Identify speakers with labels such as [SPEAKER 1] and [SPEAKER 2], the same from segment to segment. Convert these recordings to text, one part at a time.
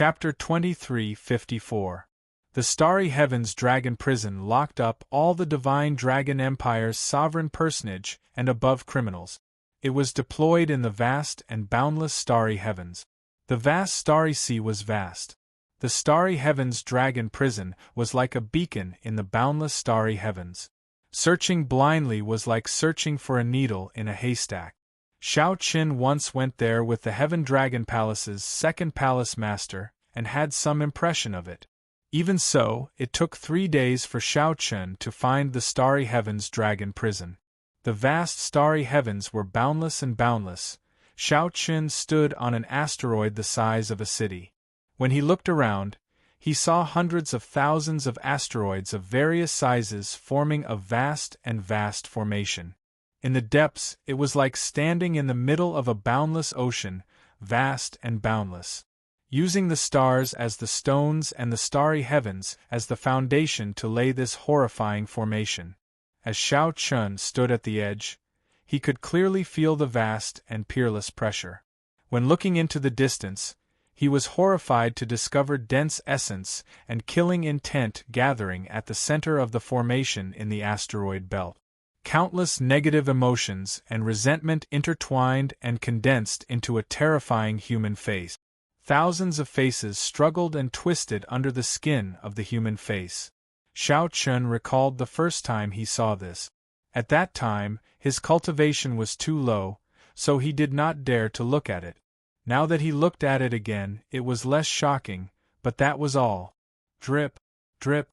[SPEAKER 1] Chapter 23:54. The Starry Heavens Dragon Prison locked up all the Divine Dragon Empire's sovereign personage and above criminals. It was deployed in the vast and boundless starry heavens. The vast starry sea was vast. The Starry Heavens Dragon Prison was like a beacon in the boundless starry heavens. Searching blindly was like searching for a needle in a haystack. Shao Qin once went there with the Heaven Dragon Palace's second palace master, and had some impression of it. Even so, it took 3 days for Shao Qin to find the Starry Heavens Dragon Prison. The vast starry heavens were boundless and boundless. Shao Qin stood on an asteroid the size of a city. When he looked around, he saw hundreds of thousands of asteroids of various sizes forming a vast and vast formation. In the depths, it was like standing in the middle of a boundless ocean, vast and boundless. Using the stars as the stones and the starry heavens as the foundation to lay this horrifying formation. As Shao Qin stood at the edge, he could clearly feel the vast and peerless pressure. When looking into the distance, he was horrified to discover dense essence and killing intent gathering at the center of the formation in the asteroid belt. Countless negative emotions and resentment intertwined and condensed into a terrifying human face. Thousands of faces struggled and twisted under the skin of the human face. Shao Qin recalled the first time he saw this. At that time, his cultivation was too low, so he did not dare to look at it. Now that he looked at it again, it was less shocking, but that was all. Drip, drip.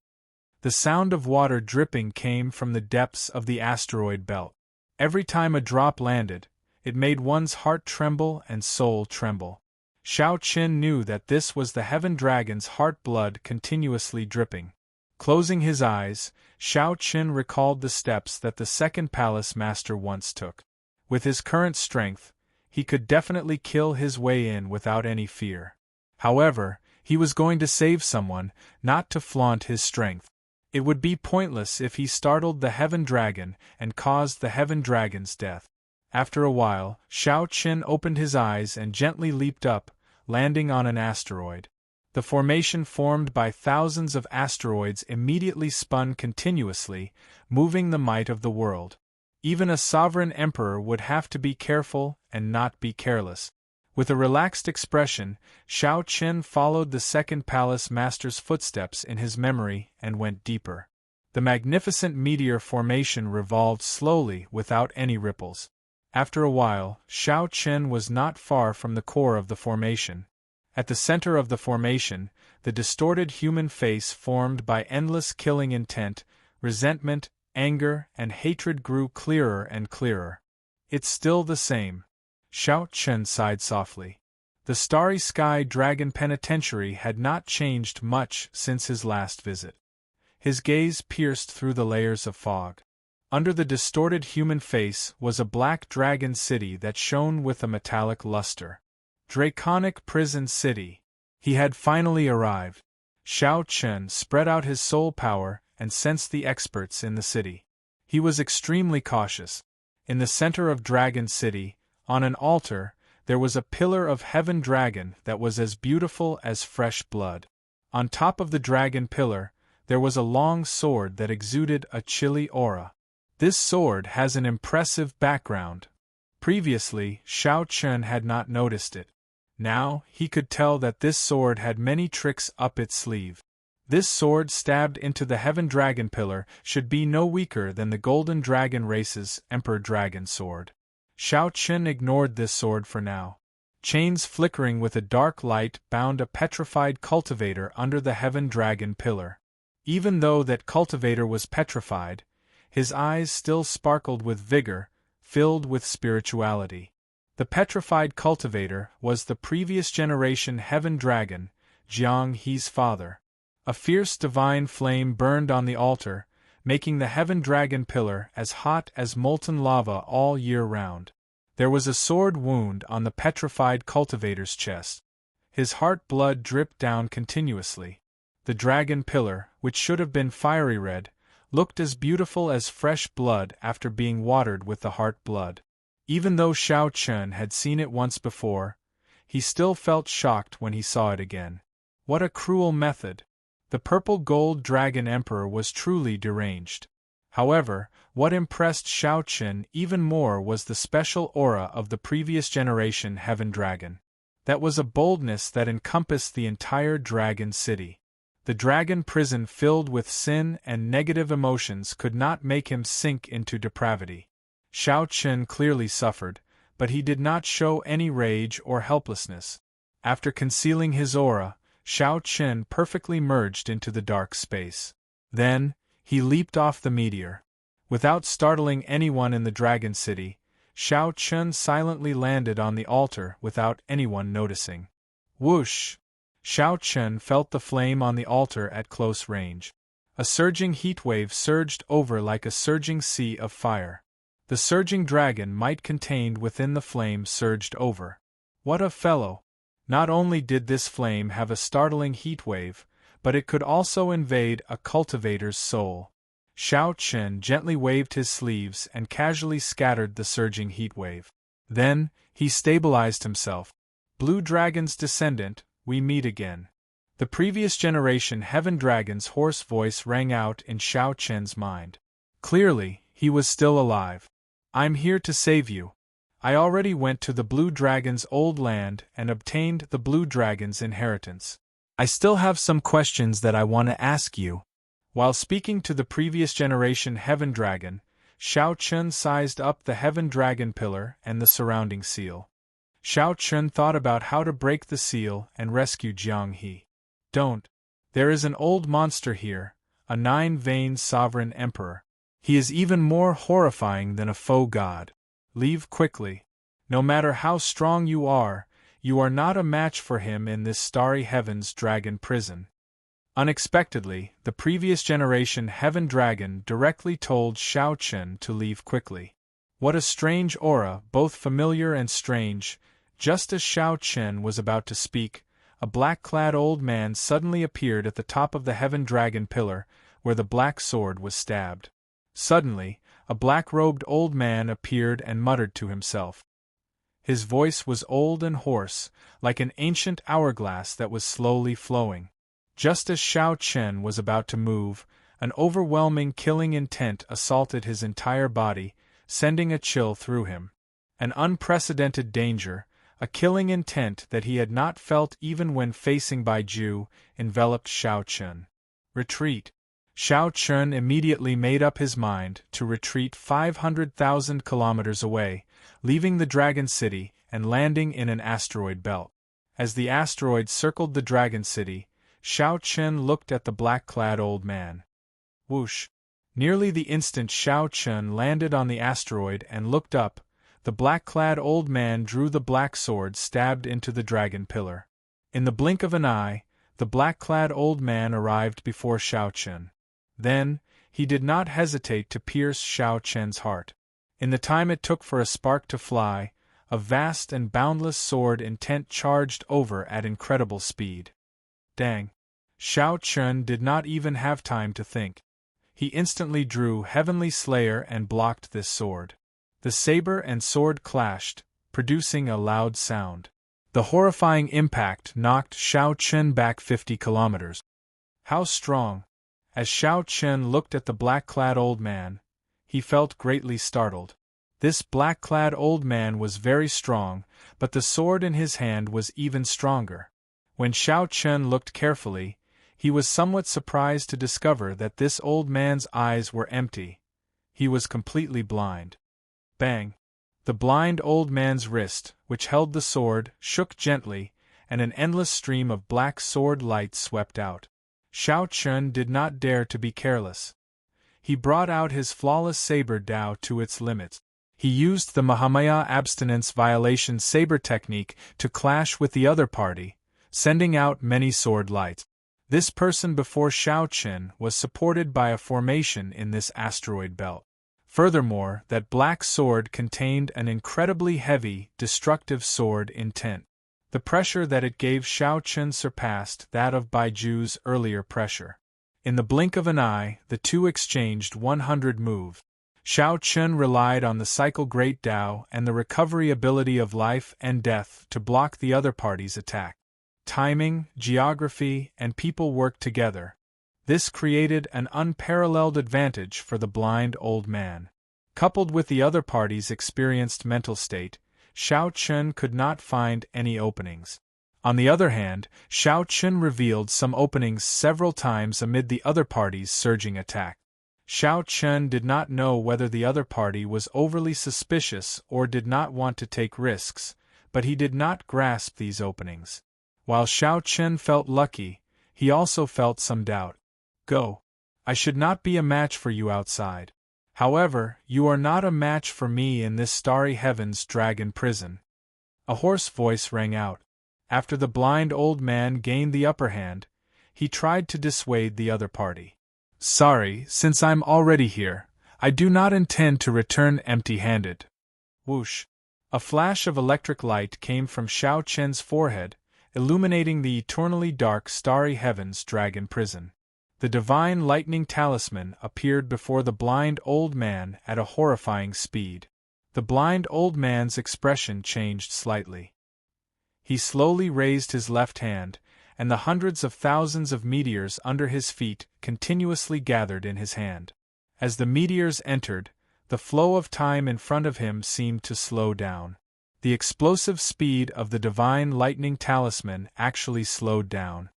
[SPEAKER 1] The sound of water dripping came from the depths of the asteroid belt. Every time a drop landed, it made one's heart tremble and soul tremble. Shao Qin knew that this was the Heaven Dragon's heart blood continuously dripping. Closing his eyes, Shao Qin recalled the steps that the second palace master once took. With his current strength, he could definitely kill his way in without any fear. However, he was going to save someone, not to flaunt his strength. It would be pointless if he startled the Heaven Dragon and caused the Heaven Dragon's death. After a while, Shao Qin opened his eyes and gently leaped up, landing on an asteroid. The formation formed by thousands of asteroids immediately spun continuously, moving the might of the world. Even a sovereign emperor would have to be careful and not be careless. With a relaxed expression, Shao Qin followed the second palace master's footsteps in his memory and went deeper. The magnificent meteor formation revolved slowly without any ripples. After a while, Shao Qin was not far from the core of the formation. At the center of the formation, the distorted human face formed by endless killing intent, resentment, anger, and hatred grew clearer and clearer. It's still the same. Shao Qin sighed softly. The Starry Sky Dragon Penitentiary had not changed much since his last visit. His gaze pierced through the layers of fog. Under the distorted human face was a black dragon city that shone with a metallic luster. Draconic Prison City. He had finally arrived. Shao Qin spread out his soul power and sensed the experts in the city. He was extremely cautious. In the center of Dragon City, on an altar, there was a pillar of Heaven Dragon that was as beautiful as fresh blood. On top of the dragon pillar, there was a long sword that exuded a chilly aura. This sword has an impressive background. Previously, Shao Qin had not noticed it. Now, he could tell that this sword had many tricks up its sleeve. This sword stabbed into the Heaven Dragon pillar should be no weaker than the Golden Dragon race's Emperor Dragon sword. Shao Qin ignored this sword for now. Chains flickering with a dark light bound a petrified cultivator under the Heaven Dragon pillar. Even though that cultivator was petrified, his eyes still sparkled with vigor, filled with spirituality. The petrified cultivator was the previous generation Heaven Dragon, Jiang He's father. A fierce divine flame burned on the altar, making the Heaven Dragon pillar as hot as molten lava all year round. There was a sword wound on the petrified cultivator's chest. His heart blood dripped down continuously. The dragon pillar, which should have been fiery red, looked as beautiful as fresh blood after being watered with the heart blood. Even though Shao Qin had seen it once before, he still felt shocked when he saw it again. What a cruel method! The purple gold dragon emperor was truly deranged. However, what impressed Shao Chen even more was the special aura of the previous generation Heaven Dragon. That was a boldness that encompassed the entire dragon city. The dragon prison filled with sin and negative emotions could not make him sink into depravity. Shao Chen clearly suffered, but he did not show any rage or helplessness. After concealing his aura, Shao Chen perfectly merged into the dark space. Then, he leaped off the meteor. Without startling anyone in the Dragon City, Shao Chen silently landed on the altar without anyone noticing. Whoosh! Shao Chen felt the flame on the altar at close range. A surging heat wave surged over like a surging sea of fire. The surging dragon might contained within the flame surged over. What a fellow! Not only did this flame have a startling heat wave, but it could also invade a cultivator's soul. Shao Chen gently waved his sleeves and casually scattered the surging heat wave. Then, he stabilized himself. Blue Dragon's descendant, we meet again. The previous generation Heaven Dragon's hoarse voice rang out in Shao Chen's mind. Clearly, he was still alive. I'm here to save you. I already went to the Blue Dragon's old land and obtained the Blue Dragon's inheritance. I still have some questions that I want to ask you. While speaking to the previous generation Heaven Dragon, Shao Chen sized up the Heaven Dragon pillar and the surrounding seal. Shao Chen thought about how to break the seal and rescue Jiang He. Don't. There is an old monster here, a nine-veined sovereign emperor. He is even more horrifying than a faux god. Leave quickly. No matter how strong you are not a match for him in this starry heaven's dragon prison. Unexpectedly, the previous generation Heaven Dragon directly told Shao Chen to leave quickly. What a strange aura, both familiar and strange. Just as Shao Chen was about to speak, a black-clad old man suddenly appeared at the top of the Heaven Dragon pillar, where the black sword was stabbed. Suddenly, a black-robed old man appeared and muttered to himself. His voice was old and hoarse, like an ancient hourglass that was slowly flowing. Just as Shao Chen was about to move, an overwhelming killing intent assaulted his entire body, sending a chill through him. An unprecedented danger, a killing intent that he had not felt even when facing Baiju, enveloped Shao Chen. Retreat. Shao Chen immediately made up his mind to retreat 500,000 kilometers away, leaving the Dragon City and landing in an asteroid belt. As the asteroid circled the Dragon City, Shao Chen looked at the black-clad old man. Whoosh! Nearly the instant Shao Chen landed on the asteroid and looked up, the black-clad old man drew the black sword stabbed into the dragon pillar. In the blink of an eye, the black-clad old man arrived before Shao Chen. Then, he did not hesitate to pierce Shao Chen's heart. In the time it took for a spark to fly, a vast and boundless sword intent charged over at incredible speed. Dang! Shao Chen did not even have time to think. He instantly drew Heavenly Slayer and blocked this sword. The saber and sword clashed, producing a loud sound. The horrifying impact knocked Shao Chen back 50 kilometers. How strong! As Shao Chen looked at the black-clad old man, he felt greatly startled. This black-clad old man was very strong, but the sword in his hand was even stronger. When Shao Chen looked carefully, he was somewhat surprised to discover that this old man's eyes were empty. He was completely blind. Bang! The blind old man's wrist, which held the sword, shook gently, and an endless stream of black sword light swept out. Shao Chen did not dare to be careless. He brought out his flawless saber Dao to its limits. He used the Mahamaya abstinence violation saber technique to clash with the other party, sending out many sword lights. This person before Shao Chen was supported by a formation in this asteroid belt. Furthermore, that black sword contained an incredibly heavy, destructive sword intent. The pressure that it gave Shao Chen surpassed that of Baiju's earlier pressure. In the blink of an eye, the two exchanged 100 moves. Shao Chen relied on the Cycle Great Dao and the recovery ability of life and death to block the other party's attack. Timing, geography, and people worked together. This created an unparalleled advantage for the blind old man. Coupled with the other party's experienced mental state, Xiao Chun could not find any openings. On the other hand, Xiao Chun revealed some openings several times amid the other party's surging attack. Xiao Chun did not know whether the other party was overly suspicious or did not want to take risks, but he did not grasp these openings. While Xiao Chun felt lucky, he also felt some doubt. Go. I should not be a match for you outside. However, you are not a match for me in this starry heavens dragon prison. A hoarse voice rang out. After the blind old man gained the upper hand, he tried to dissuade the other party. Sorry, since I'm already here, I do not intend to return empty-handed. Whoosh! A flash of electric light came from Xiao Chen's forehead, illuminating the eternally dark starry heavens dragon prison. The divine lightning talisman appeared before the blind old man at a horrifying speed. The blind old man's expression changed slightly. He slowly raised his left hand, and the hundreds of thousands of meteors under his feet continuously gathered in his hand. As the meteors entered, the flow of time in front of him seemed to slow down. The explosive speed of the divine lightning talisman actually slowed down.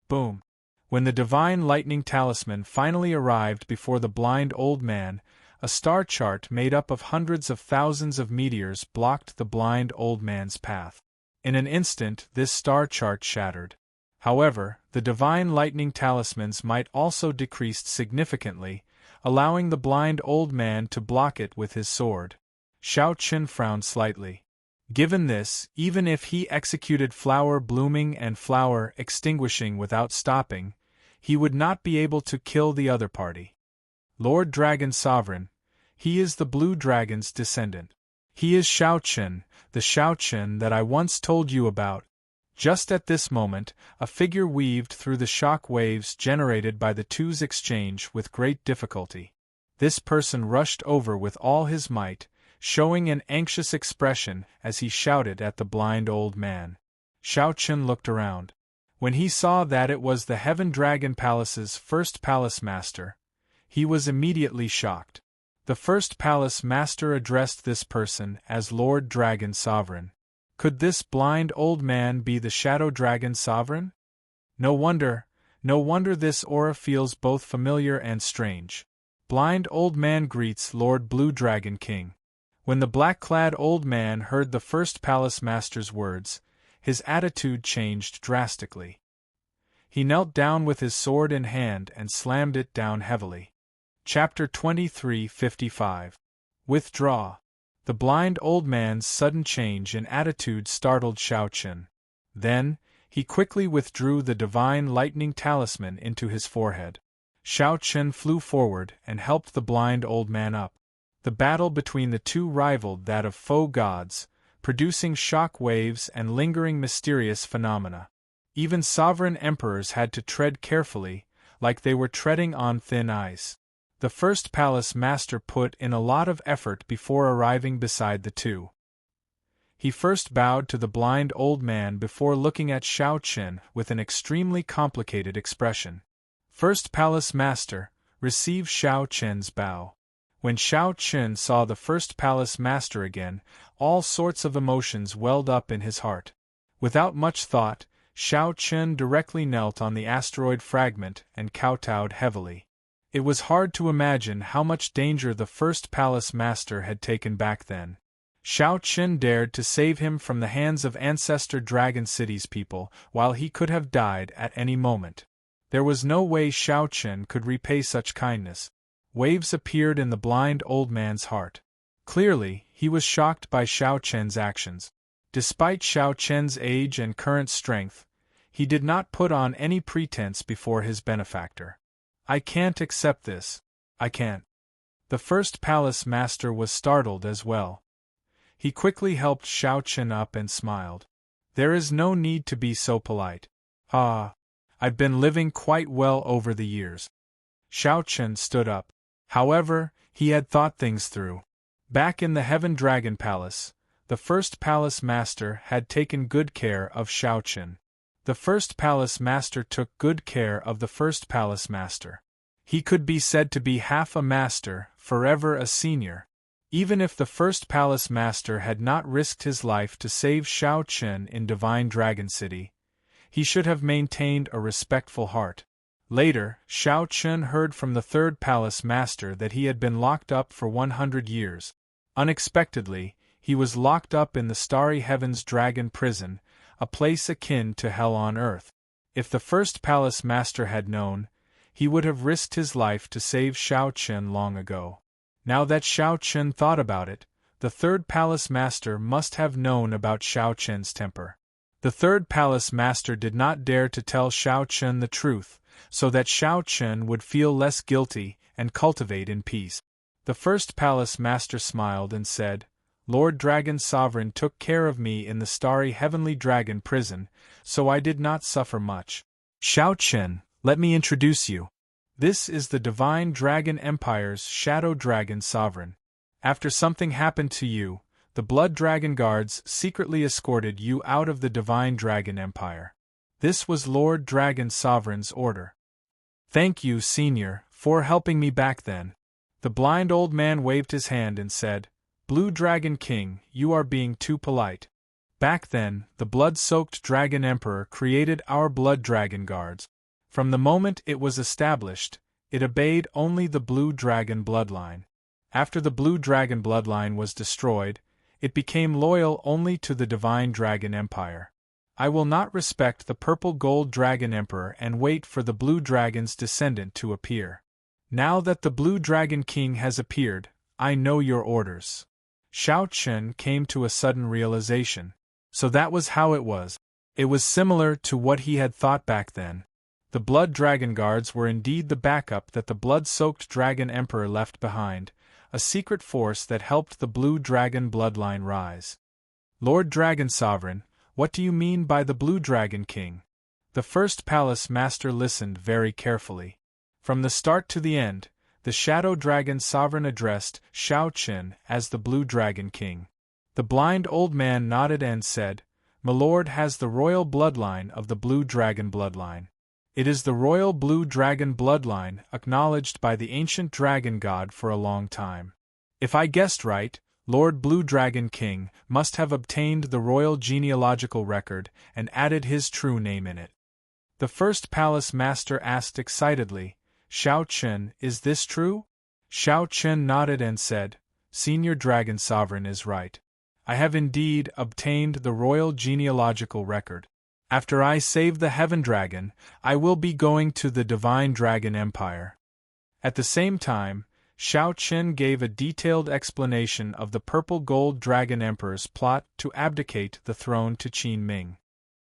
[SPEAKER 1] Boom! When the divine lightning talisman finally arrived before the blind old man, a star chart made up of hundreds of thousands of meteors blocked the blind old man's path. In an instant, this star chart shattered. However, the divine lightning talisman's might also decreased significantly, allowing the blind old man to block it with his sword. Xiao Qin frowned slightly. Given this, even if he executed flower blooming and flower extinguishing without stopping, he would not be able to kill the other party. Lord Dragon Sovereign, he is the Blue Dragon's descendant. He is Xiao Qin, the Xiao Qin that I once told you about. Just at this moment, a figure weaved through the shock waves generated by the two's exchange with great difficulty. This person rushed over with all his might, showing an anxious expression as he shouted at the blind old man. Xiao Qin looked around. When he saw that it was the Heaven Dragon Palace's first palace master, he was immediately shocked. The first palace master addressed this person as Lord Dragon Sovereign. Could this blind old man be the Shadow Dragon Sovereign? No wonder this aura feels both familiar and strange. Blind old man greets Lord Blue Dragon King. When the black-clad old man heard the first palace master's words, his attitude changed drastically. He knelt down with his sword in hand and slammed it down heavily. Chapter 23:55. Withdraw. The blind old man's sudden change in attitude startled Xiao Qin. Then, he quickly withdrew the divine lightning talisman into his forehead. Xiao Qin flew forward and helped the blind old man up. The battle between the two rivaled that of foe gods, producing shock waves and lingering mysterious phenomena. Even sovereign emperors had to tread carefully, like they were treading on thin ice. The first palace master put in a lot of effort before arriving beside the two. He first bowed to the blind old man before looking at Xiao Qin with an extremely complicated expression. First palace master, receive Xiao Qin's bow. When Xiao Qin saw the first palace master again, all sorts of emotions welled up in his heart. Without much thought, Xiao Qin directly knelt on the asteroid fragment and kowtowed heavily. It was hard to imagine how much danger the first palace master had taken back then. Xiao Qin dared to save him from the hands of Ancestor Dragon City's people, while he could have died at any moment. There was no way Xiao Qin could repay such kindness. Waves appeared in the blind old man's heart. Clearly, he was shocked by Xiao Qin's actions. Despite Xiao Qin's age and current strength, he did not put on any pretense before his benefactor. I can't accept this. I can't. The first palace master was startled as well. He quickly helped Xiao Qin up and smiled. There is no need to be so polite. Ah, I've been living quite well over the years. Xiao Qin stood up. However, he had thought things through. Back in the Heaven Dragon Palace, the first palace master had taken good care of Xiao Qin. The first palace master took good care of the first palace master. He could be said to be half a master, forever a senior. Even if the first palace master had not risked his life to save Shao Chen in Divine Dragon City, he should have maintained a respectful heart. Later, Shao Chen heard from the third palace master that he had been locked up for 100 years. Unexpectedly, he was locked up in the Starry Heavens Dragon Prison, a place akin to hell on earth. If the first palace master had known, he would have risked his life to save Shao Chen long ago. Now that Shao Chen thought about it, the third palace master must have known about Shao Chen's temper. The third palace master did not dare to tell Shao Chen the truth, so that Shao Chen would feel less guilty and cultivate in peace. The first palace master smiled and said, "Lord Dragon Sovereign took care of me in the starry heavenly dragon prison, so I did not suffer much. Shao Chen, let me introduce you. This is the Divine Dragon Empire's Shadow Dragon Sovereign. After something happened to you, the Blood Dragon Guards secretly escorted you out of the Divine Dragon Empire. This was Lord Dragon Sovereign's order." "Thank you, Senior, for helping me back then." The blind old man waved his hand and said, "Blue Dragon King, you are being too polite. Back then, the blood-soaked Dragon Emperor created our Blood Dragon Guards. From the moment it was established, it obeyed only the Blue Dragon bloodline. After the Blue Dragon bloodline was destroyed, it became loyal only to the Divine Dragon Empire. I will not respect the Purple Gold Dragon Emperor and wait for the Blue Dragon's descendant to appear. Now that the Blue Dragon King has appeared, I know your orders." Shao Chen came to a sudden realization. So that was how it was. It was similar to what he had thought back then. The Blood Dragon Guards were indeed the backup that the blood-soaked Dragon Emperor left behind, a secret force that helped the Blue Dragon bloodline rise. "Lord Dragon Sovereign, what do you mean by the Blue Dragon King?" The first palace master listened very carefully. From the start to the end, the Shadow Dragon Sovereign addressed Shao Chen as the Blue Dragon King. The blind old man nodded and said, "My lord has the royal bloodline of the Blue Dragon bloodline. It is the royal Blue Dragon bloodline acknowledged by the ancient dragon god for a long time. If I guessed right, Lord Blue Dragon King must have obtained the royal genealogical record and added his true name in it." The first palace master asked excitedly, "Shao Chen, is this true?" Shao Chen nodded and said, "Senior Dragon Sovereign is right. I have indeed obtained the royal genealogical record. After I save the Heaven Dragon, I will be going to the Divine Dragon Empire." At the same time, Shao Chen gave a detailed explanation of the Purple Gold Dragon Emperor's plot to abdicate the throne to Qin Ming.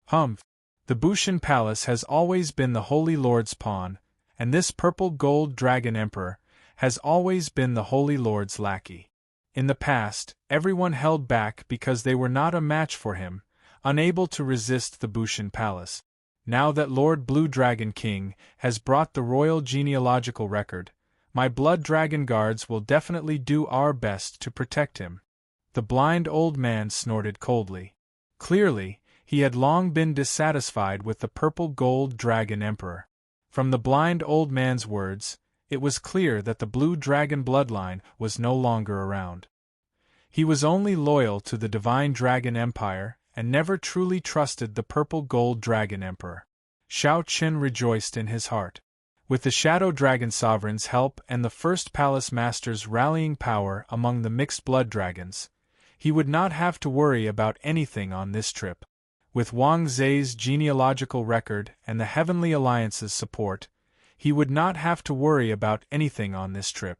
[SPEAKER 1] The Bushan Palace has always been the Holy Lord's pawn, and this Purple Gold Dragon Emperor has always been the Holy Lord's lackey. In the past, everyone held back because they were not a match for him, unable to resist the Bushan Palace. Now that Lord Blue Dragon King has brought the royal genealogical record, my Blood Dragon Guards will definitely do our best to protect him. The blind old man snorted coldly. Clearly, he had long been dissatisfied with the Purple Gold Dragon Emperor. From the blind old man's words, it was clear that the Blue Dragon bloodline was no longer around. He was only loyal to the Divine Dragon Empire and never truly trusted the Purple Gold Dragon Emperor. Shao Chen rejoiced in his heart. With the Shadow Dragon Sovereign's help and the First Palace Master's rallying power among the mixed blood dragons, he would not have to worry about anything on this trip. With Wang Zhe's genealogical record and the Heavenly Alliance's support, he would not have to worry about anything on this trip.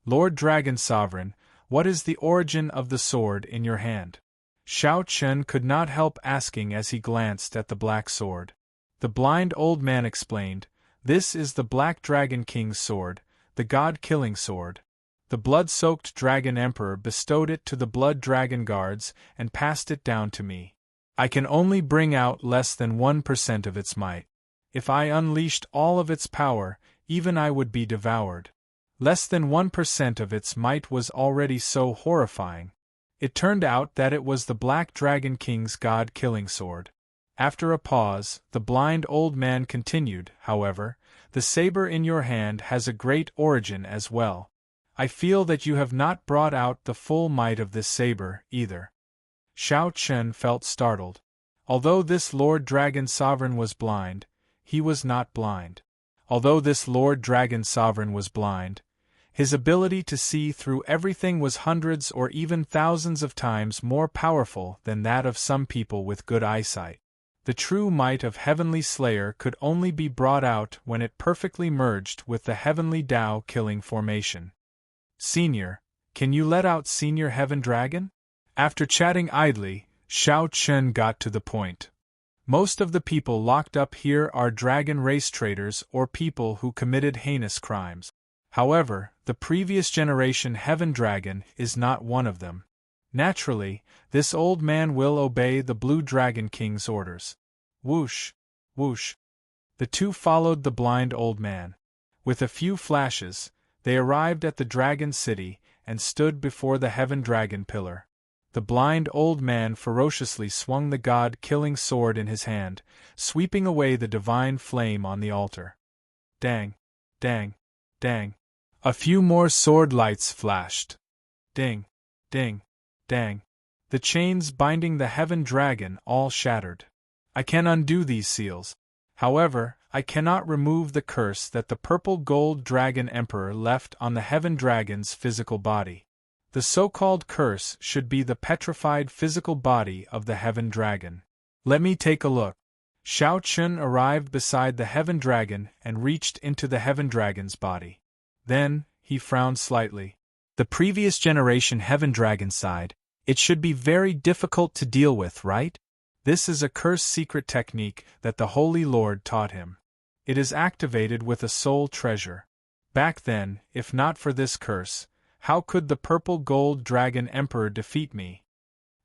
[SPEAKER 1] "Lord Dragon Sovereign, what is the origin of the sword in your hand?" Shao Chen could not help asking as he glanced at the black sword. The blind old man explained, "This is the Black Dragon King's sword, the god-killing sword. The blood-soaked Dragon Emperor bestowed it to the Blood Dragon Guards and passed it down to me. I can only bring out less than 1% of its might. If I unleashed all of its power, even I would be devoured. Less than 1% of its might was already so horrifying. It turned out that it was the Black Dragon King's god-killing sword. After a pause, the blind old man continued, however, the saber in your hand has a great origin as well. I feel that you have not brought out the full might of this saber, either. Shao Chen felt startled. Although this Lord Dragon Sovereign was blind, he was not blind. Although this Lord Dragon Sovereign was blind, his ability to see through everything was hundreds or even thousands of times more powerful than that of some people with good eyesight. The true might of Heavenly Slayer could only be brought out when it perfectly merged with the Heavenly Tao killing formation. Senior, can you let out Senior Heaven Dragon? After chatting idly, Shao Chen got to the point. Most of the people locked up here are dragon race traders or people who committed heinous crimes. However, the previous generation Heaven Dragon is not one of them. Naturally, this old man will obey the Blue Dragon King's orders. Whoosh, whoosh. The two followed the blind old man. With a few flashes, they arrived at the Dragon City and stood before the Heaven Dragon Pillar. The blind old man ferociously swung the god-killing sword in his hand, sweeping away the divine flame on the altar. Dang, dang, dang. A few more sword lights flashed. Ding, ding, dang. The chains binding the Heaven Dragon all shattered. I can undo these seals. However, I cannot remove the curse that the purple gold dragon emperor left on the Heaven Dragon's physical body. The so-called curse should be the petrified physical body of the Heaven Dragon. Let me take a look. Shao Chen arrived beside the Heaven Dragon and reached into the Heaven Dragon's body. Then, he frowned slightly. The previous generation Heaven Dragon sighed. It should be very difficult to deal with, right? This is a curse secret technique that the Holy Lord taught him. It is activated with a soul treasure. Back then, if not for this curse, how could the purple gold dragon emperor defeat me?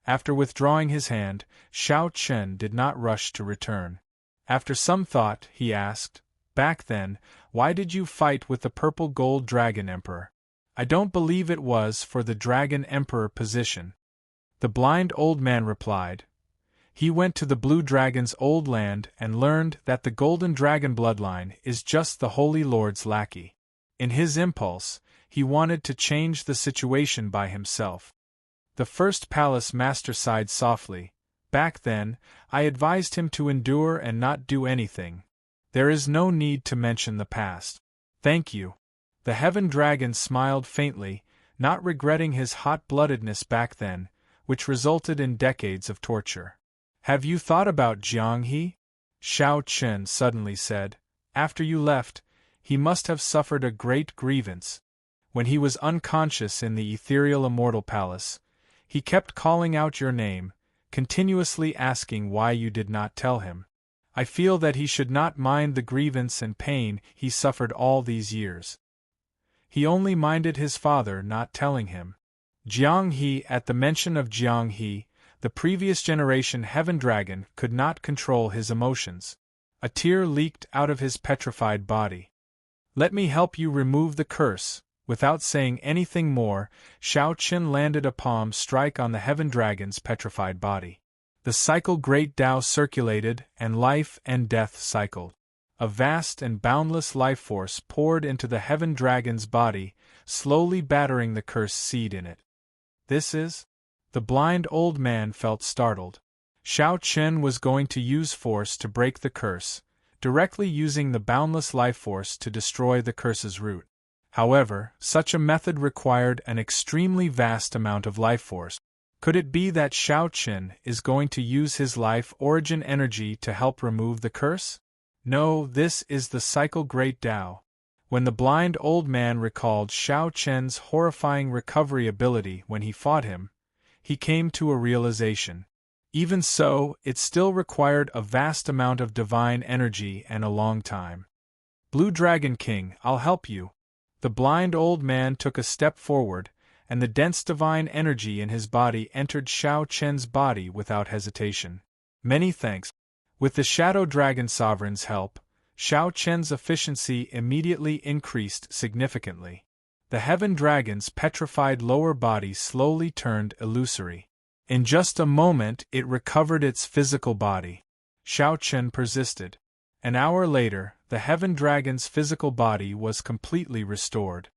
[SPEAKER 1] After withdrawing his hand, Shao Chen did not rush to return. After some thought, he asked, "Back then, why did you fight with the purple gold dragon emperor?" "I don't believe it was for the dragon emperor position," the blind old man replied. "He went to the blue dragon's old land and learned that the golden dragon bloodline is just the Holy Lord's lackey. In his impulse, he wanted to change the situation by himself." The first palace master sighed softly. "Back then, I advised him to endure and not do anything. There is no need to mention the past." "Thank you." The Heaven Dragon smiled faintly, not regretting his hot-bloodedness back then, which resulted in decades of torture. "Have you thought about Jiang He?" Shao Chen suddenly said. "After you left, he must have suffered a great grievance. When he was unconscious in the ethereal Immortal Palace, he kept calling out your name, continuously asking why you did not tell him. I feel that he should not mind the grievance and pain he suffered all these years. He only minded his father not telling him." Jiang He. At the mention of Jiang He, the previous generation Heaven Dragon could not control his emotions. A tear leaked out of his petrified body. "Let me help you remove the curse." Without saying anything more, Shao Chen landed a palm strike on the Heaven Dragon's petrified body. The cycle Great Tao circulated, and life and death cycled. A vast and boundless life force poured into the Heaven Dragon's body, slowly battering the cursed seed in it. "This is?" The blind old man felt startled. Shao Chen was going to use force to break the curse, directly using the boundless life force to destroy the curse's root. However, such a method required an extremely vast amount of life force. Could it be that Shao Chen is going to use his life origin energy to help remove the curse? No, this is the cycle Great Tao. When the blind old man recalled Shao Chen's horrifying recovery ability when he fought him, he came to a realization. Even so, it still required a vast amount of divine energy and a long time. "Blue Dragon King, I'll help you." The blind old man took a step forward, and the dense divine energy in his body entered Shao Chen's body without hesitation. "Many thanks." With the Shadow Dragon Sovereign's help, Shao Chen's efficiency immediately increased significantly. The Heaven Dragon's petrified lower body slowly turned illusory. In just a moment it recovered its physical body. Xiao Chen persisted. An hour later, the Heaven Dragon's physical body was completely restored.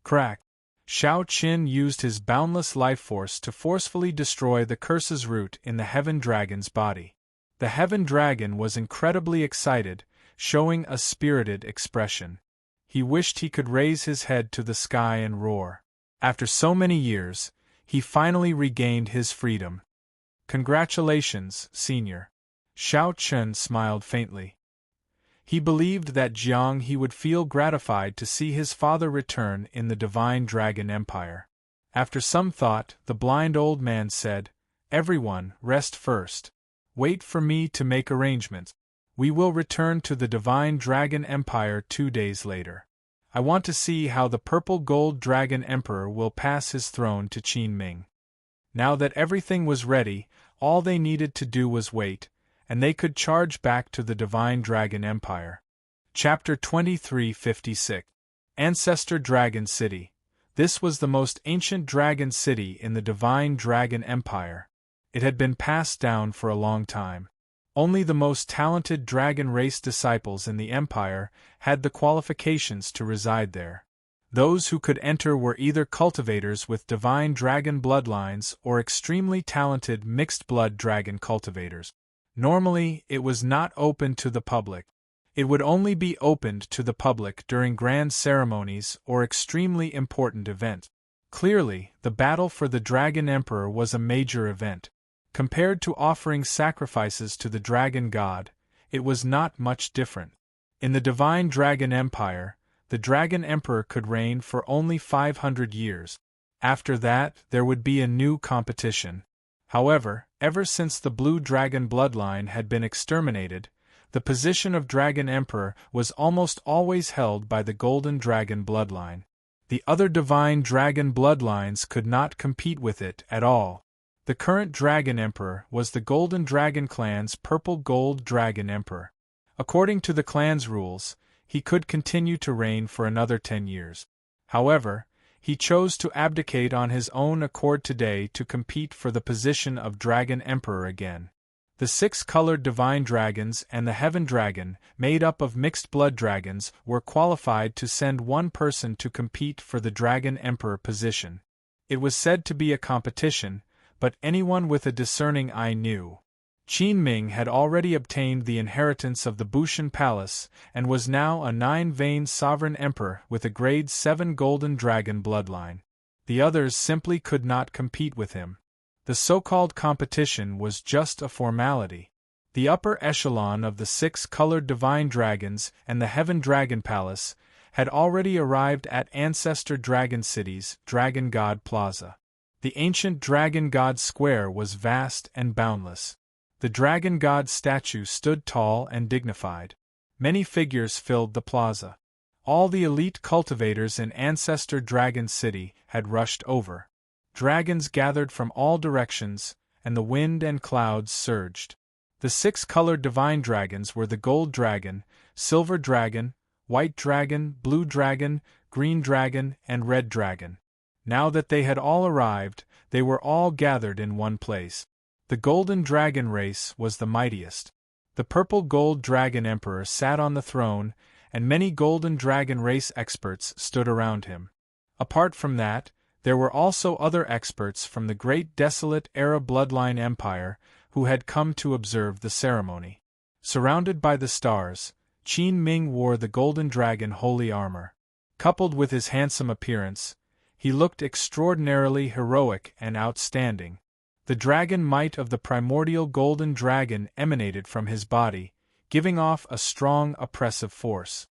[SPEAKER 1] Crack! Xiao Qin used his boundless life force to forcefully destroy the curse's root in the Heaven Dragon's body. The Heaven Dragon was incredibly excited, showing a spirited expression. He wished he could raise his head to the sky and roar. After so many years, he finally regained his freedom. Congratulations, Senior. Xiao Chen smiled faintly. He believed that Jiang He would feel gratified to see his father return in the Divine Dragon Empire. After some thought, the blind old man said, "Everyone, rest first. Wait for me to make arrangements. We will return to the Divine Dragon Empire 2 days later. I want to see how the Purple Gold Dragon Emperor will pass his throne to Qin Ming." Now that everything was ready, all they needed to do was wait, and they could charge back to the Divine Dragon Empire. Chapter 2356. Ancestor Dragon City. This was the most ancient dragon city in the Divine Dragon Empire. It had been passed down for a long time. Only the most talented dragon race disciples in the empire had the qualifications to reside there. Those who could enter were either cultivators with divine dragon bloodlines or extremely talented mixed-blood dragon cultivators. Normally, it was not open to the public. It would only be opened to the public during grand ceremonies or extremely important events. Clearly, the battle for the Dragon Emperor was a major event. Compared to offering sacrifices to the Dragon God, it was not much different. In the Divine Dragon Empire, the Dragon Emperor could reign for only 500 years. After that, there would be a new competition. However, ever since the Blue Dragon bloodline had been exterminated, the position of Dragon Emperor was almost always held by the Golden Dragon bloodline. The other Divine Dragon bloodlines could not compete with it at all. The current Dragon Emperor was the Golden Dragon clan's Purple Gold Dragon Emperor. According to the clan's rules, he could continue to reign for another 10 years. However, he chose to abdicate on his own accord today to compete for the position of Dragon Emperor again. The 6-colored Divine Dragons and the Heaven Dragon, made up of mixed-blood dragons, were qualified to send one person to compete for the Dragon Emperor position. It was said to be a competition, but anyone with a discerning eye knew. Qin Ming had already obtained the inheritance of the Bushan Palace and was now a 9-veined sovereign emperor with a grade 7 golden dragon bloodline. The others simply could not compete with him. The so-called competition was just a formality. The upper echelon of the 6-colored divine dragons and the Heaven Dragon Palace had already arrived at Ancestor Dragon City's Dragon God Plaza. The ancient Dragon God Square was vast and boundless. The Dragon God statue stood tall and dignified. Many figures filled the plaza. All the elite cultivators in Ancestor Dragon City had rushed over. Dragons gathered from all directions, and the wind and clouds surged. The 6-colored divine dragons were the Gold Dragon, Silver Dragon, White Dragon, Blue Dragon, Green Dragon, and Red Dragon. Now that they had all arrived, they were all gathered in one place. The Golden Dragon race was the mightiest. The Purple Gold Dragon Emperor sat on the throne, and many Golden Dragon race experts stood around him. Apart from that, there were also other experts from the Great Desolate Era Bloodline Empire who had come to observe the ceremony. Surrounded by the stars, Qin Ming wore the Golden Dragon holy armor. Coupled with his handsome appearance, he looked extraordinarily heroic and outstanding. The dragon might of the primordial golden dragon emanated from his body, giving off a strong oppressive force.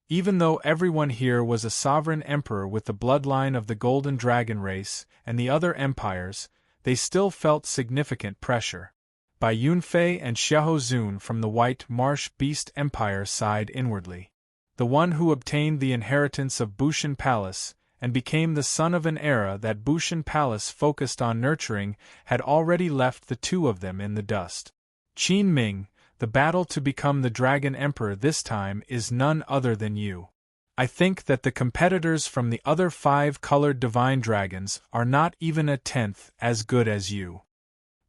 [SPEAKER 1] Even though everyone here was a sovereign emperor with the bloodline of the golden dragon race and the other empires, they still felt significant pressure. Bai Yunfei and Xiahou Zun from the White Marsh Beast Empire sighed inwardly. The one who obtained the inheritance of Bushan Palace and became the son of an era that Bushan Palace focused on nurturing, had already left the two of them in the dust. Qin Ming, the battle to become the Dragon Emperor this time is none other than you. I think that the competitors from the other 5-colored divine dragons are not even a tenth as good as you.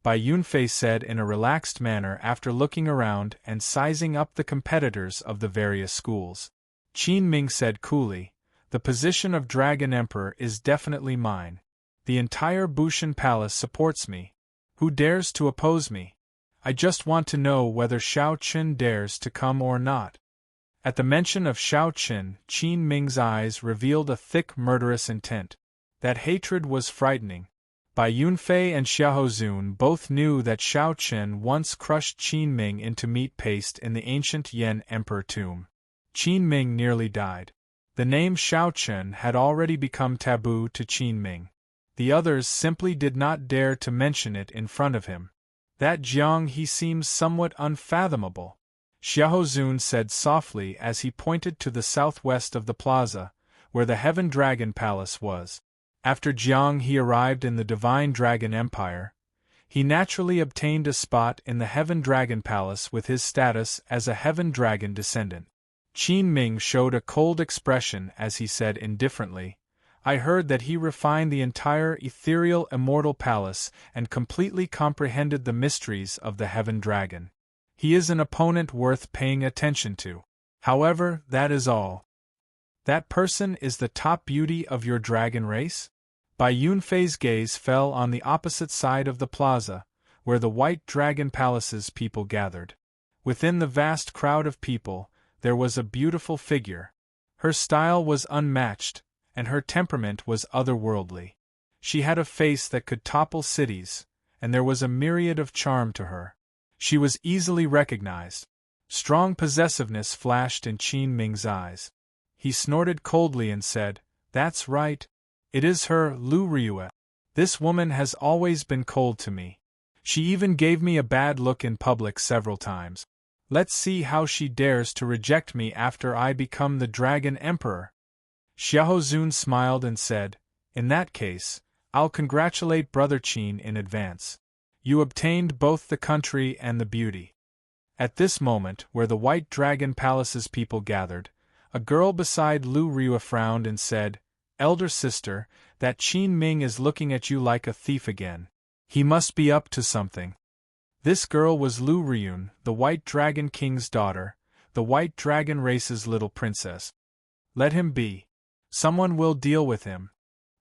[SPEAKER 1] Bai Yunfei said in a relaxed manner after looking around and sizing up the competitors of the various schools. Qin Ming said coolly, "The position of Dragon Emperor is definitely mine. The entire Bushan Palace supports me. Who dares to oppose me? I just want to know whether Xiao Qin dares to come or not." At the mention of Xiao Qin, Qin Ming's eyes revealed a thick murderous intent. That hatred was frightening. Bai Yunfei and Xiahozun both knew that Xiao Qin once crushed Qin Ming into meat paste in the ancient Yan Emperor tomb. Qin Ming nearly died. The name Xiao Qin had already become taboo to Qin Ming. The others simply did not dare to mention it in front of him. That Jiang he seems somewhat unfathomable, Xiahozun said softly as he pointed to the southwest of the plaza, where the Heaven Dragon Palace was. After Jiang he arrived in the Divine Dragon Empire. He naturally obtained a spot in the Heaven Dragon Palace with his status as a Heaven Dragon descendant. Qin Ming showed a cold expression as he said indifferently, "I heard that he refined the entire ethereal Immortal Palace and completely comprehended the mysteries of the Heaven Dragon. He is an opponent worth paying attention to. However, that is all." "That person is the top beauty of your dragon race?" Bai Yunfei's gaze fell on the opposite side of the plaza, where the White Dragon Palace's people gathered. Within the vast crowd of people, there was a beautiful figure. Her style was unmatched, and her temperament was otherworldly. She had a face that could topple cities, and there was a myriad of charm to her. She was easily recognized. Strong possessiveness flashed in Qin Ming's eyes. He snorted coldly and said, "That's right. It is her, Lu Ryue. This woman has always been cold to me. She even gave me a bad look in public several times. Let's see how she dares to reject me after I become the Dragon Emperor." Xiahozun smiled and said, "In that case, I'll congratulate Brother Qin in advance. You obtained both the country and the beauty." At this moment, where the White Dragon Palace's people gathered, a girl beside Lu Ryue frowned and said, "Elder sister, that Qin Ming is looking at you like a thief again. He must be up to something." This girl was Lu Ryun, the White Dragon King's daughter, the White Dragon race's little princess. "Let him be. Someone will deal with him."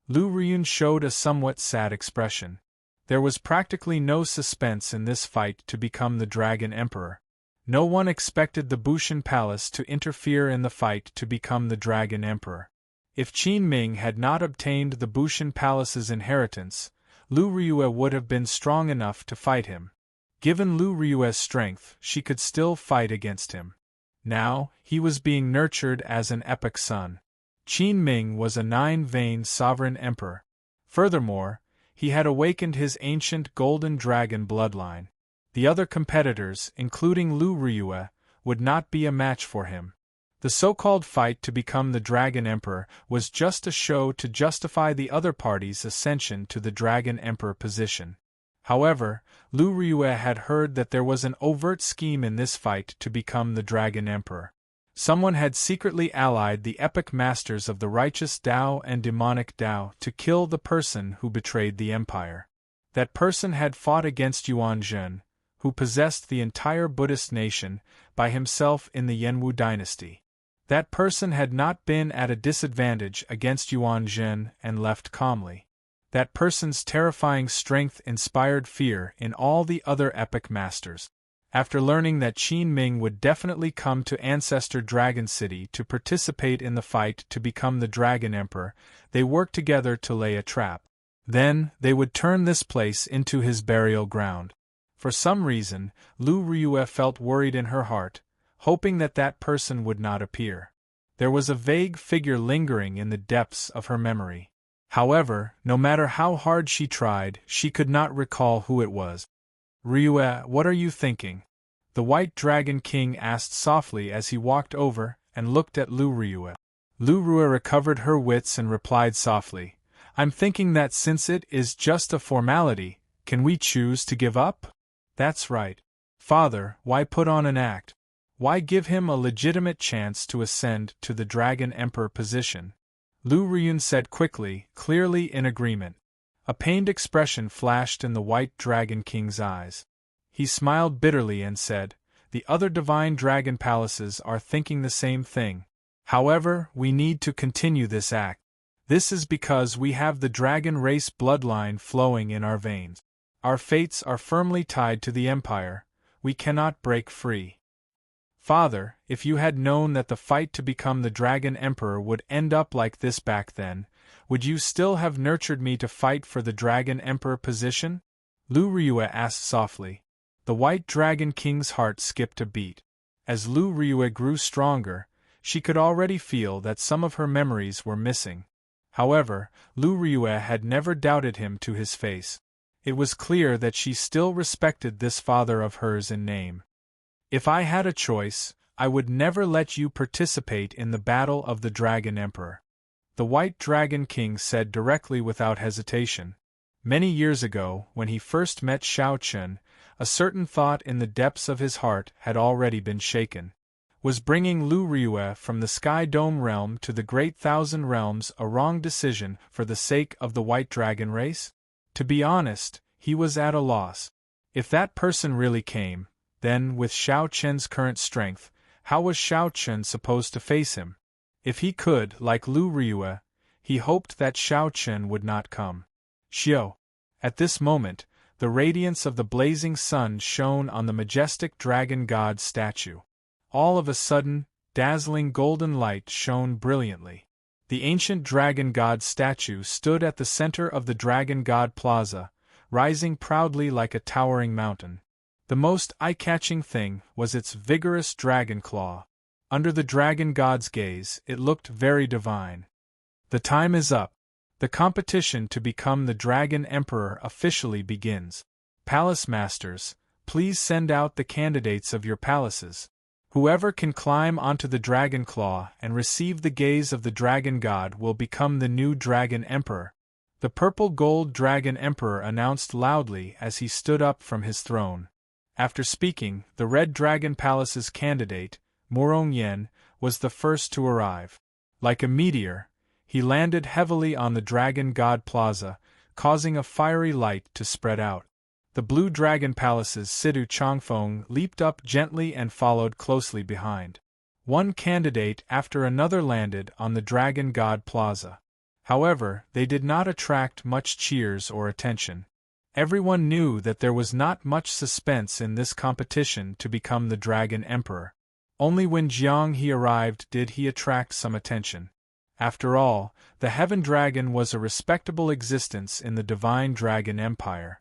[SPEAKER 1] Lu Ryun showed a somewhat sad expression. There was practically no suspense in this fight to become the Dragon Emperor. No one expected the Bushan Palace to interfere in the fight to become the Dragon Emperor. If Qin Ming had not obtained the Bushan Palace's inheritance, Lu Ryue would have been strong enough to fight him. Given Lu Ryue's strength, she could still fight against him. Now, he was being nurtured as an epic son. Qin Ming was a nine-veined sovereign emperor. Furthermore, he had awakened his ancient golden dragon bloodline. The other competitors, including Lu Ryue, would not be a match for him. The so-called fight to become the Dragon Emperor was just a show to justify the other party's ascension to the Dragon Emperor position. However, Lu Ryue had heard that there was an overt scheme in this fight to become the Dragon Emperor. Someone had secretly allied the epic masters of the righteous Tao and demonic Tao to kill the person who betrayed the empire. That person had fought against Yuan Zhen, who possessed the entire Buddhist nation, by himself in the Yenwu dynasty. That person had not been at a disadvantage against Yuan Zhen and left calmly. That person's terrifying strength inspired fear in all the other epic masters. After learning that Qin Ming would definitely come to Ancestor Dragon City to participate in the fight to become the Dragon Emperor, they worked together to lay a trap. Then, they would turn this place into his burial ground. For some reason, Lu Ryue felt worried in her heart, hoping that that person would not appear. There was a vague figure lingering in the depths of her memory. However, no matter how hard she tried, she could not recall who it was. "Ryue, what are you thinking?" the White Dragon King asked softly as he walked over and looked at Lu Ryue. Lu Ryue recovered her wits and replied softly, "I'm thinking that since it is just a formality, can we choose to give up?" "That's right. Father, why put on an act? Why give him a legitimate chance to ascend to the Dragon Emperor position?" Lu Ryun said quickly, clearly in agreement. A pained expression flashed in the White Dragon King's eyes. He smiled bitterly and said, "The other divine dragon palaces are thinking the same thing. However, we need to continue this act. This is because we have the dragon race bloodline flowing in our veins. Our fates are firmly tied to the Empire. We cannot break free." Father, if you had known that the fight to become the Dragon Emperor would end up like this back then, would you still have nurtured me to fight for the Dragon Emperor position? Lu Ryue asked softly. The White Dragon King's heart skipped a beat. As Lu Ryue grew stronger, she could already feel that some of her memories were missing. However, Lu Ryue had never doubted him to his face. It was clear that she still respected this father of hers in name. "If I had a choice, I would never let you participate in the battle of the Dragon Emperor," the White Dragon King said directly without hesitation. Many years ago, when he first met Xiao Chen, a certain thought in the depths of his heart had already been shaken. Was bringing Lu Ryue from the Sky Dome realm to the Great Thousand Realms a wrong decision for the sake of the White Dragon race? To be honest, he was at a loss. If that person really came, then, with Xiao Chen's current strength, how was Xiao Chen supposed to face him? If he could, like Lu Ryue, he hoped that Xiao Chen would not come. Xiao. At this moment, the radiance of the blazing sun shone on the majestic dragon god statue. All of a sudden, dazzling golden light shone brilliantly. The ancient dragon god statue stood at the center of the Dragon God Plaza, rising proudly like a towering mountain. The most eye-catching thing was its vigorous dragon claw. Under the dragon god's gaze, it looked very divine. The time is up. The competition to become the Dragon Emperor officially begins. Palace masters, please send out the candidates of your palaces. Whoever can climb onto the dragon claw and receive the gaze of the dragon god will become the new Dragon Emperor. The purple-gold Dragon Emperor announced loudly as he stood up from his throne. After speaking, the Red Dragon Palace's candidate, Morong Yen, was the first to arrive. Like a meteor, he landed heavily on the Dragon God Plaza, causing a fiery light to spread out. The Blue Dragon Palace's Sidu Changfeng leaped up gently and followed closely behind. One candidate after another landed on the Dragon God Plaza. However, they did not attract much cheers or attention. Everyone knew that there was not much suspense in this competition to become the Dragon Emperor. Only when Jiang He arrived did he attract some attention. After all, the Heaven Dragon was a respectable existence in the Divine Dragon Empire.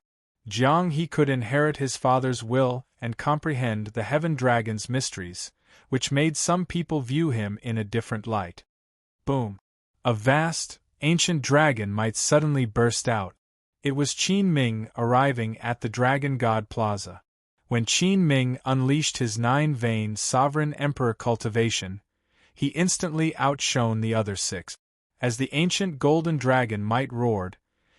[SPEAKER 1] Jiang He could inherit his father's will and comprehend the Heaven Dragon's mysteries, which made some people view him in a different light. Boom! A vast, ancient dragon might suddenly burst out. It was Qin Ming arriving at the Dragon God Plaza. When Qin Ming unleashed his 9-vein Sovereign Emperor cultivation, he instantly outshone the other 6. As the ancient golden dragon might roared,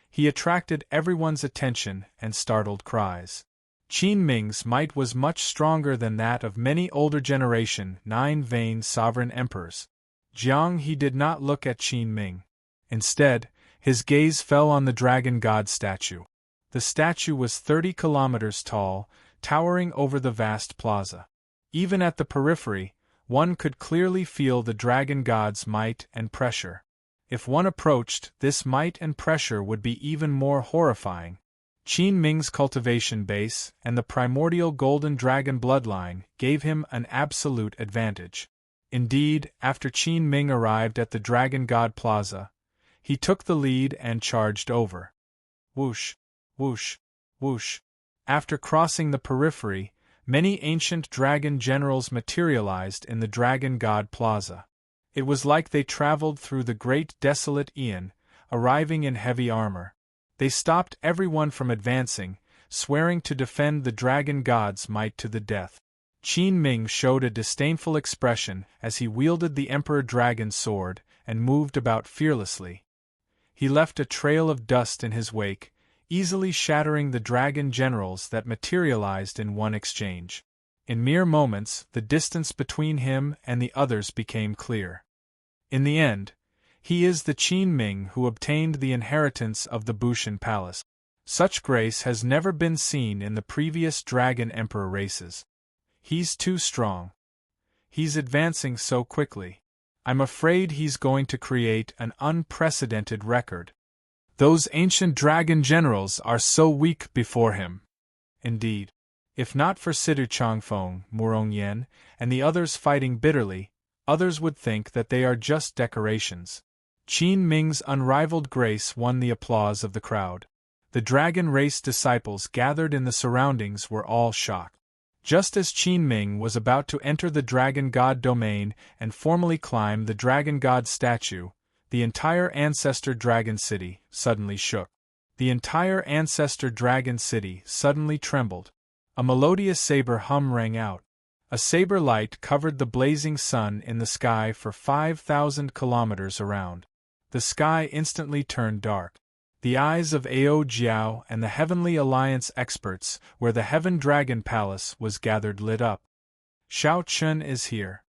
[SPEAKER 1] he attracted everyone's attention and startled cries. Qin Ming's might was much stronger than that of many older generation 9-vein sovereign emperors. Jiang He did not look at Qin Ming. Instead, his gaze fell on the dragon god statue. The statue was 30 kilometers tall, towering over the vast plaza. Even at the periphery, one could clearly feel the dragon god's might and pressure. If one approached, this might and pressure would be even more horrifying. Qin Ming's cultivation base and the primordial golden dragon bloodline gave him an absolute advantage. Indeed, after Qin Ming arrived at the Dragon God Plaza, he took the lead and charged over. Whoosh, whoosh, whoosh. After crossing the periphery, many ancient dragon generals materialized in the Dragon God Plaza. It was like they traveled through the great desolate Aeon, arriving in heavy armor. They stopped everyone from advancing, swearing to defend the dragon god's might to the death. Qin Ming showed a disdainful expression as he wielded the Emperor Dragon's sword and moved about fearlessly. He left a trail of dust in his wake, easily shattering the dragon generals that materialized in one exchange. In mere moments, the distance between him and the others became clear. In the end, He is the Qin Ming who obtained the inheritance of the Bushan Palace. Such grace has never been seen in the previous Dragon Emperor races. He's too strong. He's advancing so quickly. I'm afraid he's going to create an unprecedented record. Those ancient dragon generals are so weak before him. Indeed. If not for Sidu Changfeng, Murong Yen, and the others fighting bitterly, others would think that they are just decorations. Qin Ming's unrivaled grace won the applause of the crowd. The dragon race disciples gathered in the surroundings were all shocked. Just as Qin Ming was about to enter the dragon god domain and formally climb the dragon god statue, the entire ancestor dragon city suddenly shook. The entire ancestor dragon city suddenly trembled. A melodious saber hum rang out. A saber light covered the blazing sun in the sky for 5,000 kilometers around. The sky instantly turned dark. The eyes of Ao Jiao and the Heavenly Alliance experts, where the Heaven Dragon Palace was gathered, lit up. Shao Chun is here.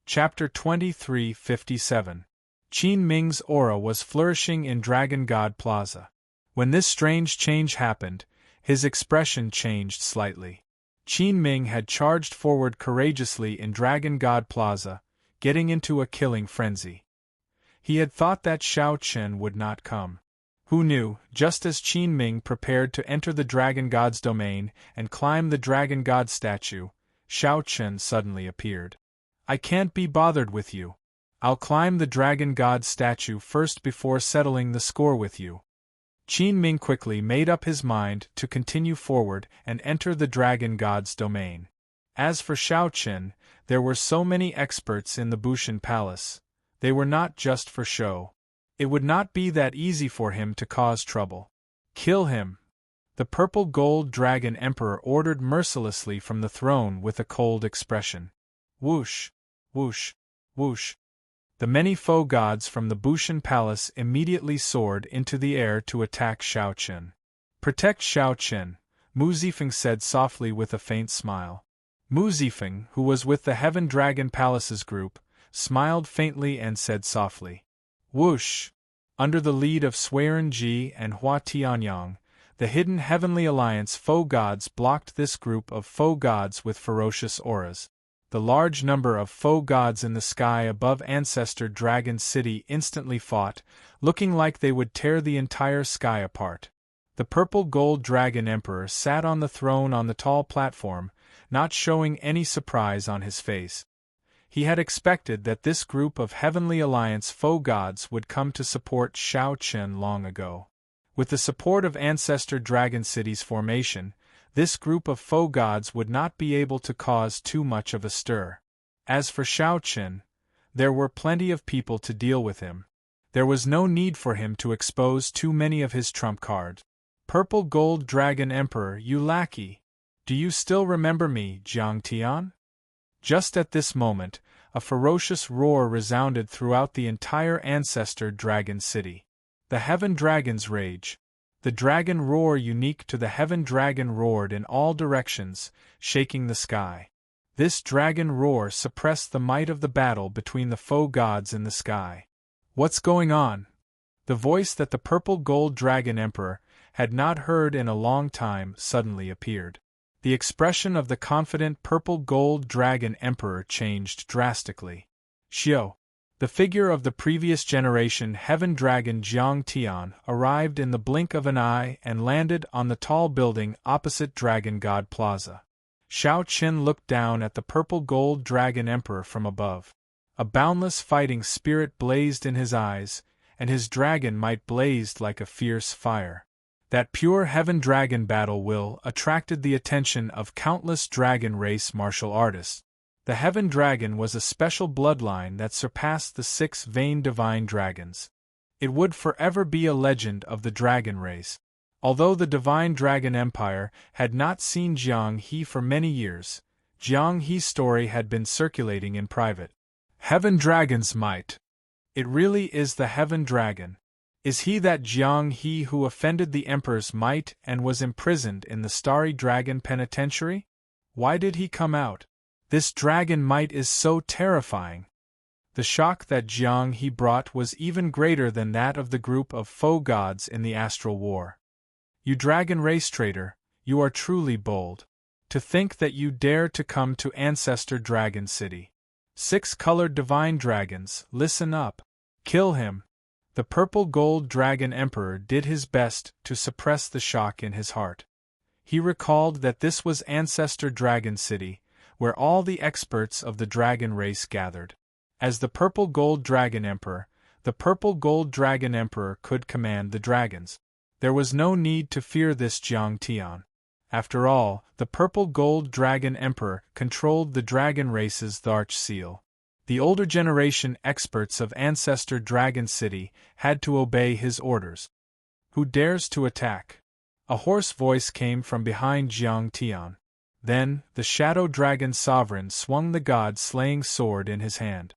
[SPEAKER 1] Chapter 2357. Qin Ming's aura was flourishing in Dragon God Plaza. When this strange change happened, his expression changed slightly. Qin Ming had charged forward courageously in Dragon God Plaza, getting into a killing frenzy. He had thought that Shao Chun would not come. Who knew, just as Qin Ming prepared to enter the Dragon God's domain and climb the Dragon God statue, Shao Chun suddenly appeared. I can't be bothered with you. I'll climb the Dragon God statue first before settling the score with you. Qin Ming quickly made up his mind to continue forward and enter the Dragon God's domain. As for Shao Chun, there were so many experts in the Bushan Palace. They were not just for show. It would not be that easy for him to cause trouble. Kill him! The purple gold dragon emperor ordered mercilessly from the throne with a cold expression. Whoosh! Whoosh! Whoosh! The many foe gods from the Bushan Palace immediately soared into the air to attack Shao Chun. Protect Shao Chun, Mu Zifeng said softly with a faint smile. Mu Zifeng, who was with the Heaven Dragon Palace's group, smiled faintly and said softly. Whoosh! Under the lead of Suiren Ji and Hua Tianyang, the hidden Heavenly Alliance foe gods blocked this group of foe gods with ferocious auras. The large number of foe gods in the sky above Ancestor Dragon City instantly fought, looking like they would tear the entire sky apart. The purple gold dragon emperor sat on the throne on the tall platform, not showing any surprise on his face. He had expected that this group of Heavenly Alliance foe gods would come to support Shao Chun long ago. With the support of Ancestor Dragon City's formation, this group of foe gods would not be able to cause too much of a stir. As for Shao Chun, there were plenty of people to deal with him. There was no need for him to expose too many of his trump cards. Purple Gold Dragon Emperor, you lackey! Do you still remember me, Jiang Tian? Just at this moment, a ferocious roar resounded throughout the entire Ancestor Dragon City. The Heaven Dragons rage. The dragon roar unique to the Heaven Dragon roared in all directions, shaking the sky. This dragon roar suppressed the might of the battle between the foe gods in the sky. What's going on? The voice that the purple gold dragon emperor had not heard in a long time suddenly appeared. The expression of the confident purple gold dragon emperor changed drastically. Xiao, the figure of the previous generation Heaven Dragon Jiang Tian, arrived in the blink of an eye and landed on the tall building opposite Dragon God Plaza. Shao Chun looked down at the purple gold dragon emperor from above. A boundless fighting spirit blazed in his eyes, and his dragon might blazed like a fierce fire. That pure heaven dragon battle will attracted the attention of countless dragon race martial artists. The heaven dragon was a special bloodline that surpassed the 6 vain divine dragons. It would forever be a legend of the dragon race. Although the divine dragon empire had not seen Jiang He for many years, Jiang He's story had been circulating in private. Heaven dragon's might. It really is the heaven dragon. Is he that Jiang He who offended the emperor's might and was imprisoned in the Starry Dragon Penitentiary? Why did he come out? This dragon might is so terrifying. The shock that Jiang He brought was even greater than that of the group of foe gods in the astral war. You dragon race traitor, you are truly bold. To think that you dare to come to Ancestor Dragon City. 6-colored divine dragons, listen up. Kill him. The purple gold dragon emperor did his best to suppress the shock in his heart. He recalled that this was Ancestor Dragon City, where all the experts of the dragon race gathered. As the purple gold dragon emperor, the purple gold dragon emperor could command the dragons. There was no need to fear this Jiang Tian. After all, the purple gold dragon emperor controlled the dragon race's Tharch seal. The older generation experts of Ancestor Dragon City had to obey his orders. Who dares to attack? A hoarse voice came from behind Jiang Tian. Then, the Shadow Dragon Sovereign swung the god-slaying sword in his hand.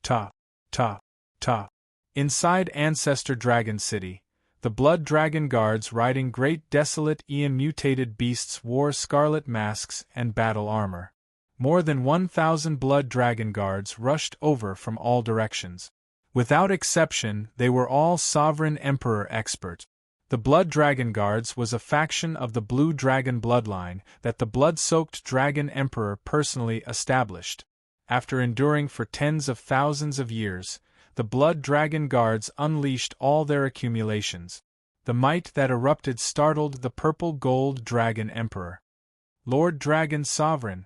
[SPEAKER 1] Ta, ta, ta. Inside Ancestor Dragon City, the Blood Dragon Guards riding great desolate mutated beasts wore scarlet masks and battle armor. More than 1,000 Blood Dragon Guards rushed over from all directions. Without exception, they were all Sovereign Emperor experts. The Blood Dragon Guards was a faction of the Blue Dragon bloodline that the blood-soaked Dragon Emperor personally established. After enduring for tens of thousands of years, the Blood Dragon Guards unleashed all their accumulations. The might that erupted startled the purple gold Dragon Emperor. Lord Dragon Sovereign.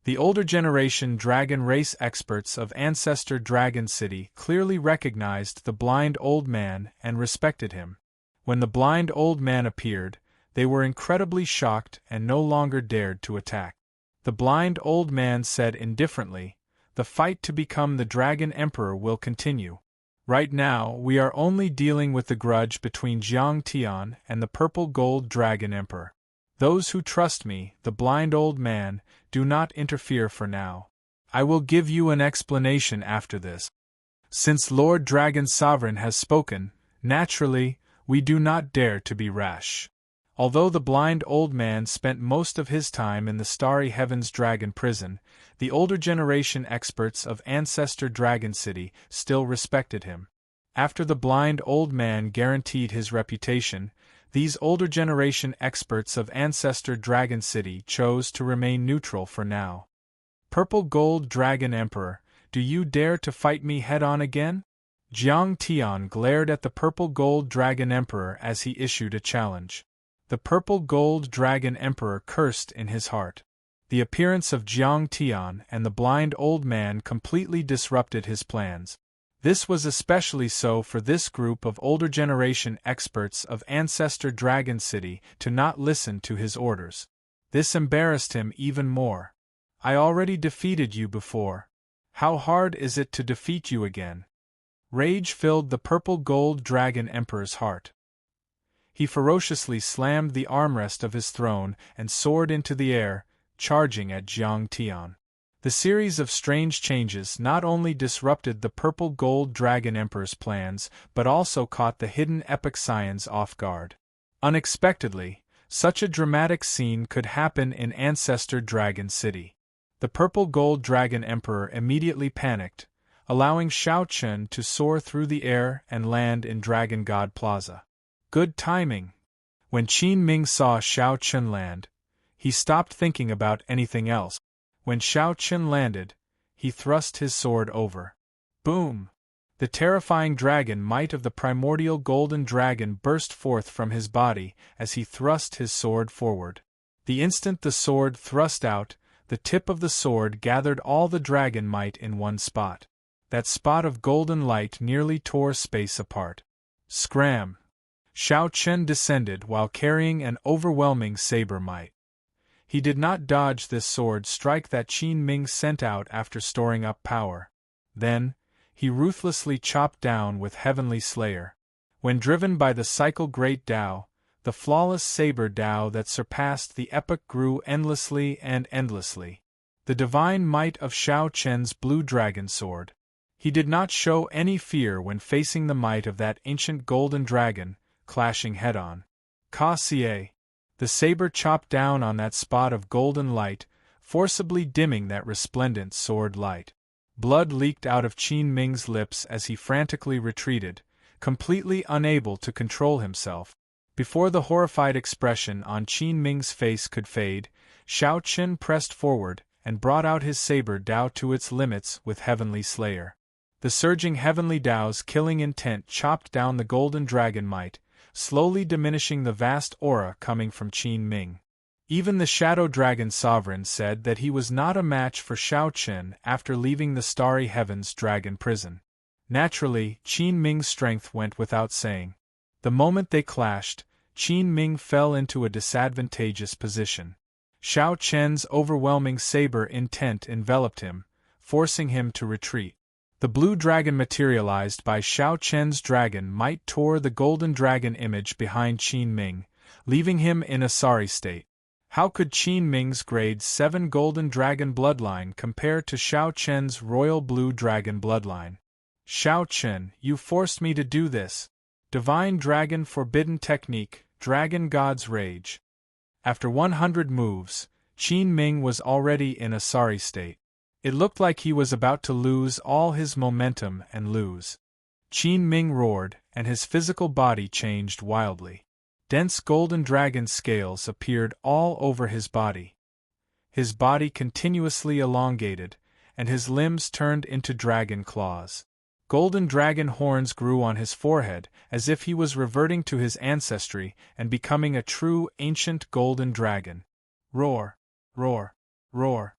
[SPEAKER 1] The older generation dragon race experts of Ancestor Dragon City clearly recognized the blind old man and respected him. When the blind old man appeared, they were incredibly shocked and no longer dared to attack. The blind old man said indifferently, "The fight to become the Dragon Emperor will continue. Right now, we are only dealing with the grudge between Jiang Tian and the purple gold Dragon Emperor. Those who trust me, the blind old man, do not interfere for now. I will give you an explanation after this. Since Lord Dragon Sovereign has spoken, naturally, we do not dare to be rash." Although the blind old man spent most of his time in the Starry Heavens Dragon Prison, the older generation experts of Ancestor Dragon City still respected him. After the blind old man guaranteed his reputation, these older generation experts of Ancestor Dragon City chose to remain neutral for now. Purple Gold Dragon Emperor, do you dare to fight me head-on again? Jiang Tian glared at the Purple Gold Dragon Emperor as he issued a challenge. The Purple Gold Dragon Emperor cursed in his heart. The appearance of Jiang Tian and the blind old man completely disrupted his plans. This was especially so for this group of older generation experts of Ancestor Dragon City to not listen to his orders. This embarrassed him even more. I already defeated you before. How hard is it to defeat you again? Rage filled the Purple Gold Dragon Emperor's heart. He ferociously slammed the armrest of his throne and soared into the air, charging at Jiang Tian. The series of strange changes not only disrupted the Purple Gold Dragon Emperor's plans but also caught the hidden epic scions off guard. Unexpectedly, such a dramatic scene could happen in Ancestor Dragon City. The Purple Gold Dragon Emperor immediately panicked, allowing Shao Chun to soar through the air and land in Dragon God Plaza. Good timing. When Qin Ming saw Shao Chun land, he stopped thinking about anything else. When Shao Chun landed, he thrust his sword over. Boom! The terrifying dragon might of the primordial golden dragon burst forth from his body as he thrust his sword forward. The instant the sword thrust out, the tip of the sword gathered all the dragon might in one spot. That spot of golden light nearly tore space apart. Scram! Shao Chun descended while carrying an overwhelming saber might. He did not dodge this sword strike that Qin Ming sent out after storing up power. Then, he ruthlessly chopped down with Heavenly Slayer. When driven by the cycle Great Tao, the flawless saber Tao that surpassed the epic grew endlessly and endlessly. The divine might of Shao Chun's blue dragon sword. He did not show any fear when facing the might of that ancient golden dragon, clashing head-on. Ka Xie. The saber chopped down on that spot of golden light, forcibly dimming that resplendent sword light. Blood leaked out of Qin Ming's lips as he frantically retreated, completely unable to control himself. Before the horrified expression on Qin Ming's face could fade, Xiao Qin pressed forward and brought out his saber Dao to its limits with Heavenly Slayer. The surging Heavenly Dao's killing intent chopped down the golden dragon might, slowly diminishing the vast aura coming from Qin Ming. Even the Shadow Dragon Sovereign said that he was not a match for Xiao Qin after leaving the Starry Heavens Dragon Prison. Naturally, Qin Ming's strength went without saying. The moment they clashed, Qin Ming fell into a disadvantageous position. Xiao Qin's overwhelming saber intent enveloped him, forcing him to retreat. The blue dragon materialized by Xiao Qin's dragon might tore the golden dragon image behind Qin Ming, leaving him in a sorry state. How could Qin Ming's grade 7 golden dragon bloodline compare to Xiao Qin's royal blue dragon bloodline? Xiao Qin, you forced me to do this. Divine Dragon Forbidden Technique, Dragon God's Rage. After 100 moves, Qin Ming was already in a sorry state. It looked like he was about to lose all his momentum and lose. Qin Ming roared, and his physical body changed wildly. Dense golden dragon scales appeared all over his body. His body continuously elongated, and his limbs turned into dragon claws. Golden dragon horns grew on his forehead, as if he was reverting to his ancestry and becoming a true ancient golden dragon. Roar! Roar! Roar!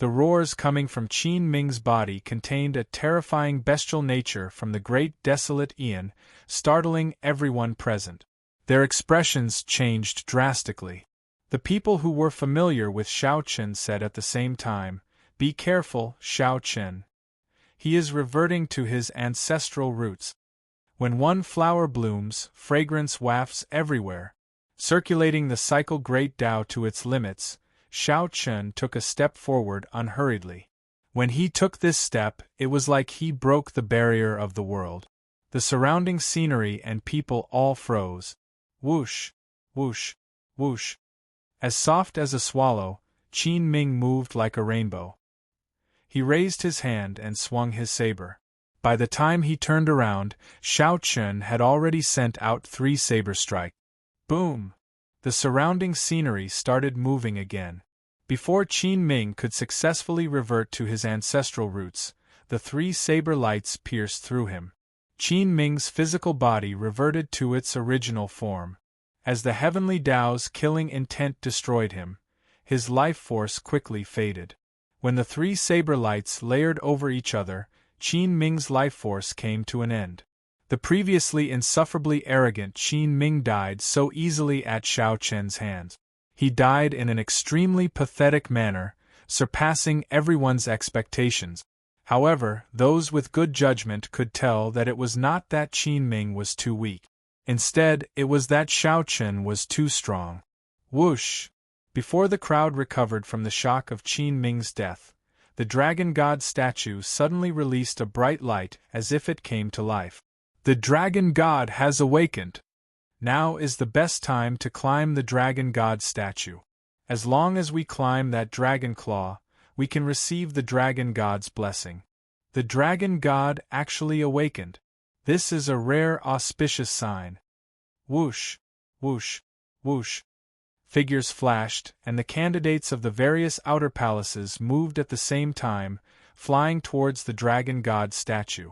[SPEAKER 1] The roars coming from Qin Ming's body contained a terrifying bestial nature from the great desolate Aeon, startling everyone present. Their expressions changed drastically. The people who were familiar with Xiao Qin said at the same time, "Be careful, Xiao Qin. He is reverting to his ancestral roots." When one flower blooms, fragrance wafts everywhere. Circulating the cycle Great Tao to its limits, Xiao Qin took a step forward unhurriedly. When he took this step, it was like he broke the barrier of the world. The surrounding scenery and people all froze. Whoosh! Whoosh! Whoosh! As soft as a swallow, Qin Ming moved like a rainbow. He raised his hand and swung his saber. By the time he turned around, Xiao Qin had already sent out 3 saber strikes. Boom! The surrounding scenery started moving again. Before Qin Ming could successfully revert to his ancestral roots, the 3 saber lights pierced through him. Qin Ming's physical body reverted to its original form. As the Heavenly Dao's killing intent destroyed him, his life force quickly faded. When the 3 saber lights layered over each other, Qin Ming's life force came to an end. The previously insufferably arrogant Qin Ming died so easily at Xiao Qin's hands. He died in an extremely pathetic manner, surpassing everyone's expectations. However, those with good judgment could tell that it was not that Qin Ming was too weak. Instead, it was that Xiao Qin was too strong. Whoosh! Before the crowd recovered from the shock of Qin Ming's death, the Dragon God statue suddenly released a bright light as if it came to life. The Dragon God has awakened! Now is the best time to climb the Dragon God statue. As long as we climb that dragon claw, we can receive the Dragon God's blessing. The Dragon God actually awakened. This is a rare auspicious sign. Whoosh! Whoosh! Whoosh! Figures flashed, and the candidates of the various outer palaces moved at the same time, flying towards the Dragon God statue.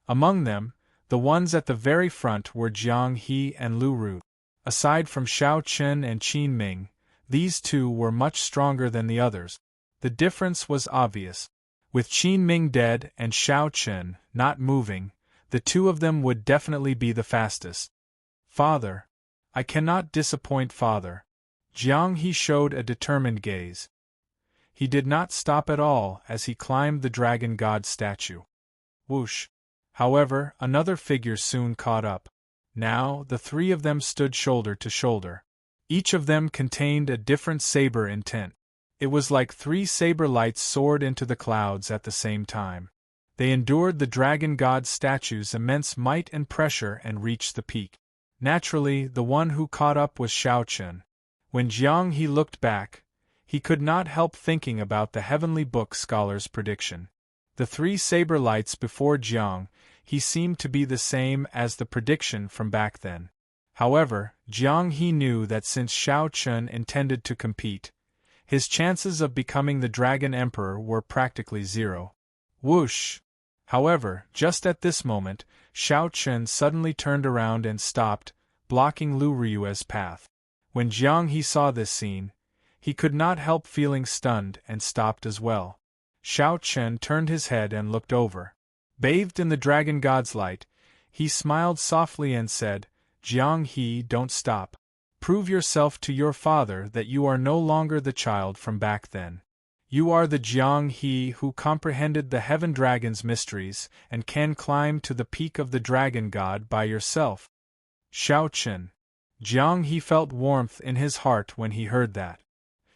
[SPEAKER 1] Among them, the ones at the very front were Jiang He and Lu Ru. Aside from Xiao Qin and Qin Ming, these 2 were much stronger than the others. The difference was obvious. With Qin Ming dead and Xiao Qin not moving, the 2 of them would definitely be the fastest. Father! I cannot disappoint Father. Jiang He showed a determined gaze. He did not stop at all as he climbed the Dragon God statue. Whoosh! However, another figure soon caught up. Now, the 3 of them stood shoulder to shoulder. Each of them contained a different saber intent. It was like 3 saber lights soared into the clouds at the same time. They endured the Dragon God statue's immense might and pressure and reached the peak. Naturally, the one who caught up was Xiao Qin. When Jiang He looked back, he could not help thinking about the Heavenly Book scholar's prediction. The 3 saber lights before Jiang, he seemed to be the same as the prediction from back then. However, Jiang He knew that since Shao Chun intended to compete, his chances of becoming the Dragon Emperor were practically zero. Whoosh! However, just at this moment, Shao Chun suddenly turned around and stopped, blocking Lu Ryue's path. When Jiang He saw this scene, he could not help feeling stunned and stopped as well. Shao Chun turned his head and looked over. Bathed in the Dragon God's light, he smiled softly and said, "Jiang He, don't stop. Prove yourself to your father that you are no longer the child from back then. You are the Jiang He who comprehended the Heaven Dragon's mysteries and can climb to the peak of the Dragon God by yourself." Shao Chun. Jiang He felt warmth in his heart when he heard that.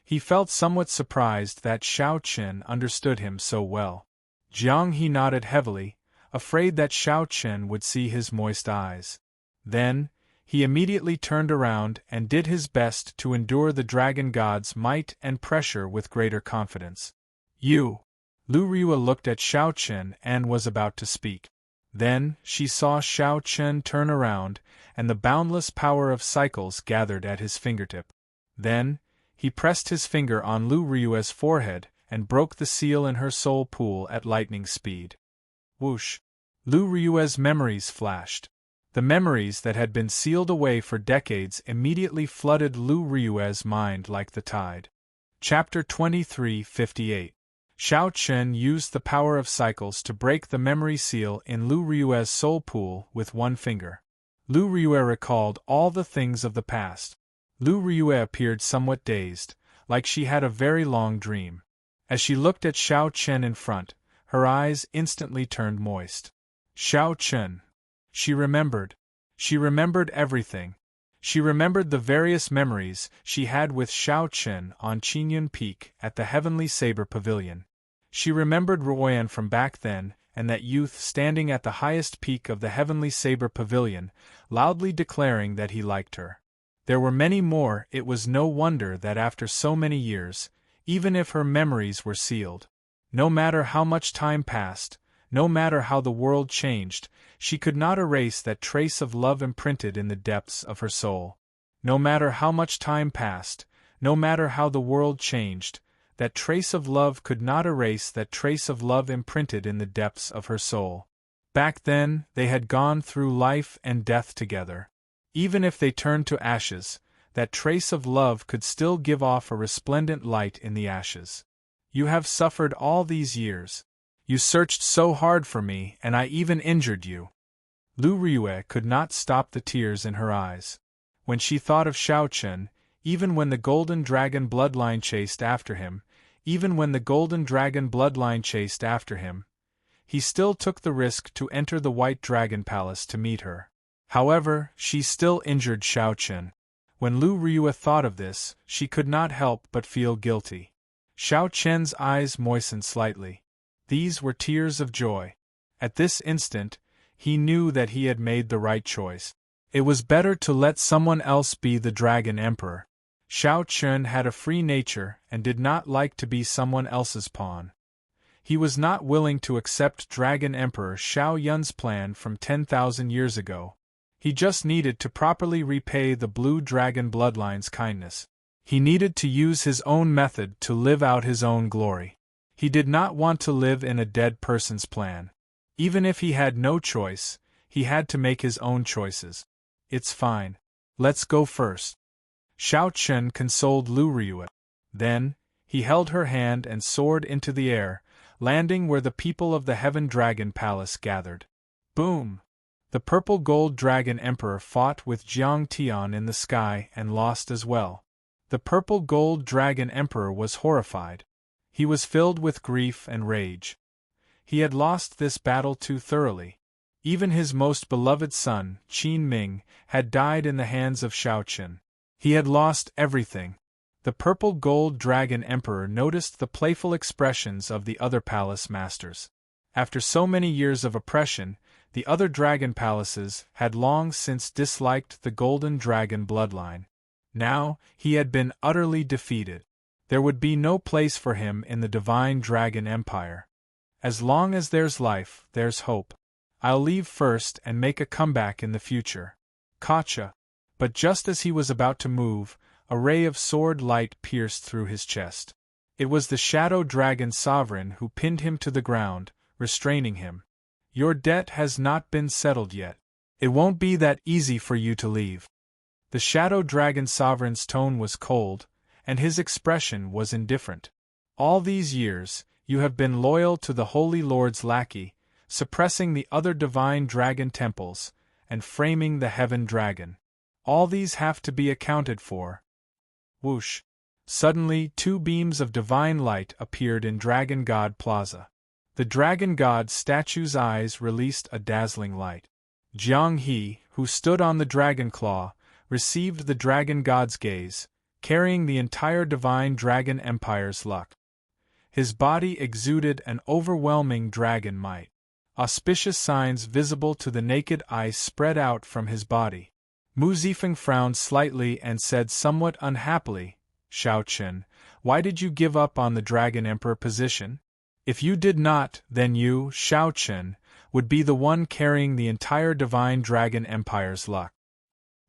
[SPEAKER 1] He felt somewhat surprised that Shao Chun understood him so well. Jiang He nodded heavily, afraid that Shao Chun would see his moist eyes. Then, he immediately turned around and did his best to endure the Dragon God's might and pressure with greater confidence. "You!" Lu Ryue looked at Shao Chun and was about to speak. Then, she saw Shao Chun turn around, and the boundless power of cycles gathered at his fingertip. Then, he pressed his finger on Lu Ryue's forehead and broke the seal in her soul pool at lightning speed. Whoosh! Lu Ryue's memories flashed. The memories that had been sealed away for decades immediately flooded Lu Ryue's mind like the tide. Chapter 23:58. Shao Chun used the power of cycles to break the memory seal in Lu Ryue's soul pool with one finger. Lu Ryue recalled all the things of the past. Lu Ryue appeared somewhat dazed, like she had a very long dream. As she looked at Shao Chun in front, her eyes instantly turned moist. Shao Chun. She remembered. She remembered everything. She remembered the various memories she had with Shao Chun on Qingyun Peak at the Heavenly Saber Pavilion. She remembered Ruoyan from back then, and that youth standing at the highest peak of the Heavenly Saber Pavilion, loudly declaring that he liked her. There were many more. It was no wonder that after so many years, even if her memories were sealed, no matter how much time passed, no matter how the world changed, she could not erase that trace of love imprinted in the depths of her soul. No matter how much time passed, no matter how the world changed, that trace of love could not erase that trace of love imprinted in the depths of her soul. Back then, they had gone through life and death together. Even if they turned to ashes, that trace of love could still give off a resplendent light in the ashes. "You have suffered all these years. You searched so hard for me, and I even injured you." Lu Ryue could not stop the tears in her eyes. When she thought of Shao Chun, even when the Golden Dragon bloodline chased after him, he still took the risk to enter the White Dragon Palace to meet her. However, she still injured Shao Chun. When Lu Ryue thought of this, she could not help but feel guilty. Shao Chun's eyes moistened slightly. These were tears of joy. At this instant, he knew that he had made the right choice. It was better to let someone else be the Dragon Emperor. Shao Chun had a free nature and did not like to be someone else's pawn. He was not willing to accept Dragon Emperor Shao Yun's plan from 10,000 years ago. He just needed to properly repay the Blue Dragon bloodline's kindness. He needed to use his own method to live out his own glory. He did not want to live in a dead person's plan. Even if he had no choice, he had to make his own choices. "It's fine. Let's go first." Shao Chun consoled Lu Ryue. Then, he held her hand and soared into the air, landing where the people of the Heaven Dragon Palace gathered. Boom! The Purple Gold Dragon Emperor fought with Jiang Tian in the sky and lost as well. The Purple Gold Dragon Emperor was horrified. He was filled with grief and rage. He had lost this battle too thoroughly. Even his most beloved son, Qin Ming, had died in the hands of Shao Chun. He had lost everything. The Purple Gold Dragon Emperor noticed the playful expressions of the other palace masters. After so many years of oppression, the other dragon palaces had long since disliked the Golden Dragon bloodline. Now, he had been utterly defeated. There would be no place for him in the Divine Dragon Empire. As long as there's life, there's hope. I'll leave first and make a comeback in the future. Gotcha. But just as he was about to move, a ray of sword light pierced through his chest. It was the Shadow Dragon Sovereign who pinned him to the ground, restraining him. Your debt has not been settled yet. It won't be that easy for you to leave. The Shadow Dragon Sovereign's tone was cold, and his expression was indifferent. All these years, you have been loyal to the Holy Lord's lackey, suppressing the other divine dragon temples, and framing the Heaven Dragon. All these have to be accounted for. Whoosh! Suddenly, 2 beams of divine light appeared in Dragon God Plaza. The Dragon God statue's eyes released a dazzling light. Jiang He, who stood on the dragon claw, received the Dragon God's gaze, carrying the entire divine dragon empire's luck. His body exuded an overwhelming dragon might. Auspicious signs visible to the naked eye spread out from his body. Mu Zifeng frowned slightly and said somewhat unhappily, Shao Chen, why did you give up on the Dragon Emperor position? If you did not, then you, Shao Chen, would be the one carrying the entire divine dragon empire's luck.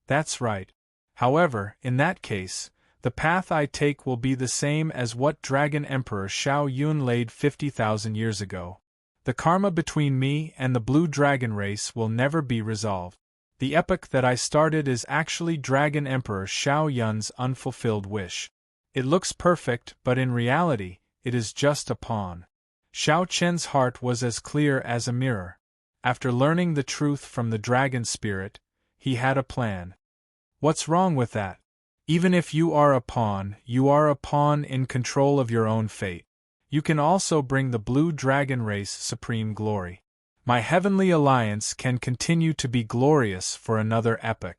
[SPEAKER 1] That's right. However, in that case, the path I take will be the same as what Dragon Emperor Shao Yun laid 50,000 years ago. The karma between me and the blue dragon race will never be resolved. The epoch that I started is actually Dragon Emperor Shao Yun's unfulfilled wish. It looks perfect, but in reality, it is just a pawn. Shao Chen's heart was as clear as a mirror. After learning the truth from the dragon spirit, he had a plan. What's wrong with that? Even if you are a pawn in control of your own fate. You can also bring the blue dragon race supreme glory. My heavenly alliance can continue to be glorious for another epoch.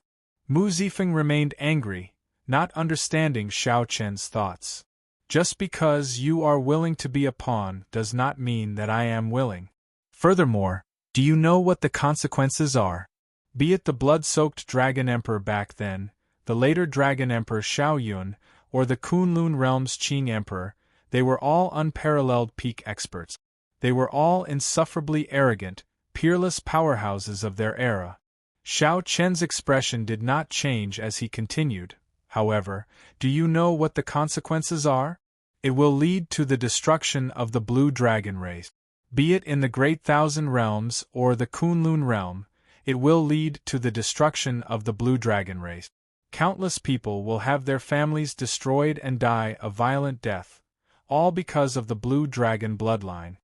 [SPEAKER 1] Mu Zifeng remained angry, not understanding Shao Chen's thoughts. Just because you are willing to be a pawn does not mean that I am willing. Furthermore, do you know what the consequences are? Be it the blood-soaked Dragon Emperor back then, the later Dragon Emperor Shao Yun, or the Kunlun Realm's Qing Emperor, they were all unparalleled peak experts. They were all insufferably arrogant, peerless powerhouses of their era. Shao Chen's expression did not change as he continued, however, do you know what the consequences are? It will lead to the destruction of the blue dragon race. Be it in the Great Thousand Realms or the Kunlun Realm, it will lead to the destruction of the blue dragon race. Countless people will have their families destroyed and die a violent death, all because of the blue dragon bloodline.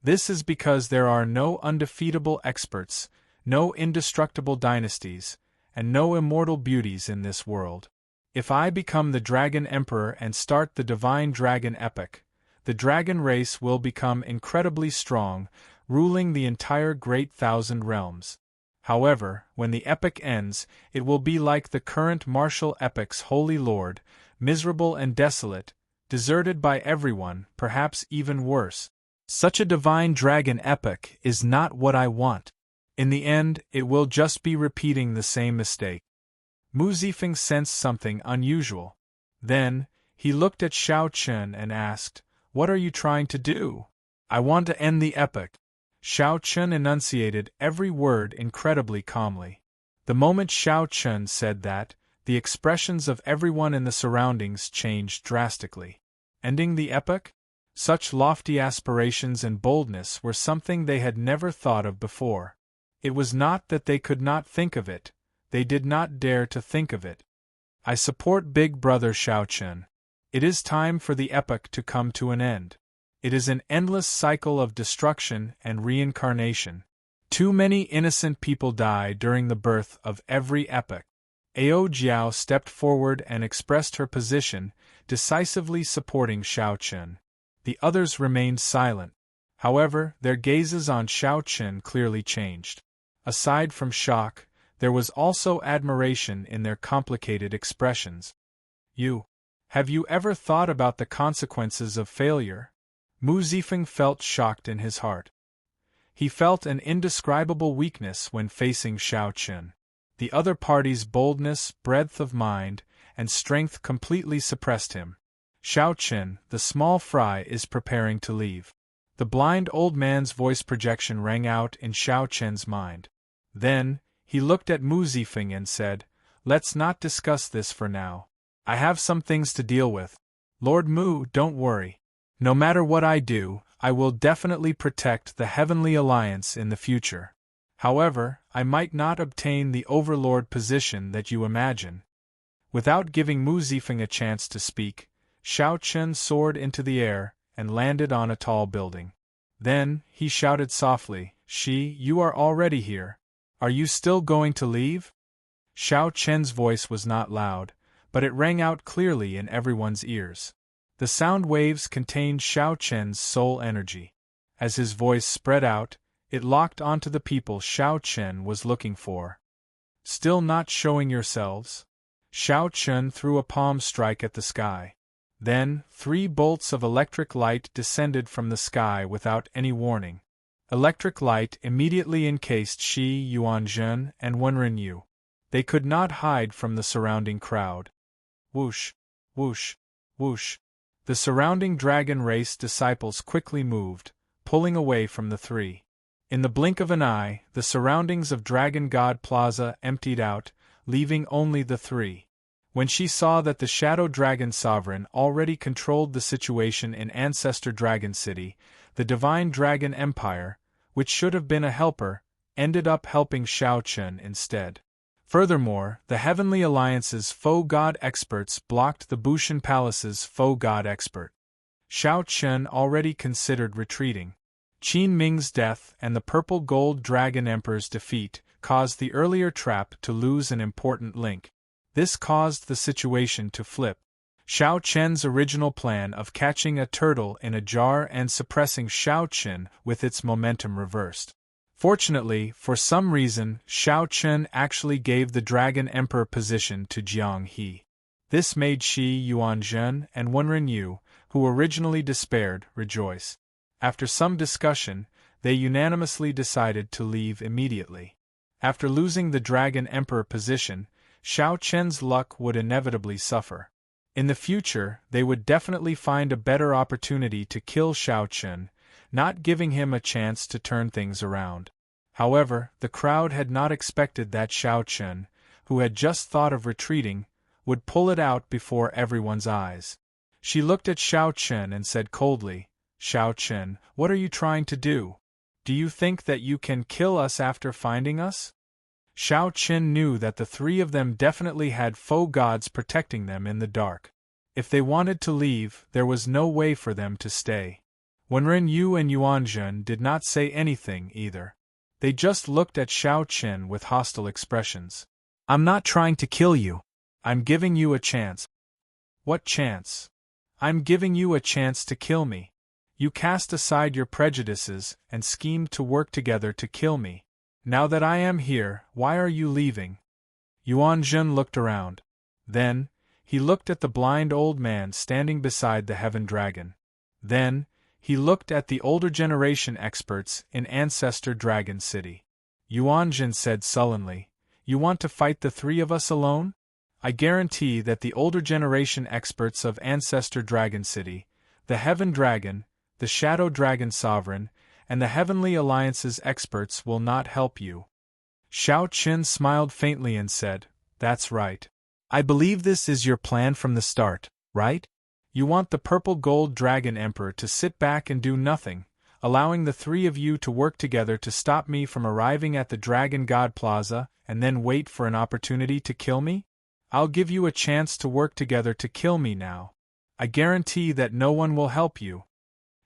[SPEAKER 1] This is because there are no undefeatable experts, no indestructible dynasties, and no immortal beauties in this world. If I become the Dragon Emperor and start the Divine Dragon Epoch, the dragon race will become incredibly strong, ruling the entire Great Thousand Realms. However, when the epoch ends, it will be like the current martial epoch's Holy Lord, miserable and desolate, deserted by everyone, perhaps even worse. Such a divine dragon epoch is not what I want. In the end, it will just be repeating the same mistake. Mu Zifeng sensed something unusual. Then, he looked at Shao Chen and asked, "What are you trying to do?" "I want to end the epoch." Shao Chen enunciated every word incredibly calmly. The moment Shao Chen said that, the expressions of everyone in the surroundings changed drastically. Ending the epoch? Such lofty aspirations and boldness were something they had never thought of before. It was not that they could not think of it, they did not dare to think of it. I support Big Brother Shao Chen. It is time for the epoch to come to an end. It is an endless cycle of destruction and reincarnation. Too many innocent people die during the birth of every epoch. Ao Jiao stepped forward and expressed her position, decisively supporting Shao Chen. The others remained silent. However, their gazes on Shao Chen clearly changed. Aside from shock, there was also admiration in their complicated expressions. Have you ever thought about the consequences of failure? Mu Zifeng felt shocked in his heart. He felt an indescribable weakness when facing Shao Chen. The other party's boldness, breadth of mind, and strength completely suppressed him. Shao Chen, the small fry, is preparing to leave. The blind old man's voice projection rang out in Xiao Chen's mind. Then, he looked at Mu Zifeng and said, "Let's not discuss this for now. I have some things to deal with. Lord Mu, don't worry. No matter what I do, I will definitely protect the Heavenly Alliance in the future. However, I might not obtain the overlord position that you imagine." Without giving Mu Zifeng a chance to speak, Xiao Chen soared into the air and landed on a tall building. Then, he shouted softly, You are already here. Are you still going to leave?" Xiao Chen's voice was not loud, but it rang out clearly in everyone's ears. The sound waves contained Xiao Chen's soul energy. As his voice spread out, it locked onto the people Xiao Chen was looking for. "Still not showing yourselves?" Xiao Chen threw a palm strike at the sky. Then, 3 bolts of electric light descended from the sky without any warning. Electric light immediately encased Shi Yuanzhen and Wenren Yu. They could not hide from the surrounding crowd. Whoosh, whoosh, whoosh. The surrounding dragon race disciples quickly moved, pulling away from the 3. In the blink of an eye, the surroundings of Dragon God Plaza emptied out, leaving only the 3. When she saw that the Shadow Dragon Sovereign already controlled the situation in Ancestor Dragon City, the Divine Dragon Empire, which should have been a helper, ended up helping Xiao Chen instead. Furthermore, the Heavenly Alliance's Faux God experts blocked the Bushan Palace's Faux God expert. Xiao Chen already considered retreating. Qin Ming's death and the Purple Gold Dragon Emperor's defeat caused the earlier trap to lose an important link. This caused the situation to flip. Xiao Chen's original plan of catching a turtle in a jar and suppressing Xiao Chen with its momentum reversed. Fortunately, for some reason, Xiao Chen actually gave the Dragon Emperor position to Jiang He. This made Shi Yuanzhen and Wenren Yu, who originally despaired, rejoice. After some discussion, they unanimously decided to leave immediately. After losing the Dragon Emperor position, Xiao Chen's luck would inevitably suffer. In the future, they would definitely find a better opportunity to kill Xiao Chen, not giving him a chance to turn things around. However, the crowd had not expected that Xiao Chen, who had just thought of retreating, would pull it out before everyone's eyes. She looked at Xiao Chen and said coldly, "Xiao Chen, what are you trying to do? Do you think that you can kill us after finding us?" Xiao Chen knew that the 3 of them definitely had faux gods protecting them in the dark. If they wanted to leave, there was no way for them to stay. Wenren Yu and Yuanzhen did not say anything either. They just looked at Xiao Chen with hostile expressions. "I'm not trying to kill you. I'm giving you a chance." "What chance?" "I'm giving you a chance to kill me. You cast aside your prejudices and schemed to work together to kill me. Now that I am here, why are you leaving?" Yuanzhen looked around. Then, he looked at the blind old man standing beside the Heaven Dragon. Then, he looked at the older generation experts in Ancestor Dragon City. Yuanzhen said sullenly, "You want to fight the 3 of us alone? I guarantee that the older generation experts of Ancestor Dragon City, the Heaven Dragon, the Shadow Dragon Sovereign, and the Heavenly Alliance's experts will not help you." Xiao Chen smiled faintly and said, "That's right. I believe this is your plan from the start, right? You want the Purple Gold Dragon Emperor to sit back and do nothing, allowing the 3 of you to work together to stop me from arriving at the Dragon God Plaza and then wait for an opportunity to kill me? I'll give you a chance to work together to kill me now. I guarantee that no one will help you."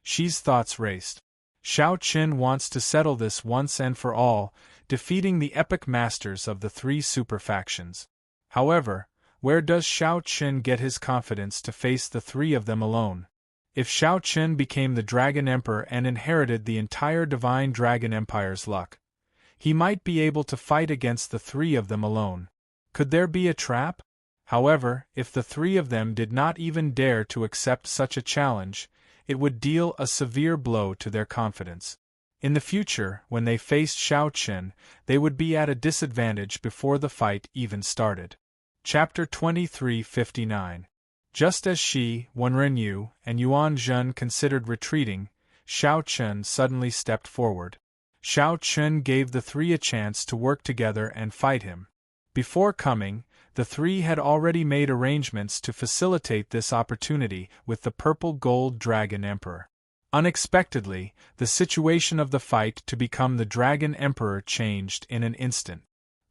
[SPEAKER 1] Shi's thoughts raced. Xiao Chen wants to settle this once and for all, defeating the epic masters of the 3 super factions. However, where does Xiao Chen get his confidence to face the 3 of them alone? If Xiao Chen became the Dragon Emperor and inherited the entire Divine Dragon Empire's luck, he might be able to fight against the 3 of them alone. Could there be a trap? However, if the 3 of them did not even dare to accept such a challenge, it would deal a severe blow to their confidence. In the future, when they faced Xiao Chen, they would be at a disadvantage before the fight even started. Chapter 2359. Just as Shi, Wenren Yu, and Yuanzhen considered retreating, Shao Chun suddenly stepped forward. Shao Chun gave the three a chance to work together and fight him. Before coming, the three had already made arrangements to facilitate this opportunity with the Purple Gold Dragon Emperor. Unexpectedly, the situation of the fight to become the Dragon Emperor changed in an instant.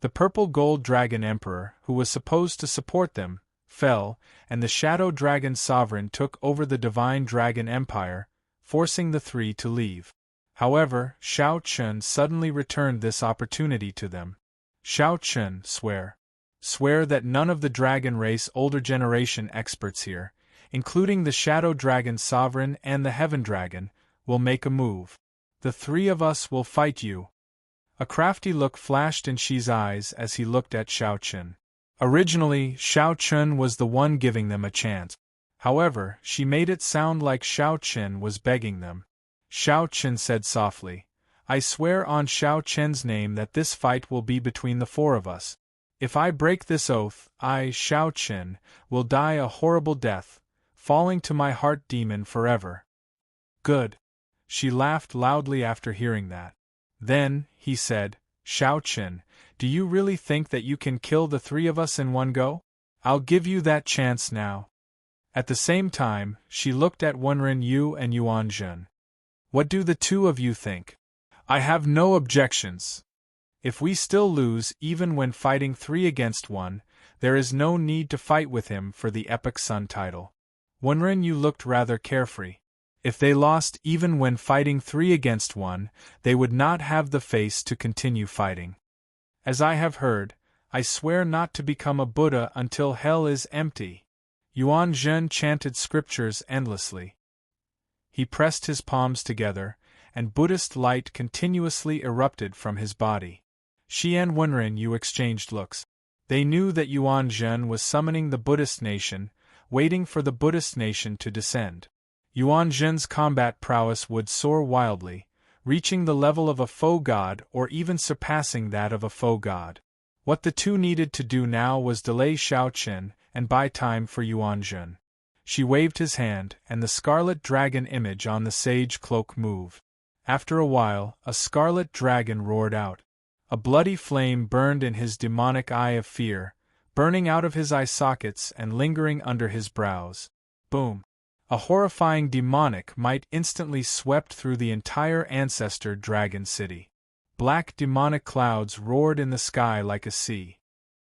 [SPEAKER 1] The Purple Gold Dragon Emperor, who was supposed to support them, fell, and the Shadow Dragon Sovereign took over the Divine Dragon Empire, forcing the three to leave. However, Shao Chun suddenly returned this opportunity to them. Shao Chun, swear that none of the dragon race older generation experts here, including the Shadow Dragon Sovereign and the Heaven Dragon, will make a move. The three of us will fight you. A crafty look flashed in Shi's eyes as he looked at Shao Chun. Originally, Shao Chun was the one giving them a chance. However, she made it sound like Shao Chun was begging them. Shao Chun said softly, "I swear on Shao Chun's name that this fight will be between the four of us. If I break this oath, I, Shao Chun, will die a horrible death, falling to my heart demon forever." Good. She laughed loudly after hearing that. Then, he said, "Shao Chun, do you really think that you can kill the three of us in one go? I'll give you that chance now." At the same time, she looked at Wenren Yu and Yuan Jun. "What do the two of you think?" "I have no objections. If we still lose even when fighting 3 against 1, there is no need to fight with him for the Epic Sun title." Wenren Yu looked rather carefree. If they lost even when fighting 3 against 1, they would not have the face to continue fighting. "As I have heard, I swear not to become a Buddha until hell is empty." Yuan Zhen chanted scriptures endlessly. He pressed his palms together, and Buddhist light continuously erupted from his body. Shi and Wenren Yu exchanged looks. They knew that Yuan Zhen was summoning the Buddhist nation, waiting for the Buddhist nation to descend. Yuan Zhen's combat prowess would soar wildly, reaching the level of a faux god or even surpassing that of a faux god. What the two needed to do now was delay Shao Chun and buy time for Yuan Zhen. She waved his hand, and the scarlet dragon image on the sage cloak moved. After a while, a scarlet dragon roared out. A bloody flame burned in his demonic eye of fear, burning out of his eye sockets and lingering under his brows. Boom! A horrifying demonic might instantly swept through the entire ancestor dragon city. Black demonic clouds roared in the sky like a sea.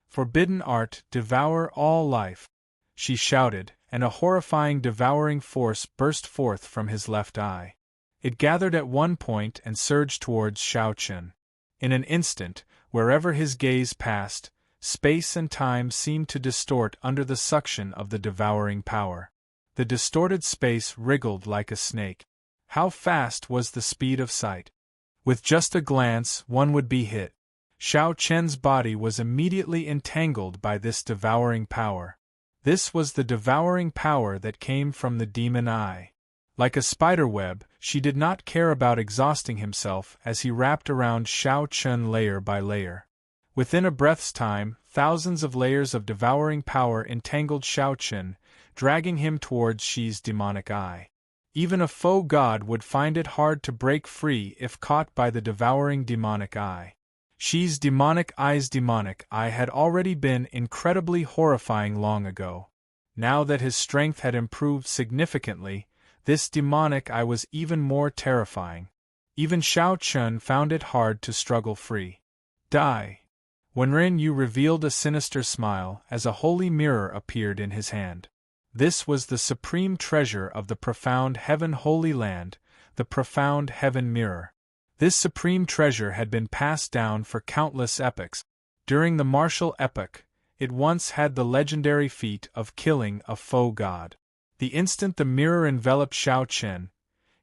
[SPEAKER 1] "Forbidden art, devour all life," she shouted, and a horrifying devouring force burst forth from his left eye. It gathered at one point and surged towards Shao Chun. In an instant, wherever his gaze passed, space and time seemed to distort under the suction of the devouring power. The distorted space wriggled like a snake. How fast was the speed of sight? With just a glance, one would be hit. Shao Chun's body was immediately entangled by this devouring power. This was the devouring power that came from the demon eye. Like a spiderweb, she did not care about exhausting himself as he wrapped around Shao Chun layer by layer. Within a breath's time, thousands of layers of devouring power entangled Shao Chun, dragging him towards Shi's demonic eye. Even a faux god would find it hard to break free if caught by the devouring demonic eye. Shi's demonic eye had already been incredibly horrifying long ago. Now that his strength had improved significantly, this demonic eye was even more terrifying. Even Shao Chun found it hard to struggle free. "Die!" Wenren Yu revealed a sinister smile as a holy mirror appeared in his hand. This was the supreme treasure of the profound heaven holy land, the profound heaven mirror. This supreme treasure had been passed down for countless epochs. During the martial epoch, it once had the legendary feat of killing a faux god. The instant the mirror enveloped Shao Chun,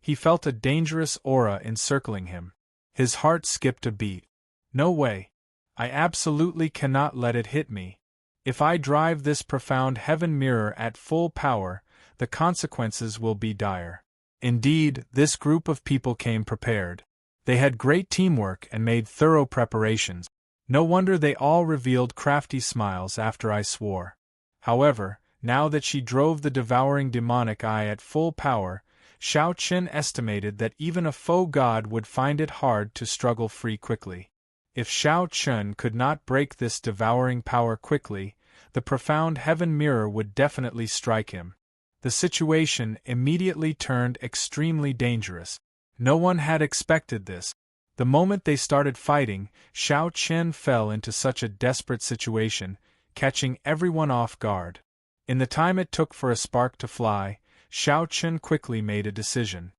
[SPEAKER 1] he felt a dangerous aura encircling him. His heart skipped a beat. "No way. I absolutely cannot let it hit me. If I drive this profound heaven mirror at full power, the consequences will be dire." Indeed, this group of people came prepared. They had great teamwork and made thorough preparations. No wonder they all revealed crafty smiles after I swore. However, now that she drove the devouring demonic eye at full power, Xiao Qin estimated that even a faux god would find it hard to struggle free quickly. If Xiao Qin could not break this devouring power quickly, the profound heaven mirror would definitely strike him. The situation immediately turned extremely dangerous. No one had expected this. The moment they started fighting, Xiao Qin fell into such a desperate situation, catching everyone off guard. In the time it took for a spark to fly, Xiao Qin quickly made a decision.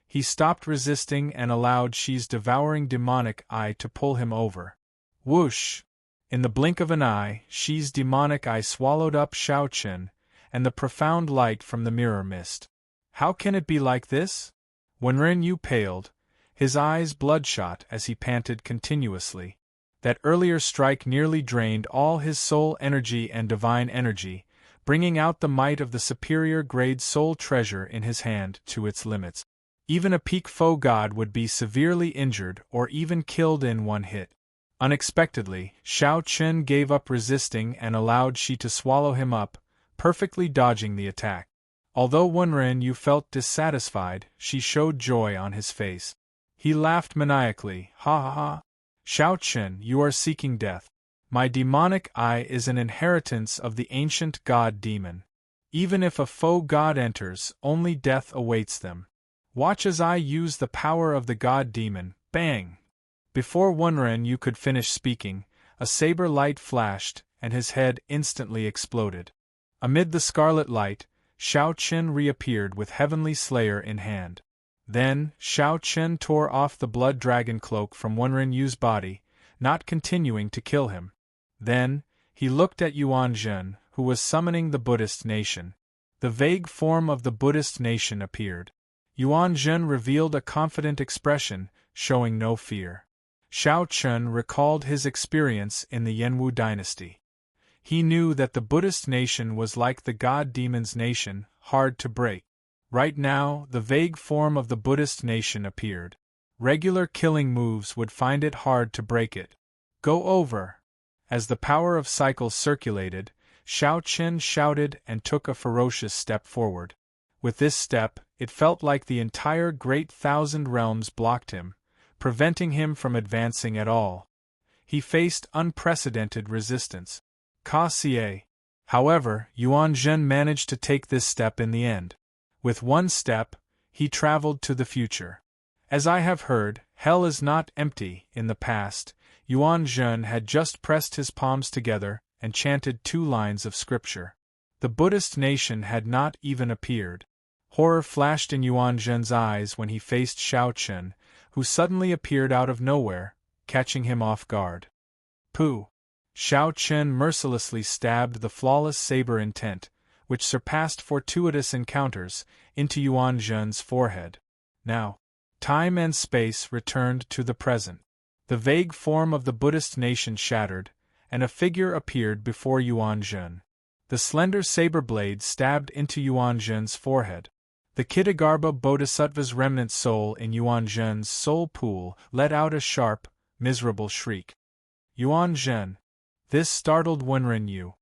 [SPEAKER 1] He stopped resisting and allowed Xi's devouring demonic eye to pull him over. Whoosh! In the blink of an eye, Xi's demonic eye swallowed up Xiao Qin, and the profound light from the mirror missed. How can it be like this? When Ren Yu paled, his eyes bloodshot as he panted continuously. That earlier strike nearly drained all his soul energy and divine energy, bringing out the might of the superior grade soul treasure in his hand to its limits. Even a peak faux god would be severely injured or even killed in one hit. Unexpectedly, Xiao Qin gave up resisting and allowed Xi to swallow him up, perfectly dodging the attack. Although Ren Yu felt dissatisfied, Xi showed joy on his face. He laughed maniacally, ha ha ha. Xiao Qin, you are seeking death. My demonic eye is an inheritance of the ancient god demon. Even if a faux god enters, only death awaits them. Watch as I use the power of the god demon. Bang! Before Ren Yu could finish speaking, a saber light flashed, and his head instantly exploded. Amid the scarlet light, Xiao Qin reappeared with Heavenly Slayer in hand. Then, Xiao Qin tore off the blood dragon cloak from Ren Yu's body, not continuing to kill him. Then, he looked at Yuan Zhen, who was summoning the Buddhist nation. The vague form of the Buddhist nation appeared. Yuan Zhen revealed a confident expression, showing no fear. Xiao Qin recalled his experience in the Yanwu dynasty. He knew that the Buddhist nation was like the god demon's nation, hard to break. Right now, the vague form of the Buddhist nation appeared. Regular killing moves would find it hard to break it. Go over! As the power of cycles circulated, Xiao Qin shouted and took a ferocious step forward. With this step, it felt like the entire Great Thousand Realms blocked him, preventing him from advancing at all. He faced unprecedented resistance. Ka Xie. However, Yuan Zhen managed to take this step in the end. With one step, he traveled to the future. As I have heard, hell is not empty. In the past, Yuan Zhen had just pressed his palms together and chanted 2 lines of scripture. The Buddhist nation had not even appeared. Horror flashed in Yuan Zhen's eyes when he faced Xiao Qin, who suddenly appeared out of nowhere, catching him off guard. Pooh! Xiao Qin mercilessly stabbed the flawless saber intent, which surpassed fortuitous encounters, into Yuan Zhen's forehead. Now, time and space returned to the present. The vague form of the Buddhist nation shattered, and a figure appeared before Yuan Zhen. The slender saber blade stabbed into Yuan Zhen's forehead. The Kitagarbha Bodhisattva's remnant soul in Yuan Zhen's soul pool let out a sharp, miserable shriek. Yuan Zhen. This startled Ren Yu.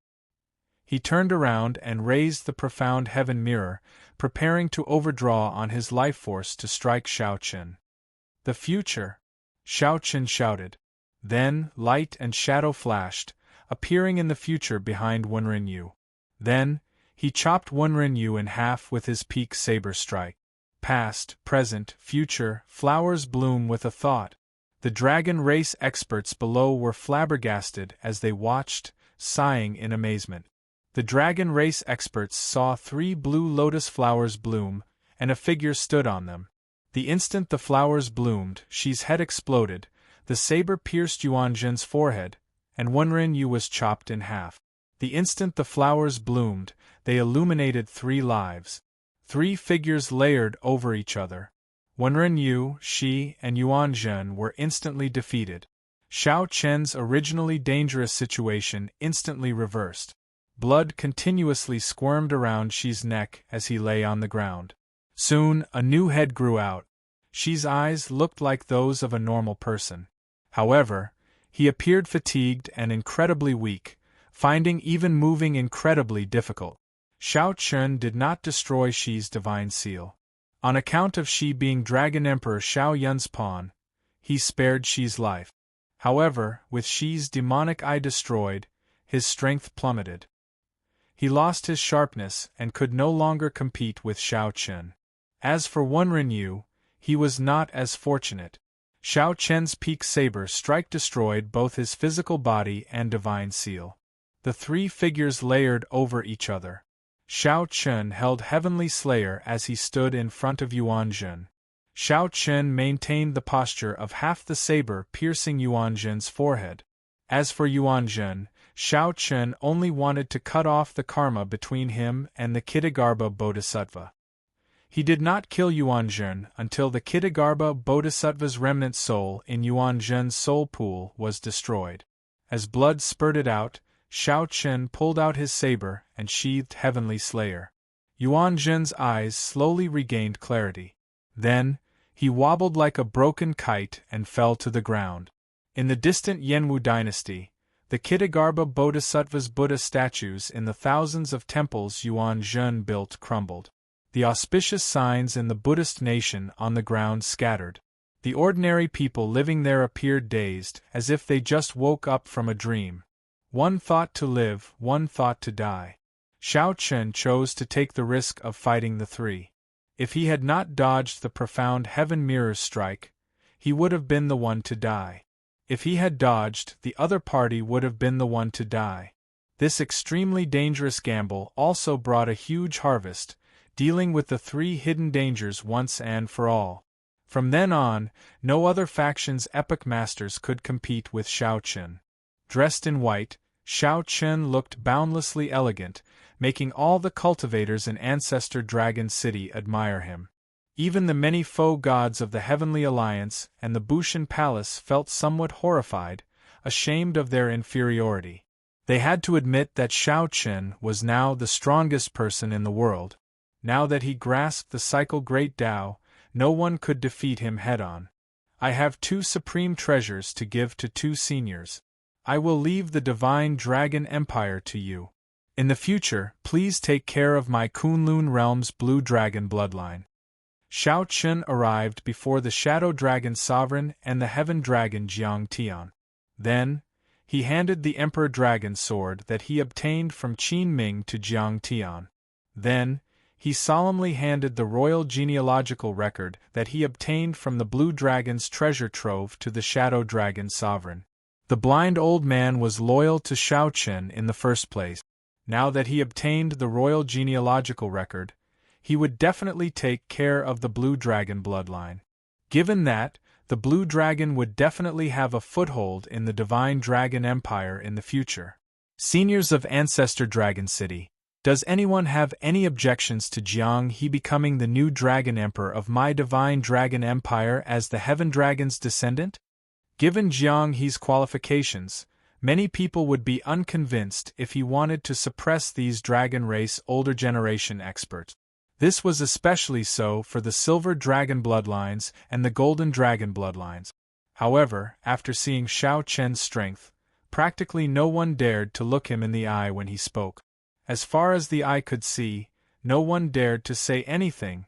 [SPEAKER 1] He turned around and raised the profound heaven mirror, preparing to overdraw on his life force to strike Xiao Qin. The future! Xiao Qin shouted. Then, light and shadow flashed, appearing in the future behind Ren Yu. Then, he chopped Ren Yu in half with his peak saber strike. Past, present, future, flowers bloom with a thought. The dragon race experts below were flabbergasted as they watched, sighing in amazement. The dragon race experts saw 3 blue lotus flowers bloom, and a figure stood on them. The instant the flowers bloomed, Xi's head exploded, the saber pierced Yuan Zhen's forehead, and Ren Yu was chopped in half. The instant the flowers bloomed, they illuminated 3 lives. 3 figures layered over each other. Ren Yu, Xi, and Yuan Zhen were instantly defeated. Xiao Qin's originally dangerous situation instantly reversed. Blood continuously squirmed around Xi's neck as he lay on the ground. Soon, a new head grew out. Xi's eyes looked like those of a normal person. However, he appeared fatigued and incredibly weak, finding even moving incredibly difficult. Xiao Qin did not destroy Xi's divine seal. On account of she being Dragon Emperor Xiao Yun's pawn, he spared Shi's life. However, with Shi's demonic eye destroyed, his strength plummeted. He lost his sharpness and could no longer compete with Xiao Chen. As for Wenren Yu, he was not as fortunate. Xiao Chen's peak saber strike destroyed both his physical body and divine seal. The three figures layered over each other. Xiao Chen held Heavenly Slayer as he stood in front of Yuan Zhen. Xiao Chen maintained the posture of half the saber piercing Yuan Zhen's forehead. As for Yuan Zhen, Xiao Chen only wanted to cut off the karma between him and the Kittagarbha Bodhisattva. He did not kill Yuan Zhen until the Kittagarbha Bodhisattva's remnant soul in Yuan Zhen's soul pool was destroyed. As blood spurted out, Xiao Chen pulled out his saber and sheathed Heavenly Slayer. Yuan Zhen's eyes slowly regained clarity. Then, he wobbled like a broken kite and fell to the ground. In the distant Yenwu dynasty, the Kittagarbha Bodhisattva's Buddha statues in the thousands of temples Yuan Zhen built crumbled. The auspicious signs in the Buddhist nation on the ground scattered. The ordinary people living there appeared dazed, as if they just woke up from a dream. One thought to live, one thought to die. Xiao Chen chose to take the risk of fighting the three. If he had not dodged the profound Heaven Mirror's strike, he would have been the one to die. If he had dodged, the other party would have been the one to die. This extremely dangerous gamble also brought a huge harvest, dealing with the three hidden dangers once and for all. From then on, no other faction's epic masters could compete with Xiao Chen. Dressed in white, Xiao Chen looked boundlessly elegant, making all the cultivators in Ancestor Dragon City admire him. Even the many foe gods of the Heavenly Alliance and the Bushan Palace felt somewhat horrified, ashamed of their inferiority. They had to admit that Xiao Chen was now the strongest person in the world. Now that he grasped the cycle Great Tao, no one could defeat him head-on. I have two supreme treasures to give to two seniors. I will leave the Divine Dragon Empire to you. In the future, please take care of my Kunlun Realm's Blue Dragon bloodline. Xiao Chen arrived before the Shadow Dragon Sovereign and the Heaven Dragon Jiang Tian. Then, he handed the Emperor Dragon sword that he obtained from Qin Ming to Jiang Tian. Then, he solemnly handed the royal genealogical record that he obtained from the Blue Dragon's treasure trove to the Shadow Dragon Sovereign. The blind old man was loyal to Xiao Chen in the first place. Now that he obtained the royal genealogical record, he would definitely take care of the Blue Dragon bloodline. Given that, the Blue Dragon would definitely have a foothold in the Divine Dragon Empire in the future. Seniors of Ancestor Dragon City, does anyone have any objections to Jiang He becoming the new Dragon Emperor of my Divine Dragon Empire as the Heaven Dragon's descendant? Given Jiang He's qualifications, many people would be unconvinced if he wanted to suppress these dragon race older generation experts. This was especially so for the Silver Dragon bloodlines and the Golden Dragon bloodlines. However, after seeing Xiao Chen's strength, practically no one dared to look him in the eye when he spoke. As far as the eye could see, no one dared to say anything.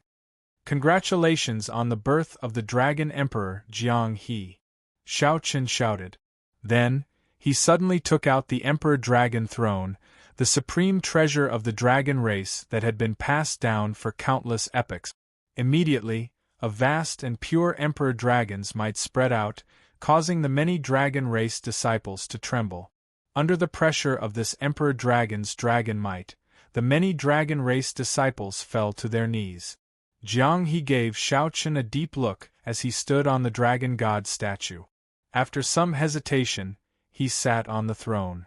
[SPEAKER 1] Congratulations on the birth of the Dragon Emperor Jiang He, Xiao Chen shouted. Then, he suddenly took out the Emperor Dragon throne, the supreme treasure of the dragon race that had been passed down for countless epochs. Immediately, a vast and pure Emperor Dragons might spread out, causing the many dragon race disciples to tremble. Under the pressure of this Emperor Dragon's dragon might, the many dragon race disciples fell to their knees. Jiang He gave Xiao Chen a deep look as he stood on the dragon god statue. After some hesitation, he sat on the throne.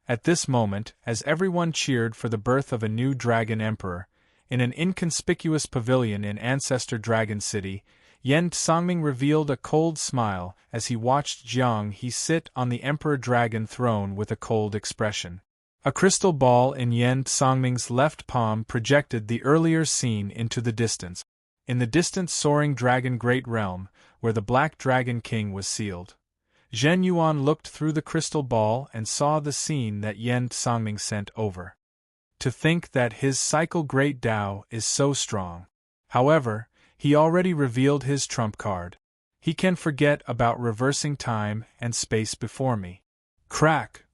[SPEAKER 1] At this moment, as everyone cheered for the birth of a new dragon emperor, in an inconspicuous pavilion in Ancestor Dragon City, Yen Tsangming revealed a cold smile as he watched Jiang He sit on the Emperor Dragon throne with a cold expression. A crystal ball in Yen Tsangming's left palm projected the earlier scene into the distance. In the distant soaring dragon great realm, where the Black Dragon King was sealed, Zhen Yuan looked through the crystal ball and saw the scene that Yen Tsangming sent over. To think that his cycle Great Tao is so strong. However, He already revealed his trump card. He can forget about reversing time and space before me. Crack!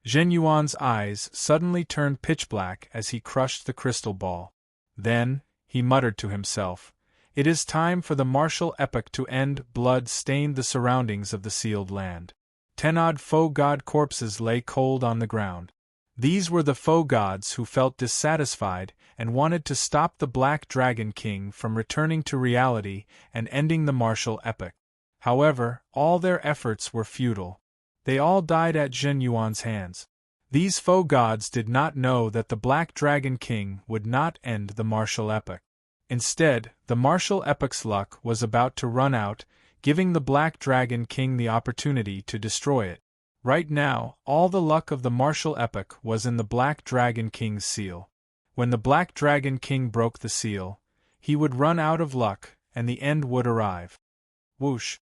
[SPEAKER 1] Zhen Yuan's eyes suddenly turned pitch black as he crushed the crystal ball. Then, he muttered to himself, "It is time for the martial epoch to end." Blood stained the surroundings of the sealed land. 10 odd foe god corpses lay cold on the ground. These were the foe gods who felt dissatisfied and wanted to stop the Black Dragon King from returning to reality and ending the martial epoch. However, all their efforts were futile. They all died at Zhen Yuan's hands. These foe gods did not know that the Black Dragon King would not end the martial epoch. Instead, the martial epoch's luck was about to run out, giving the Black Dragon King the opportunity to destroy it. Right now, all the luck of the martial epoch was in the Black Dragon King's seal. When the Black Dragon King broke the seal, he would run out of luck, and the end would arrive. Whoosh!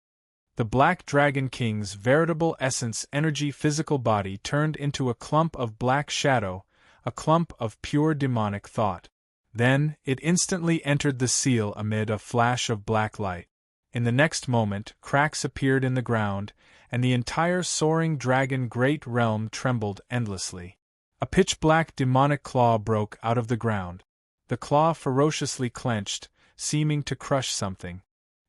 [SPEAKER 1] The Black Dragon King's veritable essence energy physical body turned into a clump of black shadow, a clump of pure demonic thought. Then, it instantly entered the seal amid a flash of black light. In the next moment, cracks appeared in the ground, and the entire soaring dragon great realm trembled endlessly. A pitch-black demonic claw broke out of the ground. The claw ferociously clenched, seeming to crush something.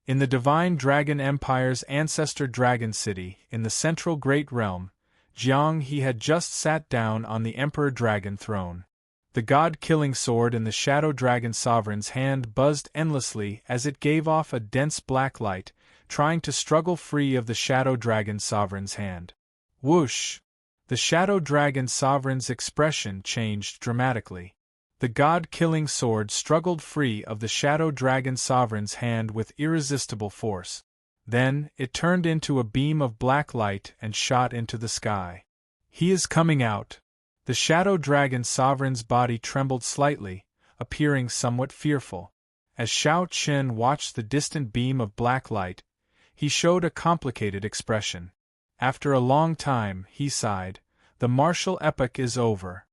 [SPEAKER 1] In the Divine Dragon Empire's ancestor Dragon City, in the central Great Realm, Jiang He had just sat down on the Emperor Dragon throne. The god-killing sword in the Shadow Dragon Sovereign's hand buzzed endlessly as it gave off a dense black light, trying to struggle free of the Shadow Dragon Sovereign's hand. Whoosh! The Shadow Dragon Sovereign's expression changed dramatically. The god-killing sword struggled free of the Shadow Dragon Sovereign's hand with irresistible force. Then, it turned into a beam of black light and shot into the sky. "He is coming out!" The Shadow Dragon Sovereign's body trembled slightly, appearing somewhat fearful. As Shao Chen watched the distant beam of black light, he showed a complicated expression. After a long time, he sighed, "The martial epoch is over."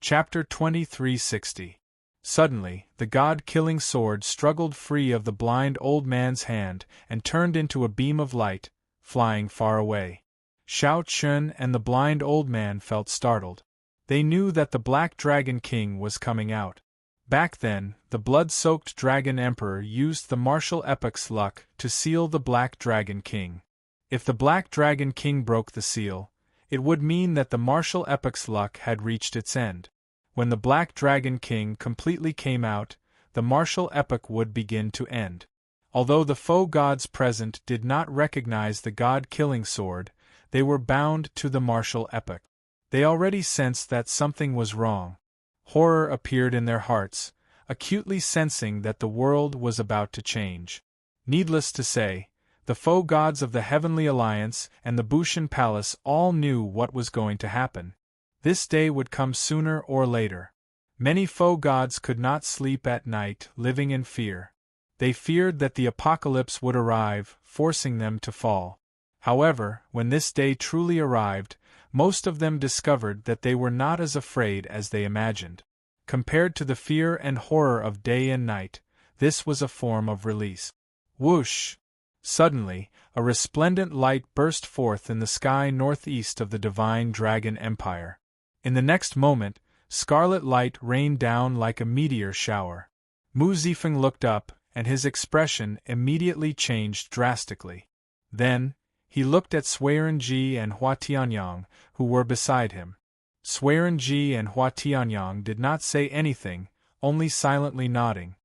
[SPEAKER 1] Chapter 2360. Suddenly, the god-killing sword struggled free of the blind old man's hand and turned into a beam of light, flying far away. Shao Chen and the blind old man felt startled. They knew that the Black Dragon King was coming out. Back then, the blood-soaked Dragon Emperor used the martial epoch's luck to seal the Black Dragon King. If the Black Dragon King broke the seal, it would mean that the martial epoch's luck had reached its end. When the Black Dragon King completely came out, the martial epoch would begin to end. Although the foe gods present did not recognize the god-killing sword, they were bound to the martial epoch. They already sensed that something was wrong. Horror appeared in their hearts, acutely sensing that the world was about to change. Needless to say, the foe gods of the Heavenly Alliance and the Bushan Palace all knew what was going to happen. This day would come sooner or later. Many foe gods could not sleep at night, living in fear. They feared that the apocalypse would arrive, forcing them to fall. However, when this day truly arrived, most of them discovered that they were not as afraid as they imagined. Compared to the fear and horror of day and night, this was a form of release. Whoosh! Suddenly, a resplendent light burst forth in the sky northeast of the Divine Dragon Empire. In the next moment, scarlet light rained down like a meteor shower. Mu Zifeng looked up, and his expression immediately changed drastically. Then, he looked at Xuerenji and Hua Tianyang, who were beside him. Xuerenji and Hua Tianyang did not say anything, only silently nodding.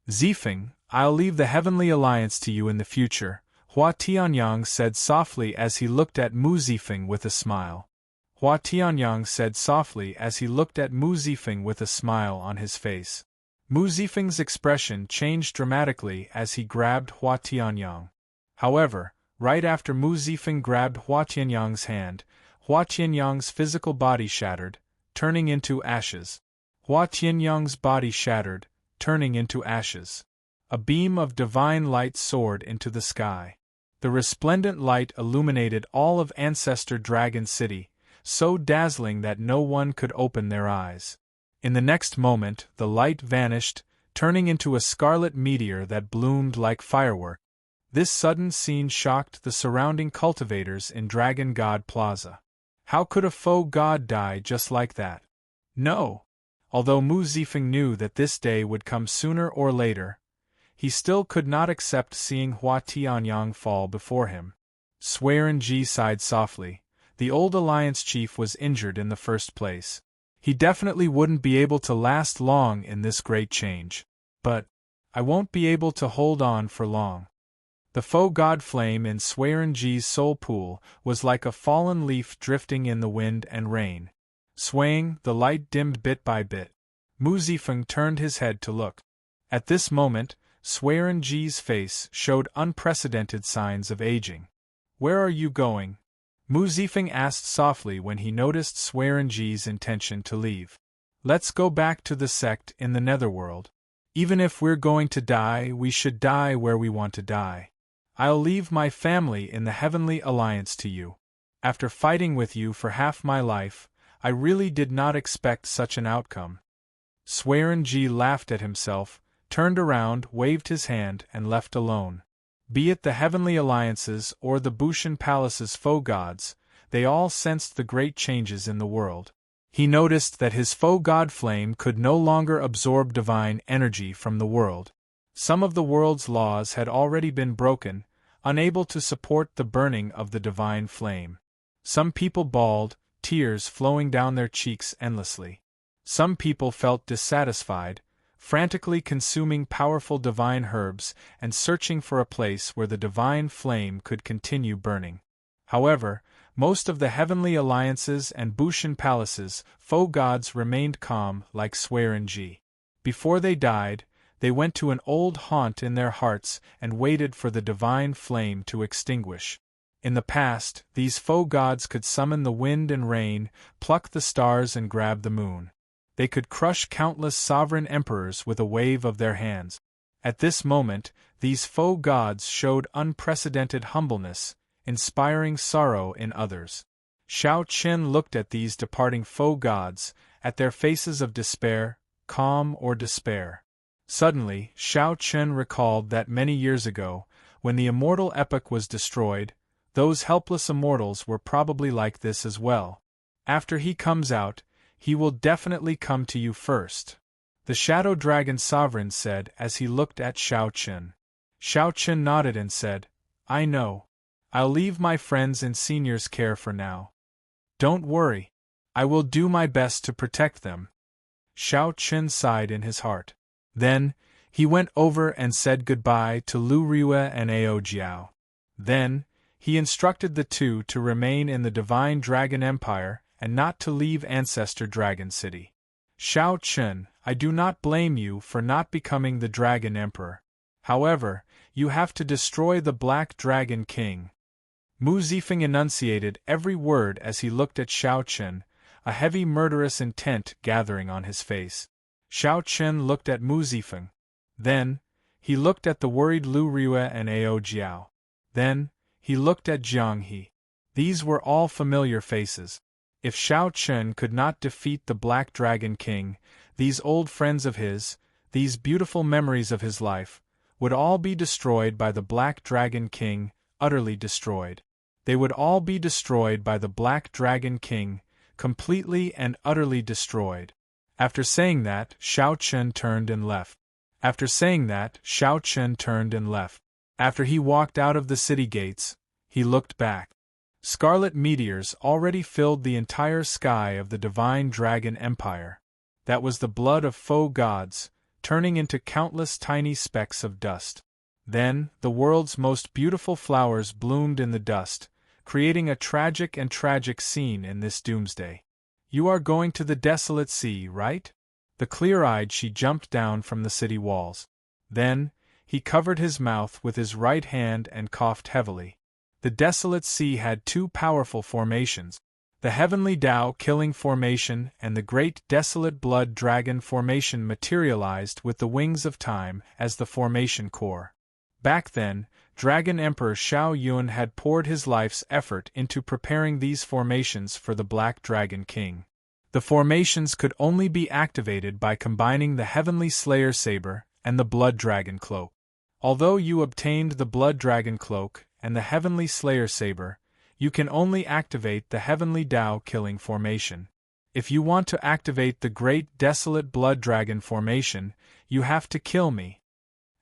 [SPEAKER 1] "Zifeng, I'll leave the Heavenly Alliance to you in the future," Hua Tianyang said softly as he looked at Mu Zifeng with a smile. Hua Tianyang said softly as he looked at Mu Zifeng with a smile on his face. Mu Zifeng's expression changed dramatically as he grabbed Hua Tianyang. However, right after Mu Zifeng grabbed Hua Tianyang's hand, Hua Tianyang's physical body shattered, turning into ashes. Hua Tianyang's body shattered, turning into ashes. A beam of divine light soared into the sky. The resplendent light illuminated all of Ancestor Dragon City, so dazzling that no one could open their eyes. In the next moment, the light vanished, turning into a scarlet meteor that bloomed like firework. This sudden scene shocked the surrounding cultivators in Dragon God Plaza. How could a faux god die just like that? No! Although Mu Zifeng knew that this day would come sooner or later, he still could not accept seeing Hua Tianyang fall before him. Swearin Ji sighed softly. The old alliance chief was injured in the first place. He definitely wouldn't be able to last long in this great change. But I won't be able to hold on for long. The faux god flame in Swearin Ji's soul pool was like a fallen leaf drifting in the wind and rain. Swaying, the light dimmed bit by bit. Mu Zifeng turned his head to look. At this moment, Swearin Ji's face showed unprecedented signs of aging. Where are you going? Mu Zifeng asked softly when he noticed Swearin Ji's intention to leave. Let's go back to the sect in the netherworld. Even if we're going to die, we should die where we want to die. I'll leave my family in the Heavenly Alliance to you. After fighting with you for half my life, I really did not expect such an outcome. Swearin Ji laughed at himself, turned around, waved his hand, and left alone. Be it the Heavenly Alliances or the Bushan Palace's faux gods, they all sensed the great changes in the world. He noticed that his faux god flame could no longer absorb divine energy from the world. Some of the world's laws had already been broken, unable to support the burning of the divine flame. Some people bawled, tears flowing down their cheeks endlessly. Some people felt dissatisfied, frantically consuming powerful divine herbs and searching for a place where the divine flame could continue burning. However, most of the Heavenly Alliances and Bushan Palaces' faux gods remained calm like Swearin Ji. Before they died, they went to an old haunt in their hearts and waited for the divine flame to extinguish. In the past, these faux gods could summon the wind and rain, pluck the stars and grab the moon. They could crush countless sovereign emperors with a wave of their hands. At this moment, these faux gods showed unprecedented humbleness, inspiring sorrow in others. Xiao Qin looked at these departing faux gods, at their faces of despair, calm or despair. Suddenly, Xiao Qin recalled that many years ago, when the immortal epoch was destroyed, those helpless immortals were probably like this as well. After he comes out, he will definitely come to you first. The Shadow Dragon Sovereign said as he looked at Xiao Qin. Xiao Qin nodded and said, I know. I'll leave my friends in senior's care for now. Don't worry. I will do my best to protect them. Xiao Qin sighed in his heart. Then, he went over and said goodbye to Lu Rue and Ao Jiao. Then, he instructed the two to remain in the Divine Dragon Empire and not to leave Ancestor Dragon City. Xiao Qin, I do not blame you for not becoming the Dragon Emperor. However, you have to destroy the Black Dragon King. Mu Zifeng enunciated every word as he looked at Xiao Qin, a heavy murderous intent gathering on his face. Xiao Qin looked at Mu Zifeng. Then, he looked at the worried Lu Rue and Ao Jiao. Then, he looked at Jiang He. These were all familiar faces. If Xiao Qin could not defeat the Black Dragon King, these old friends of his, these beautiful memories of his life, would all be destroyed by the Black Dragon King, utterly destroyed. They would all be destroyed by the Black Dragon King, completely and utterly destroyed. After saying that, Xiao Qin turned and left. After saying that, Xiao Qin turned and left. After he walked out of the city gates, he looked back. Scarlet meteors already filled the entire sky of the Divine Dragon Empire. That was the blood of faux gods, turning into countless tiny specks of dust. Then, the world's most beautiful flowers bloomed in the dust, creating a tragic scene in this doomsday. You are going to the desolate sea, right? The clear-eyed she jumped down from the city walls. Then, he covered his mouth with his right hand and coughed heavily. The desolate sea had two powerful formations, the Heavenly Tao Killing Formation and the Great Desolate Blood Dragon Formation materialized with the wings of time as the formation core. Back then, Dragon Emperor Xiao Yun had poured his life's effort into preparing these formations for the Black Dragon King. The formations could only be activated by combining the Heavenly Slayer Saber and the Blood Dragon Cloak. Although you obtained the Blood Dragon Cloak and the Heavenly Slayer Saber, you can only activate the Heavenly Tao Killing Formation. If you want to activate the Great Desolate Blood Dragon Formation, you have to kill me.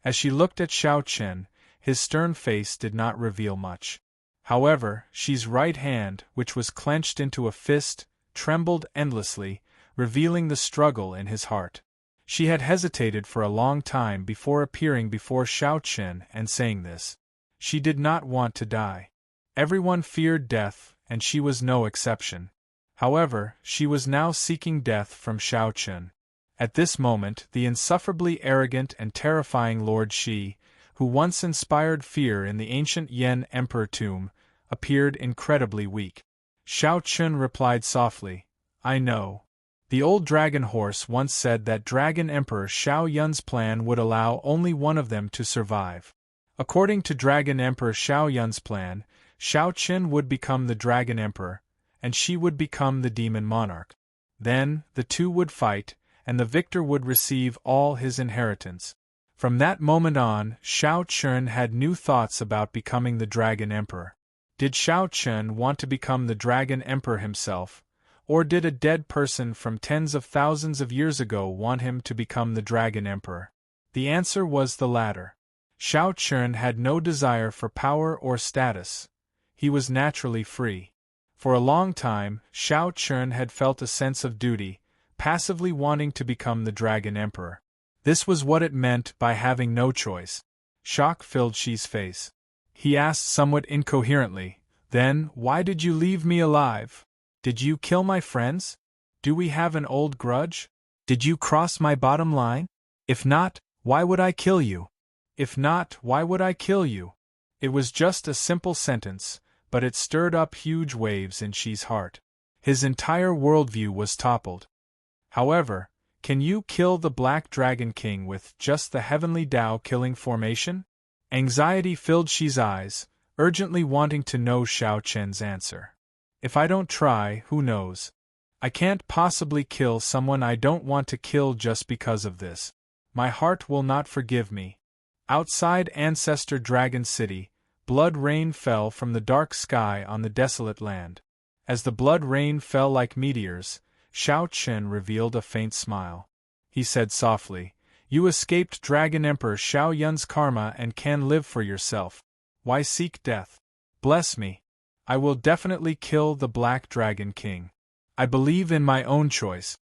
[SPEAKER 1] As she looked at Xiao Chen, his stern face did not reveal much. However, Xi's right hand, which was clenched into a fist, trembled endlessly, revealing the struggle in his heart. She had hesitated for a long time before appearing before Xiao Chen and saying this. She did not want to die. Everyone feared death, and she was no exception. However, she was now seeking death from Xiao Chen. At this moment, the insufferably arrogant and terrifying Lord Shi, who once inspired fear in the ancient Yan Emperor tomb, appeared incredibly weak. Xiao Chen replied softly, "I know. The old dragon horse once said that Dragon Emperor Xiao Yun's plan would allow only one of them to survive. According to Dragon Emperor Xiao Yun's plan, Xiao Chen would become the Dragon Emperor, and she would become the Demon Monarch. Then, the two would fight, and the victor would receive all his inheritance." From that moment on, Xiao Chen had new thoughts about becoming the Dragon Emperor. Did Xiao Chen want to become the Dragon Emperor himself, or did a dead person from tens of thousands of years ago want him to become the Dragon Emperor? The answer was the latter. Xiao Chen had no desire for power or status. He was naturally free. For a long time, Xiao Chen had felt a sense of duty, passively wanting to become the Dragon Emperor. This was what it meant by having no choice. Shock filled Xi's face. He asked somewhat incoherently, "Then, why did you leave me alive? Did you kill my friends? Do we have an old grudge? Did you cross my bottom line? If not, why would I kill you? If not, why would I kill you?" It was just a simple sentence, but it stirred up huge waves in Xi's heart. His entire worldview was toppled. However, can you kill the Black Dragon King with just the Heavenly Tao Killing Formation? Anxiety filled Xi's eyes, urgently wanting to know Xiao Chen's answer. If I don't try, who knows? I can't possibly kill someone I don't want to kill just because of this. My heart will not forgive me. Outside Ancestor Dragon City, blood rain fell from the dark sky on the desolate land. As the blood rain fell like meteors, Xiao Chen revealed a faint smile. He said softly, "You escaped Dragon Emperor Xiao Yun's karma and can live for yourself. Why seek death? Bless me. I will definitely kill the Black Dragon King. I believe in my own choice."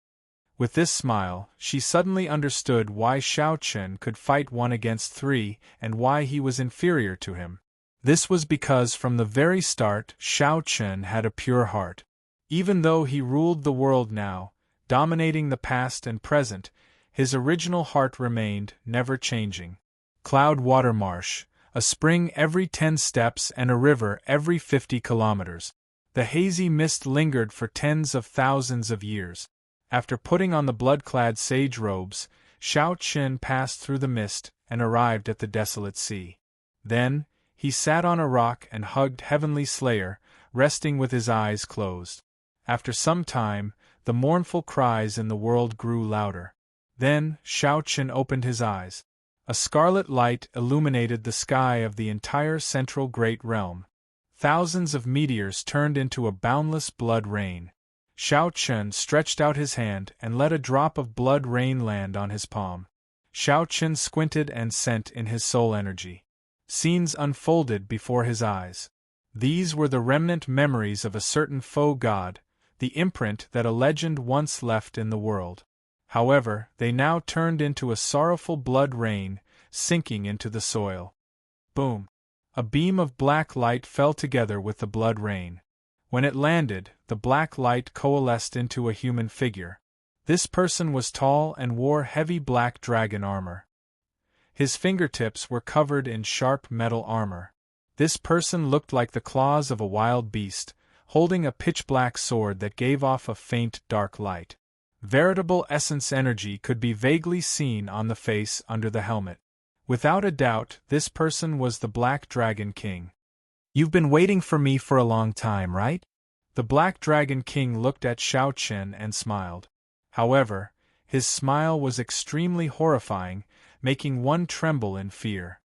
[SPEAKER 1] With this smile, she suddenly understood why Xiao Chen could fight 1 against 3 and why he was inferior to him. This was because from the very start Xiao Chen had a pure heart. Even though he ruled the world now, dominating the past and present, his original heart remained, never changing. Cloud Water Marsh, a spring every 10 steps and a river every 50 kilometers. The hazy mist lingered for tens of thousands of years. After putting on the blood-clad sage robes, Xiao Chen passed through the mist and arrived at the desolate sea. Then, he sat on a rock and hugged Heavenly Slayer, resting with his eyes closed. After some time, the mournful cries in the world grew louder. Then, Xiao Chen opened his eyes. A scarlet light illuminated the sky of the entire central great realm. Thousands of meteors turned into a boundless blood rain. Xiao Chen stretched out his hand and let a drop of blood rain land on his palm. Xiao Chen squinted and sent in his soul energy. Scenes unfolded before his eyes. These were the remnant memories of a certain faux god, the imprint that a legend once left in the world. However, they now turned into a sorrowful blood rain, sinking into the soil. Boom! A beam of black light fell together with the blood rain. When it landed, the black light coalesced into a human figure. This person was tall and wore heavy black dragon armor. His fingertips were covered in sharp metal armor. This person looked like the claws of a wild beast, holding a pitch-black sword that gave off a faint dark light. Veritable essence energy could be vaguely seen on the face under the helmet. Without a doubt, this person was the Black Dragon King. "You've been waiting for me for a long time, right?" The Black Dragon King looked at Shao Chen and smiled. However, his smile was extremely horrifying, making one tremble in fear.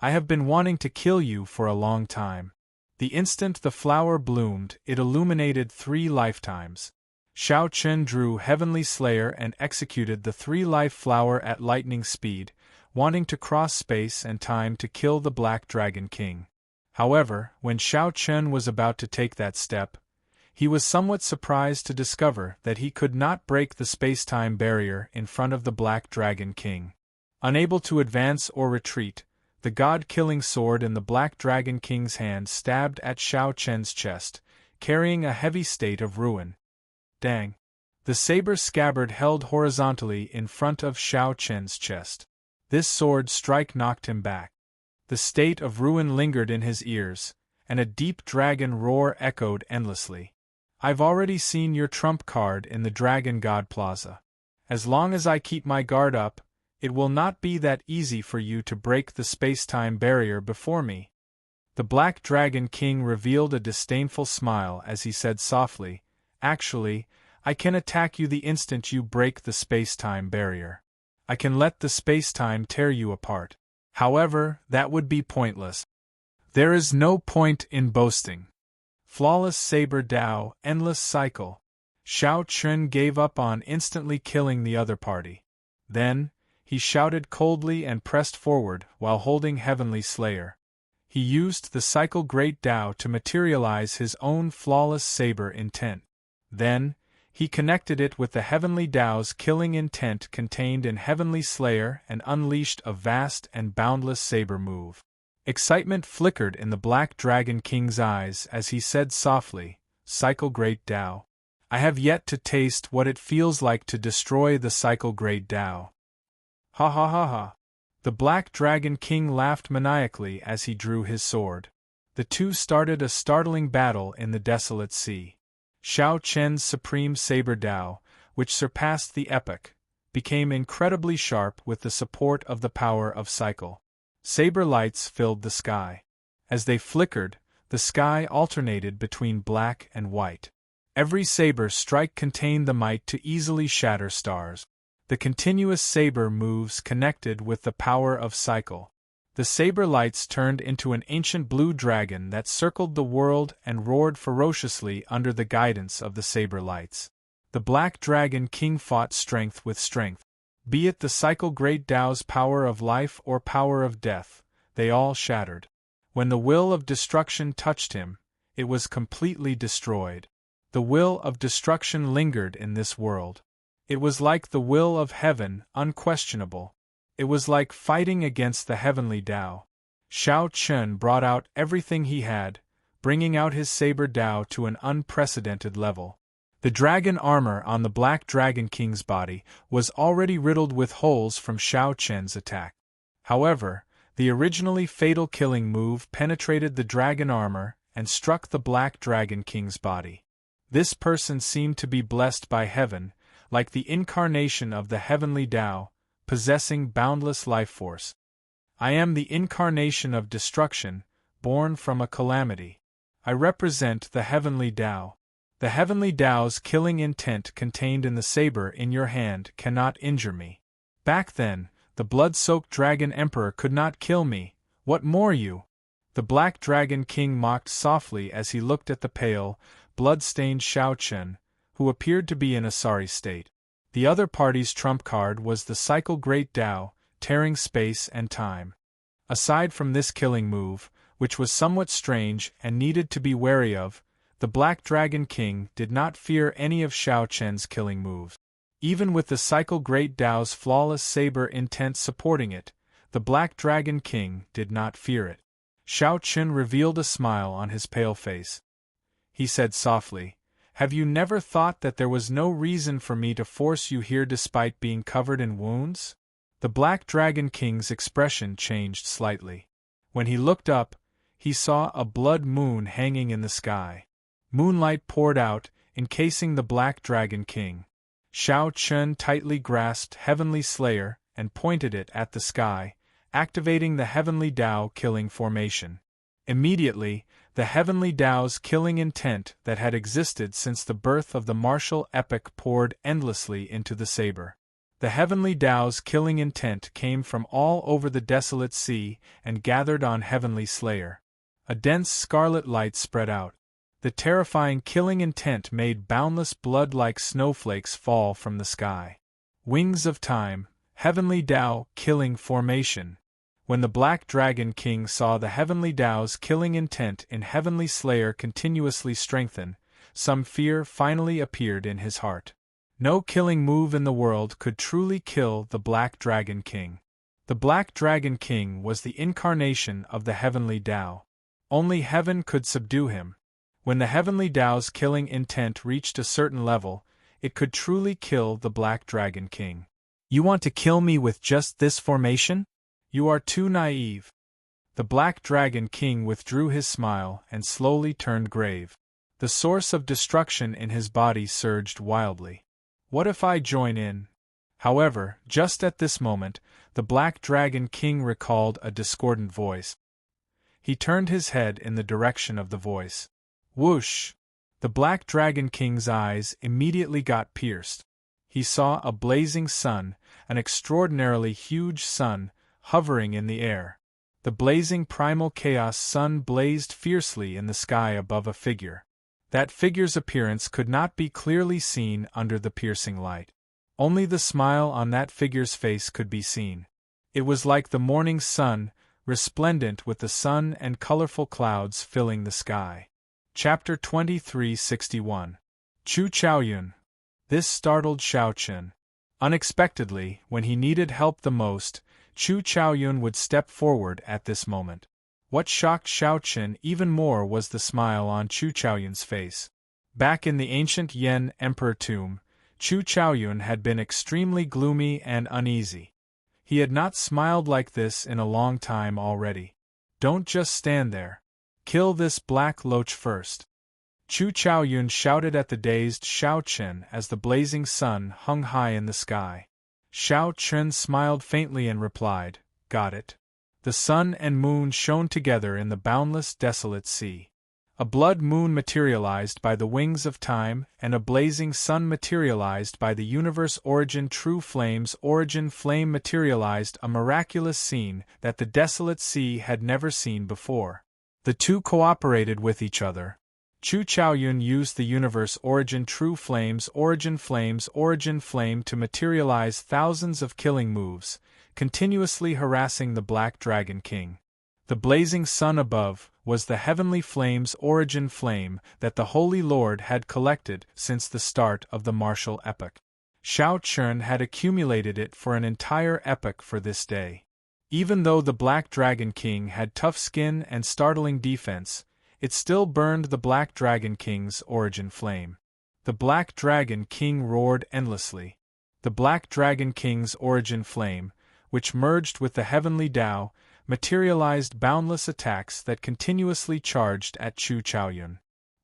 [SPEAKER 1] I have been wanting to kill you for a long time. The instant the flower bloomed, it illuminated 3 lifetimes. Shao Chen drew Heavenly Slayer and executed the 3-life flower at lightning speed, wanting to cross space and time to kill the Black Dragon King. However, when Shao Chen was about to take that step, he was somewhat surprised to discover that he could not break the space-time barrier in front of the Black Dragon King. Unable to advance or retreat, the god-killing sword in the Black Dragon King's hand stabbed at Shao Chen's chest, carrying a heavy state of ruin. Dang! The saber scabbard held horizontally in front of Shao Chen's chest. This sword strike knocked him back. The state of ruin lingered in his ears, and a deep dragon roar echoed endlessly. I've already seen your trump card in the Dragon God Plaza. As long as I keep my guard up, it will not be that easy for you to break the space-time barrier before me. The Black Dragon King revealed a disdainful smile as he said softly, Actually, I can attack you the instant you break the space-time barrier. I can let the space-time tear you apart. However, that would be pointless. There is no point in boasting. Flawless Saber Dao, endless cycle. Shao Chen gave up on instantly killing the other party. Then, he shouted coldly and pressed forward while holding Heavenly Slayer. He used the cycle Great Dao to materialize his own flawless saber intent. Then, he connected it with the Heavenly Dao's killing intent contained in Heavenly Slayer and unleashed a vast and boundless saber move. Excitement flickered in the Black Dragon King's eyes as he said softly, Cycle Great Dao. I have yet to taste what it feels like to destroy the Cycle Great Dao. Ha ha ha ha. The Black Dragon King laughed maniacally as he drew his sword. The two started a startling battle in the desolate sea. Shao Chen's supreme saber Dao, which surpassed the epic, became incredibly sharp with the support of the power of cycle. Saber lights filled the sky. As they flickered, the sky alternated between black and white. Every saber strike contained the might to easily shatter stars. The continuous saber moves connected with the power of cycle. The saber lights turned into an ancient blue dragon that circled the world and roared ferociously under the guidance of the saber lights. The Black Dragon King fought strength with strength. Be it the cycle Great Dao's power of life or power of death, they all shattered. When the will of destruction touched him, it was completely destroyed. The will of destruction lingered in this world. It was like the will of heaven, unquestionable. It was like fighting against the Heavenly Dao. Shao Chen brought out everything he had, bringing out his saber Dao to an unprecedented level. The dragon armor on the Black Dragon King's body was already riddled with holes from Shao Chen's attack. However, the originally fatal killing move penetrated the dragon armor and struck the Black Dragon King's body. This person seemed to be blessed by heaven, like the incarnation of the Heavenly Dao, possessing boundless life force. I am the incarnation of destruction, born from a calamity. I represent the Heavenly Dao. The Heavenly Dao's killing intent contained in the saber in your hand cannot injure me. Back then, the blood-soaked Dragon Emperor could not kill me. What more you? The Black Dragon King mocked softly as he looked at the pale, blood-stained Shao Chen, who appeared to be in a sorry state. The other party's trump card was the Cycle Great Dao, tearing space and time. Aside from this killing move, which was somewhat strange and needed to be wary of, the Black Dragon King did not fear any of Shao Chen's killing moves. Even with the Cycle Great Dao's flawless saber intent supporting it, the Black Dragon King did not fear it. Shao Chen revealed a smile on his pale face. He said softly, Have you never thought that there was no reason for me to force you here despite being covered in wounds? The Black Dragon King's expression changed slightly. When he looked up, he saw a blood moon hanging in the sky. Moonlight poured out, encasing the Black Dragon King. Shao Chen tightly grasped Heavenly Slayer and pointed it at the sky, activating the Heavenly Dao killing formation. Immediately, The heavenly Tao's killing intent that had existed since the birth of the martial epic poured endlessly into the saber. The heavenly Tao's killing intent came from all over the desolate sea and gathered on Heavenly Slayer. A dense scarlet light spread out. The terrifying killing intent made boundless blood like snowflakes fall from the sky. Wings of Time, Heavenly Tao, killing formation. When the Black Dragon King saw the Heavenly Tao's killing intent in Heavenly Slayer continuously strengthen, some fear finally appeared in his heart. No killing move in the world could truly kill the Black Dragon King. The Black Dragon King was the incarnation of the Heavenly Tao. Only heaven could subdue him. When the Heavenly Tao's killing intent reached a certain level, it could truly kill the Black Dragon King. You want to kill me with just this formation? You are too naive. The Black Dragon King withdrew his smile and slowly turned grave. The source of destruction in his body surged wildly. What if I join in? However, just at this moment, the Black Dragon King recalled a discordant voice. He turned his head in the direction of the voice. Whoosh! The Black Dragon King's eyes immediately got pierced. He saw a blazing sun, an extraordinarily huge sun, hovering in the air. The blazing primal chaos sun blazed fiercely in the sky above a figure. That figure's appearance could not be clearly seen under the piercing light. Only the smile on that figure's face could be seen. It was like the morning sun, resplendent with the sun and colorful clouds filling the sky. Chapter 2361. Chu Chaoyun. This startled Xiao Chen. Unexpectedly, when he needed help the most, Chu Chaoyun would step forward at this moment. What shocked Xiao Chen even more was the smile on Chu Chaoyun's face. Back in the ancient Yen Emperor tomb, Chu Chaoyun had been extremely gloomy and uneasy. He had not smiled like this in a long time already. Don't just stand there. Kill this black loach first. Chu Chaoyun shouted at the dazed Xiao Chen as the blazing sun hung high in the sky. Xiao Chen smiled faintly and replied, Got it. The sun and moon shone together in the boundless desolate sea. A blood moon materialized by the wings of time and a blazing sun materialized by the universe origin true flames origin flame materialized a miraculous scene that the desolate sea had never seen before. The two cooperated with each other. Chu Chaoyun used the universe origin true flames origin flame to materialize thousands of killing moves, continuously harassing the Black Dragon King. The blazing sun above was the heavenly flames origin flame that the Holy Lord had collected since the start of the martial epoch. Xiao Chen had accumulated it for an entire epoch for this day. Even though the Black Dragon King had tough skin and startling defense, it still burned the Black Dragon King's origin flame. The Black Dragon King roared endlessly. The Black Dragon King's origin flame, which merged with the Heavenly Tao, materialized boundless attacks that continuously charged at Chu Chaoyun.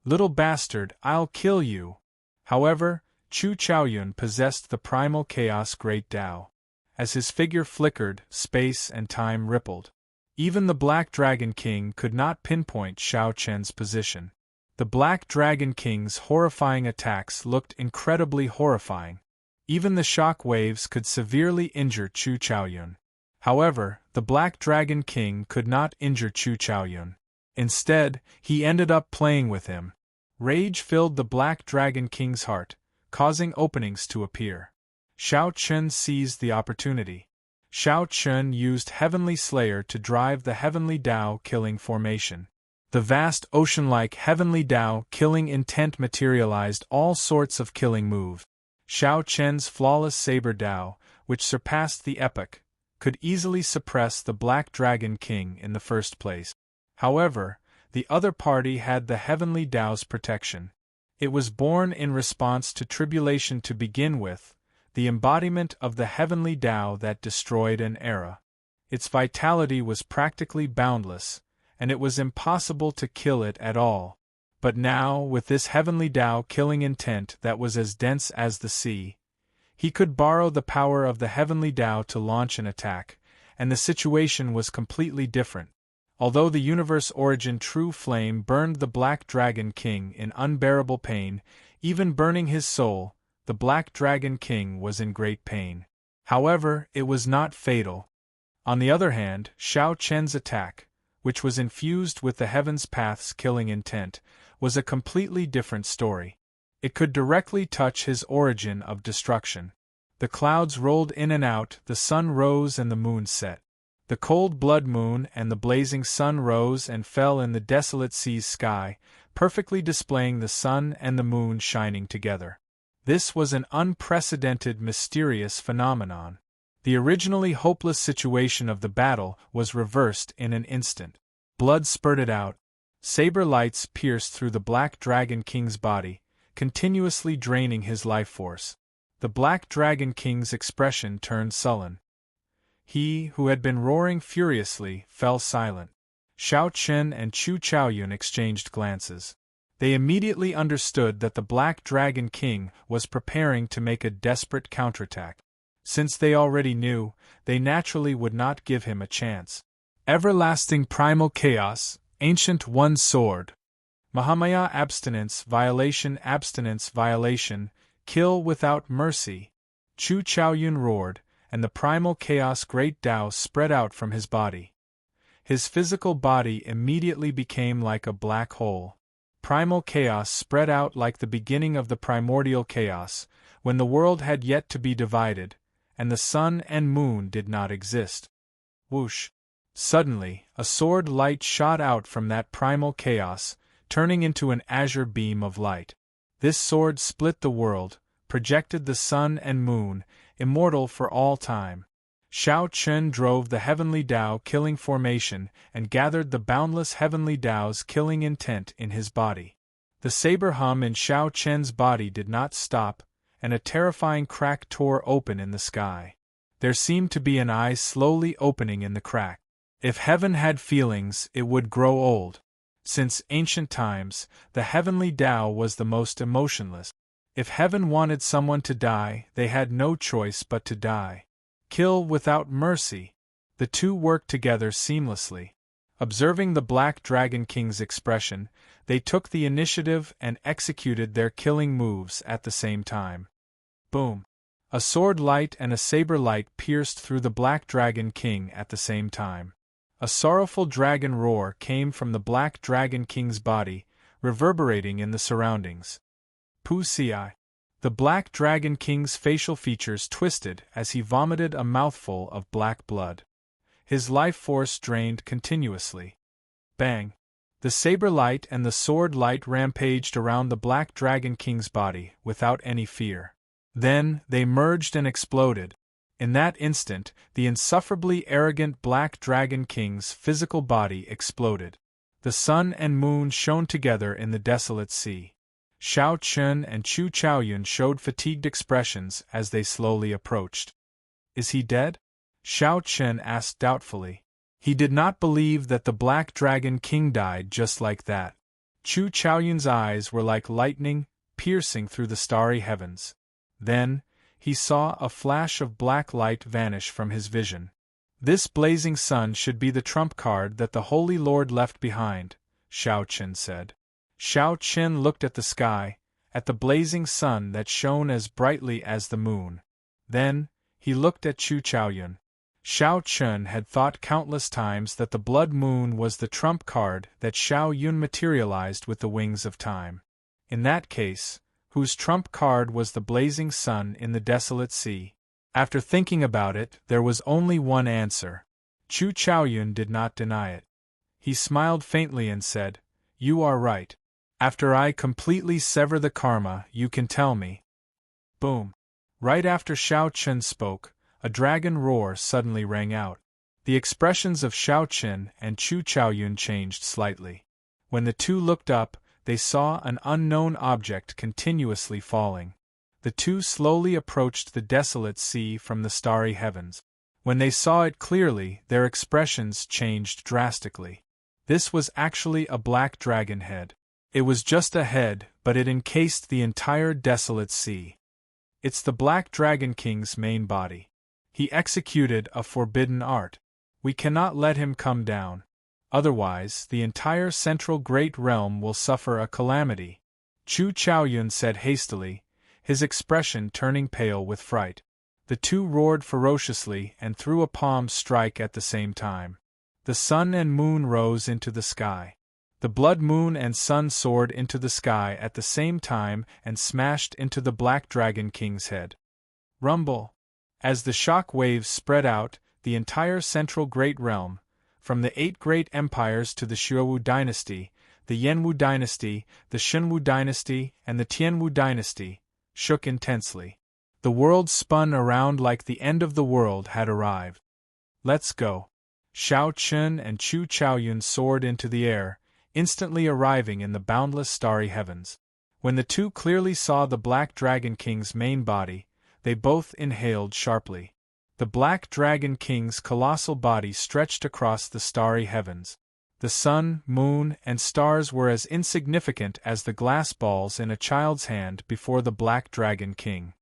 [SPEAKER 1] Little bastard, I'll kill you! However, Chu Chaoyun possessed the primal chaos Great Tao. As his figure flickered, space and time rippled. Even the Black Dragon King could not pinpoint Xiao Chen's position. The Black Dragon King's horrifying attacks looked incredibly horrifying. Even the shock waves could severely injure Chu Chaoyun. However, the Black Dragon King could not injure Chu Chaoyun. Instead, he ended up playing with him. Rage filled the Black Dragon King's heart, causing openings to appear. Xiao Chen seized the opportunity. Xiao Chen used Heavenly Slayer to drive the Heavenly Tao killing formation. The vast ocean-like Heavenly Tao killing intent materialized all sorts of killing moves. Xiao Chen's flawless saber Tao, which surpassed the epoch, could easily suppress the Black Dragon King in the first place. However, the other party had the Heavenly Tao's protection. It was born in response to tribulation to begin with, the embodiment of the Heavenly Tao that destroyed an era. Its vitality was practically boundless, and it was impossible to kill it at all. But now, with this Heavenly Tao killing intent that was as dense as the sea, he could borrow the power of the Heavenly Tao to launch an attack, and the situation was completely different. Although the universe origin true flame burned the Black Dragon King in unbearable pain, even burning his soul, the Black Dragon King was in great pain. However, it was not fatal. On the other hand, Shao Chen's attack, which was infused with the Heaven's Path's killing intent, was a completely different story. It could directly touch his origin of destruction. The clouds rolled in and out, the sun rose and the moon set. The cold blood moon and the blazing sun rose and fell in the desolate sea's sky, perfectly displaying the sun and the moon shining together. This was an unprecedented, mysterious phenomenon. The originally hopeless situation of the battle was reversed in an instant. Blood spurted out. Saber lights pierced through the Black Dragon King's body, continuously draining his life force. The Black Dragon King's expression turned sullen. He, who had been roaring furiously, fell silent. Shao Chen and Chu Chaoyun exchanged glances. They immediately understood that the Black Dragon King was preparing to make a desperate counterattack. Since they already knew, they naturally would not give him a chance. Everlasting Primal Chaos, Ancient One Sword. Mahamaya Abstinence, Violation, Kill without mercy. Chu Chaoyun roared, and the Primal Chaos Great Tao spread out from his body. His physical body immediately became like a black hole. Primal Chaos spread out like the beginning of the primordial chaos, when the world had yet to be divided, and the sun and moon did not exist. Whoosh! Suddenly, a sword light shot out from that primal chaos, turning into an azure beam of light. This sword split the world, projected the sun and moon, immortal for all time. Shao Chen drove the heavenly Tao killing formation and gathered the boundless heavenly Tao's killing intent in his body. The saber hum in Shao Chen's body did not stop, and a terrifying crack tore open in the sky. There seemed to be an eye slowly opening in the crack. If heaven had feelings, it would grow old. Since ancient times, the heavenly Tao was the most emotionless. If heaven wanted someone to die, they had no choice but to die. Kill without mercy. The two worked together seamlessly. Observing the Black Dragon King's expression, they took the initiative and executed their killing moves at the same time. Boom! A sword light and a saber light pierced through the Black Dragon King at the same time. A sorrowful dragon roar came from the Black Dragon King's body, reverberating in the surroundings. Pu-si-ai. The Black Dragon King's facial features twisted as he vomited a mouthful of black blood. His life force drained continuously. Bang! The saber light and the sword light rampaged around the Black Dragon King's body without any fear. Then, they merged and exploded. In that instant, the insufferably arrogant Black Dragon King's physical body exploded. The sun and moon shone together in the desolate sea. Shao Chen and Chu Chaoyun showed fatigued expressions as they slowly approached. "Is he dead?" Shao Chen asked doubtfully. He did not believe that the Black Dragon King died just like that. Chu Chaoyun's eyes were like lightning, piercing through the starry heavens. Then, he saw a flash of black light vanish from his vision. "This blazing sun should be the trump card that the Holy Lord left behind," Shao Chen said. Shao Chen looked at the sky, at the blazing sun that shone as brightly as the moon. Then, he looked at Chu Chaoyun. Shao Chen had thought countless times that the blood moon was the trump card that Shao Yun materialized with the wings of time. In that case, whose trump card was the blazing sun in the desolate sea? After thinking about it, there was only one answer. Chu Chaoyun did not deny it. He smiled faintly and said, "You are right. After I completely sever the karma, you can tell me." Boom! Right after Shao Chen spoke, a dragon roar suddenly rang out. The expressions of Shao Chen and Chu Chaoyun changed slightly. When the two looked up, they saw an unknown object continuously falling. The two slowly approached the desolate sea from the starry heavens. When they saw it clearly, their expressions changed drastically. This was actually a black dragon head. It was just a head, but it encased the entire desolate sea. It's the Black Dragon King's main body. He executed a forbidden art. We cannot let him come down. Otherwise, the entire central great realm will suffer a calamity. Chu Chaoyun said hastily, his expression turning pale with fright. The two roared ferociously and threw a palm strike at the same time. The sun and moon rose into the sky. The blood moon and sun soared into the sky at the same time and smashed into the Black Dragon King's head. Rumble! As the shock waves spread out, the entire central great realm, from the 8 great empires to the Xuewu dynasty, the Yanwu dynasty, the Shenwu dynasty, and the Tianwu dynasty, shook intensely. The world spun around like the end of the world had arrived. Let's go! Xiao Chun and Chu Chaoyun soared into the air, instantly arriving in the boundless starry heavens. When the two clearly saw the Black Dragon King's main body, they both inhaled sharply. The Black Dragon King's colossal body stretched across the starry heavens. The sun, moon, and stars were as insignificant as the glass balls in a child's hand before the Black Dragon King.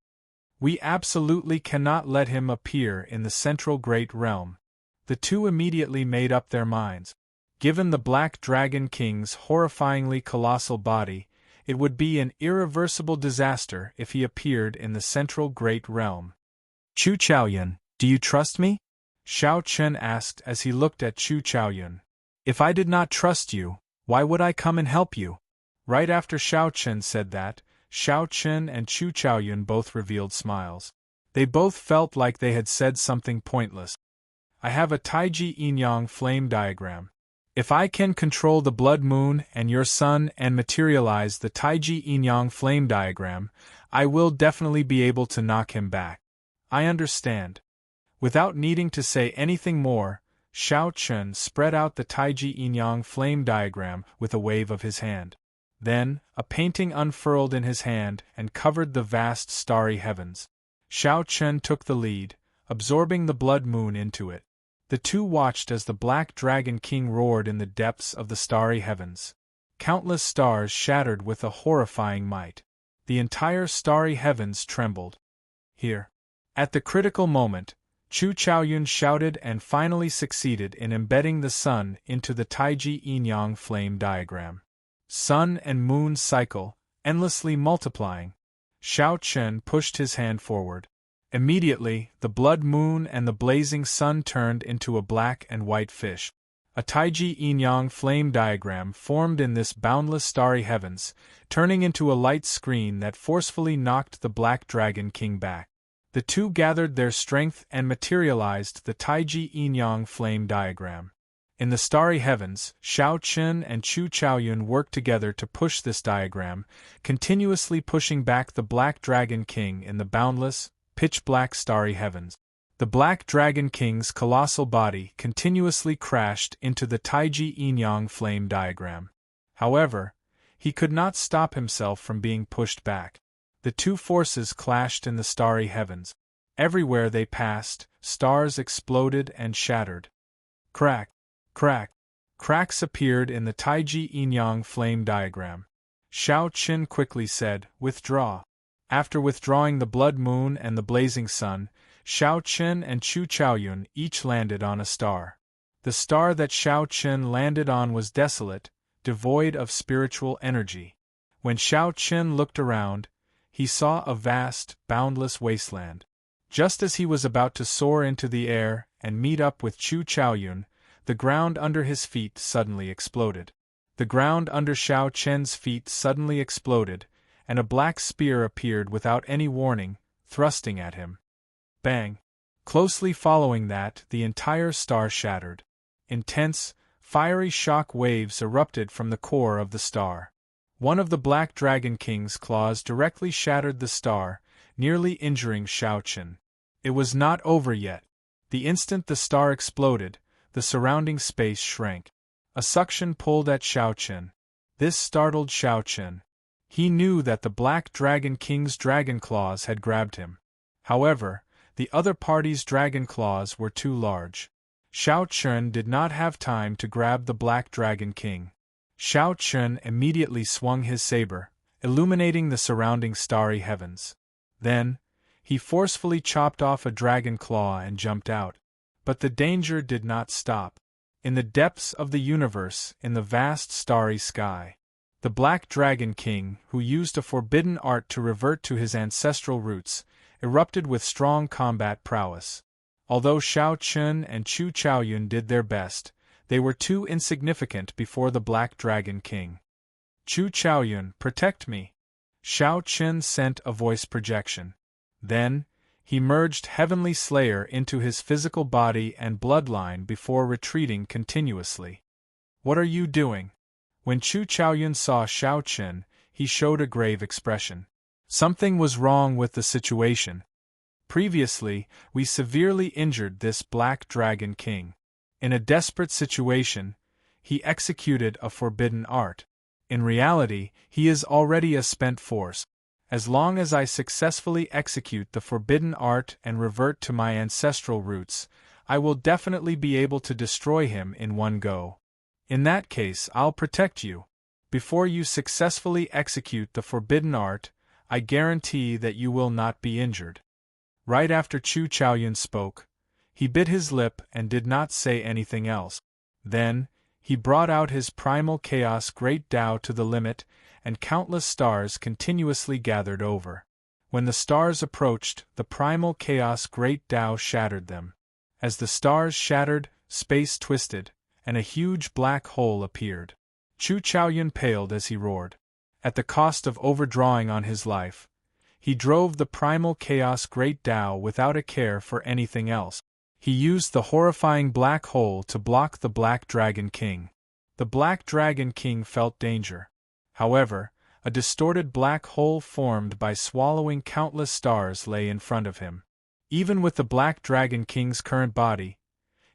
[SPEAKER 1] We absolutely cannot let him appear in the central great realm. The two immediately made up their minds. Given the Black Dragon King's horrifyingly colossal body, it would be an irreversible disaster if he appeared in the central great realm. Chu Chaoyun, do you trust me? Xiao Chen asked as he looked at Chu Chaoyun. If I did not trust you, why would I come and help you? Right after Xiao Chen said that, Xiao Chen and Chu Chaoyun both revealed smiles. They both felt like they had said something pointless. I have a Taiji Yin-Yang flame diagram. If I can control the blood moon and your sun and materialize the Taiji Yin-Yang flame diagram, I will definitely be able to knock him back. I understand. Without needing to say anything more, Xiao Chun spread out the Taiji Yin-Yang flame diagram with a wave of his hand. Then, a painting unfurled in his hand and covered the vast starry heavens. Xiao Chun took the lead, absorbing the blood moon into it. The two watched as the Black Dragon King roared in the depths of the starry heavens. Countless stars shattered with a horrifying might. The entire starry heavens trembled. Here. At the critical moment, Chu Chaoyun shouted and finally succeeded in embedding the sun into the Taiji Yin-Yang flame diagram. Sun and moon cycle, endlessly multiplying. Xiao Chen pushed his hand forward. Immediately, the blood moon and the blazing sun turned into a black and white fish. A Taiji Yin-Yang flame diagram formed in this boundless starry heavens, turning into a light screen that forcefully knocked the Black Dragon King back. The two gathered their strength and materialized the Taiji Yin-Yang flame diagram. In the starry heavens, Xiao Chen and Chu Chaoyun worked together to push this diagram, continuously pushing back the Black Dragon King in the boundless, pitch-black starry heavens. The Black Dragon King's colossal body continuously crashed into the Taiji Yin-Yang flame diagram. However, he could not stop himself from being pushed back. The two forces clashed in the starry heavens. Everywhere they passed, stars exploded and shattered. Crack, crack, cracks appeared in the Taiji Yin-Yang flame diagram. Xiao Qin quickly said, "Withdraw." After withdrawing the blood moon and the blazing sun, Xiao Qin and Chu Chaoyun each landed on a star. The star that Xiao Qin landed on was desolate, devoid of spiritual energy. When Xiao Qin looked around, he saw a vast, boundless wasteland. Just as he was about to soar into the air and meet up with Chu Chaoyun, the ground under his feet suddenly exploded. The ground under Xiao Chen's feet suddenly exploded, and a black spear appeared without any warning, thrusting at him. Bang! Closely following that, the entire star shattered. Intense, fiery shock waves erupted from the core of the star. One of the Black Dragon King's claws directly shattered the star, nearly injuring Xiao Chen. It was not over yet. The instant the star exploded, the surrounding space shrank. A suction pulled at Xiao Chen. This startled Xiao Chen. He knew that the Black Dragon King's dragon claws had grabbed him. However, the other party's dragon claws were too large. Xiao Chen did not have time to grab the Black Dragon King. Xiao Chen immediately swung his saber, illuminating the surrounding starry heavens. Then, he forcefully chopped off a dragon claw and jumped out. But the danger did not stop. In the depths of the universe, in the vast starry sky, the Black Dragon King, who used a forbidden art to revert to his ancestral roots, erupted with strong combat prowess. Although Shao Chun and Chu Chaoyun did their best, they were too insignificant before the Black Dragon King. Chu Chaoyun, protect me! Shao Chun sent a voice projection. Then, he merged Heavenly Slayer into his physical body and bloodline before retreating continuously. What are you doing? When Chu Chaoyun saw Shao Chun, he showed a grave expression. Something was wrong with the situation. Previously, we severely injured this Black Dragon King. In a desperate situation, he executed a forbidden art. In reality, he is already a spent force. As long as I successfully execute the forbidden art and revert to my ancestral roots, I will definitely be able to destroy him in one go. In that case, I'll protect you. Before you successfully execute the forbidden art, I guarantee that you will not be injured. Right after Chu Chaoyun spoke, he bit his lip and did not say anything else. Then, he brought out his primal chaos great Tao to the limit, and countless stars continuously gathered over. When the stars approached, the primal chaos great Tao shattered them. As the stars shattered, space twisted, and a huge black hole appeared. Chu Chaoyun paled as he roared. At the cost of overdrawing on his life, he drove the primal chaos great Tao without a care for anything else. He used the horrifying black hole to block the Black Dragon King. The Black Dragon King felt danger. However, a distorted black hole formed by swallowing countless stars lay in front of him. Even with the Black Dragon King's current body,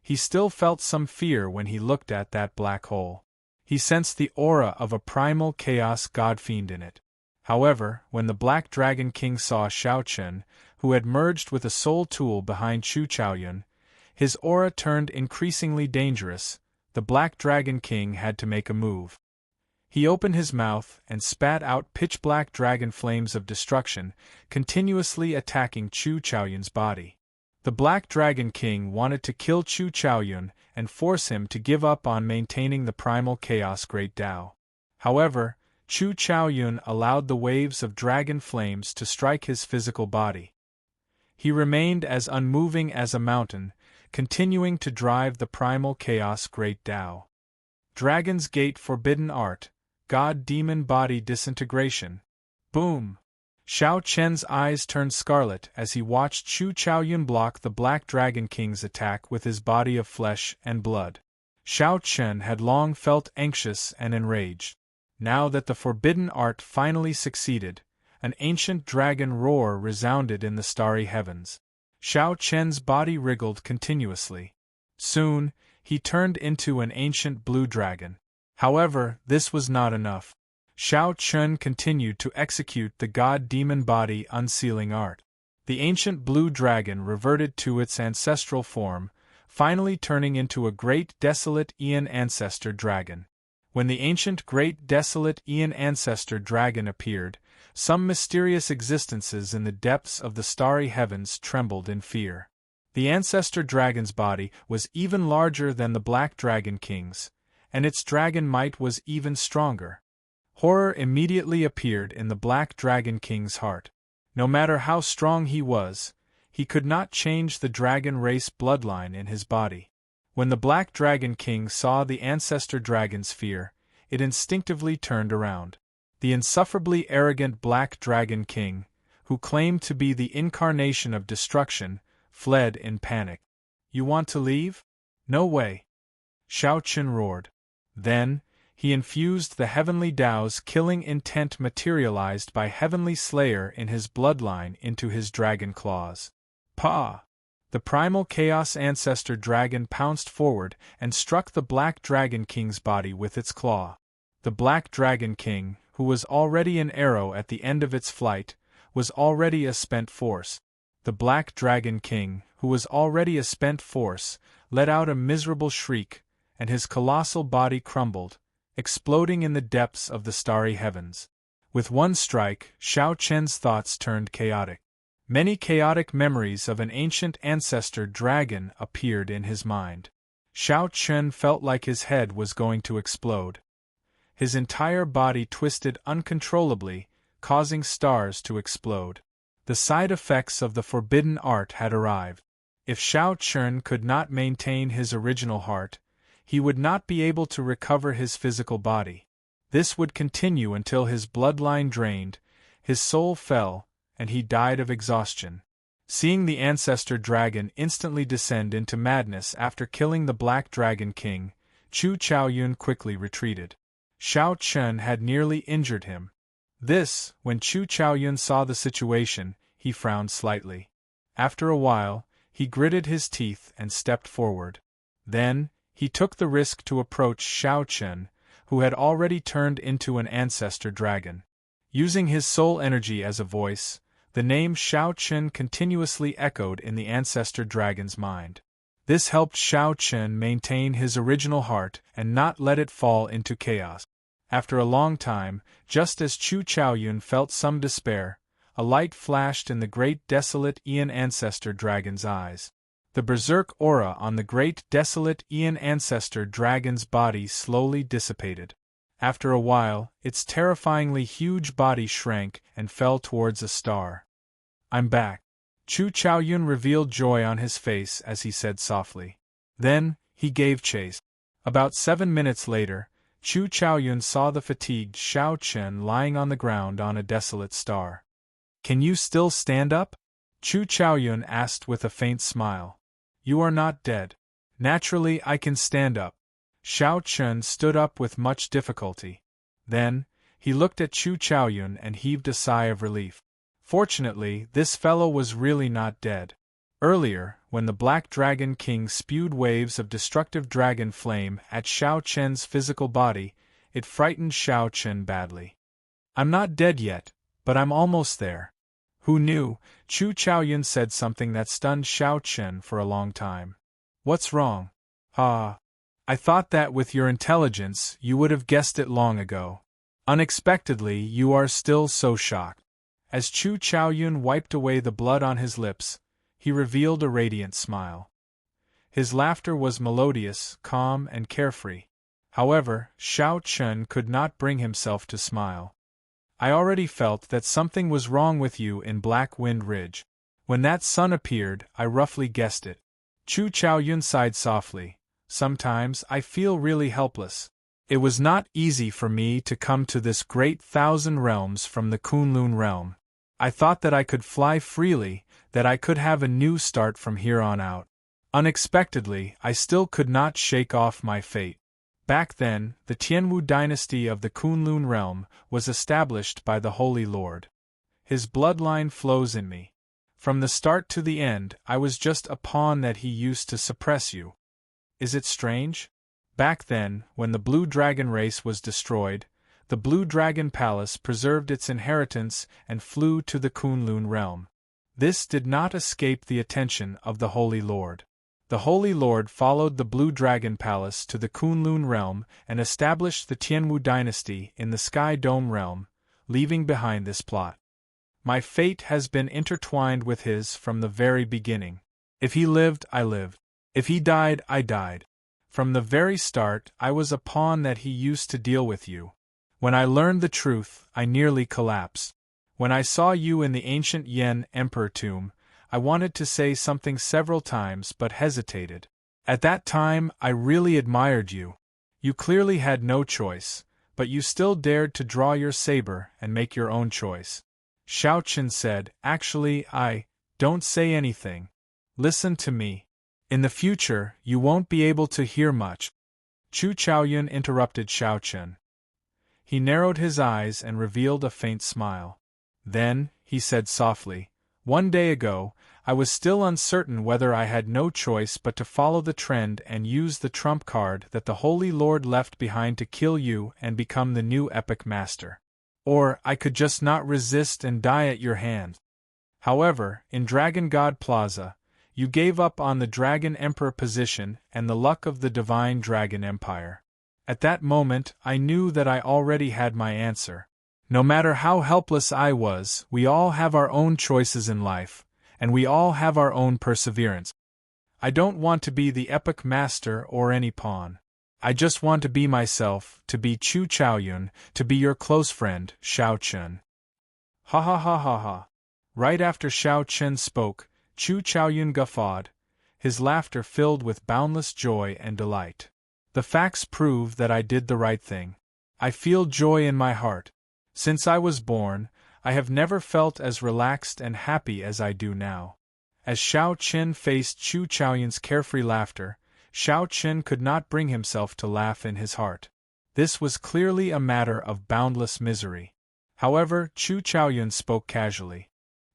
[SPEAKER 1] he still felt some fear when he looked at that black hole. He sensed the aura of a primal chaos godfiend in it. However, when the Black Dragon King saw Shao Chun, who had merged with a soul tool behind Chu Chaoyun, his aura turned increasingly dangerous. The Black Dragon King had to make a move. He opened his mouth and spat out pitch-black dragon flames of destruction, continuously attacking Chu Chaoyun's body. The Black Dragon King wanted to kill Chu Chaoyun and force him to give up on maintaining the primal chaos great Tao. However, Chu Chaoyun allowed the waves of dragon flames to strike his physical body. He remained as unmoving as a mountain, continuing to drive the primal chaos great Tao. Dragon's Gate Forbidden Art, God-Demon Body Disintegration. Boom! Shao Chen's eyes turned scarlet as he watched Chu Chaoyun block the Black Dragon King's attack with his body of flesh and blood. Shao Chen had long felt anxious and enraged. Now that the forbidden art finally succeeded, an ancient dragon roar resounded in the starry heavens. Shao Chen's body wriggled continuously. Soon, he turned into an ancient blue dragon. However, this was not enough. Shao Chun continued to execute the god-demon body unsealing art. The ancient blue dragon reverted to its ancestral form, finally turning into a great desolate Aeon ancestor dragon. When the ancient great desolate Aeon ancestor dragon appeared, some mysterious existences in the depths of the starry heavens trembled in fear. The ancestor dragon's body was even larger than the Black Dragon King's, and its dragon might was even stronger. Horror immediately appeared in the Black Dragon King's heart. No matter how strong he was, he could not change the dragon race bloodline in his body. When the Black Dragon King saw the ancestor dragon's fear, it instinctively turned around. The insufferably arrogant Black Dragon King, who claimed to be the incarnation of destruction, fled in panic. "You want to leave? No way!" Shao Chun roared. Then, he infused the heavenly Tao's killing intent materialized by Heavenly Slayer in his bloodline into his dragon claws. Pa! The primal chaos ancestor dragon pounced forward and struck the Black Dragon King's body with its claw. The Black Dragon King, who was already an arrow at the end of its flight, was already a spent force. The Black Dragon King, who was already a spent force, let out a miserable shriek, and his colossal body crumbled, exploding in the depths of the starry heavens. With one strike, Shao Chen's thoughts turned chaotic. Many chaotic memories of an ancient ancestor dragon appeared in his mind. Xiao Chen felt like his head was going to explode. His entire body twisted uncontrollably, causing stars to explode. The side effects of the forbidden art had arrived. If Xiao Chen could not maintain his original heart, he would not be able to recover his physical body. This would continue until his bloodline drained, his soul fell, and he died of exhaustion. Seeing the ancestor dragon instantly descend into madness after killing the Black Dragon King, Chu Chaoyun quickly retreated. Xiao Chen had nearly injured him. When Chu Chaoyun saw the situation, he frowned slightly. After a while, he gritted his teeth and stepped forward. Then, he took the risk to approach Xiao Chen, who had already turned into an ancestor dragon. Using his soul energy as a voice, the name Xiao Chen continuously echoed in the ancestor dragon's mind. This helped Xiao Chen maintain his original heart and not let it fall into chaos. After a long time, just as Chu Chaoyun felt some despair, a light flashed in the great desolate Ian ancestor dragon's eyes. The berserk aura on the great desolate Ian ancestor dragon's body slowly dissipated. After a while, its terrifyingly huge body shrank and fell towards a star. "I'm back." Chu Chaoyun revealed joy on his face as he said softly. Then, he gave chase. About 7 minutes later, Chu Chaoyun saw the fatigued Xiao Chen lying on the ground on a desolate star. "Can you still stand up?" Chu Chaoyun asked with a faint smile. "You are not dead." "Naturally I can stand up." Xiao Chen stood up with much difficulty. Then, he looked at Chu Chaoyun and heaved a sigh of relief. Fortunately, this fellow was really not dead. Earlier, when the Black Dragon King spewed waves of destructive dragon flame at Xiao Chen's physical body, it frightened Xiao Chen badly. "I'm not dead yet, but I'm almost there." Who knew? Chu Chaoyun said something that stunned Xiao Chen for a long time. "What's wrong?" "Ah. I thought that with your intelligence you would have guessed it long ago. Unexpectedly you are still so shocked." As Chu Chaoyun wiped away the blood on his lips, he revealed a radiant smile. His laughter was melodious, calm, and carefree. However, Xiao Chen could not bring himself to smile. "I already felt that something was wrong with you in Black Wind Ridge. When that sun appeared, I roughly guessed it." Chu Chaoyun sighed softly. "Sometimes I feel really helpless. It was not easy for me to come to this great 1,000 realms from the Kunlun realm. I thought that I could fly freely, that I could have a new start from here on out. Unexpectedly, I still could not shake off my fate. Back then, the Tianwu dynasty of the Kunlun realm was established by the Holy Lord. His bloodline flows in me. From the start to the end, I was just a pawn that he used to suppress you. Is it strange? Back then, when the Blue Dragon race was destroyed, the Blue Dragon Palace preserved its inheritance and flew to the Kunlun realm. This did not escape the attention of the Holy Lord. The Holy Lord followed the Blue Dragon Palace to the Kunlun realm and established the Tianwu dynasty in the Sky Dome realm, leaving behind this plot. My fate has been intertwined with his from the very beginning. If he lived, I lived. If he died, I died. From the very start, I was a pawn that he used to deal with you. When I learned the truth, I nearly collapsed. When I saw you in the ancient Yen Emperor tomb, I wanted to say something several times but hesitated. At that time, I really admired you. You clearly had no choice, but you still dared to draw your saber and make your own choice. Xiao Chen said, "Actually, don't say anything. Listen to me. In the future, you won't be able to hear much." Chu Chaoyun interrupted Xiao Chen. He narrowed his eyes and revealed a faint smile. Then, he said softly, "1 day ago, I was still uncertain whether I had no choice but to follow the trend and use the trump card that the Holy Lord left behind to kill you and become the new epic master. Or I could just not resist and die at your hand. However, in Dragon God Plaza, you gave up on the Dragon Emperor position and the luck of the Divine Dragon Empire. At that moment, I knew that I already had my answer. No matter how helpless I was, we all have our own choices in life, and we all have our own perseverance. I don't want to be the epic master or any pawn. I just want to be myself, to be Chu Chaoyun, to be your close friend, Xiao Chen. Ha ha ha ha ha. Right after Xiao Chen spoke, Chu Chaoyun guffawed, his laughter filled with boundless joy and delight. The facts prove that I did the right thing. I feel joy in my heart. Since I was born, I have never felt as relaxed and happy as I do now. As Xiao Chen faced Chu Chaoyun's carefree laughter, Xiao Chen could not bring himself to laugh in his heart. This was clearly a matter of boundless misery. However, Chu Chaoyun spoke casually.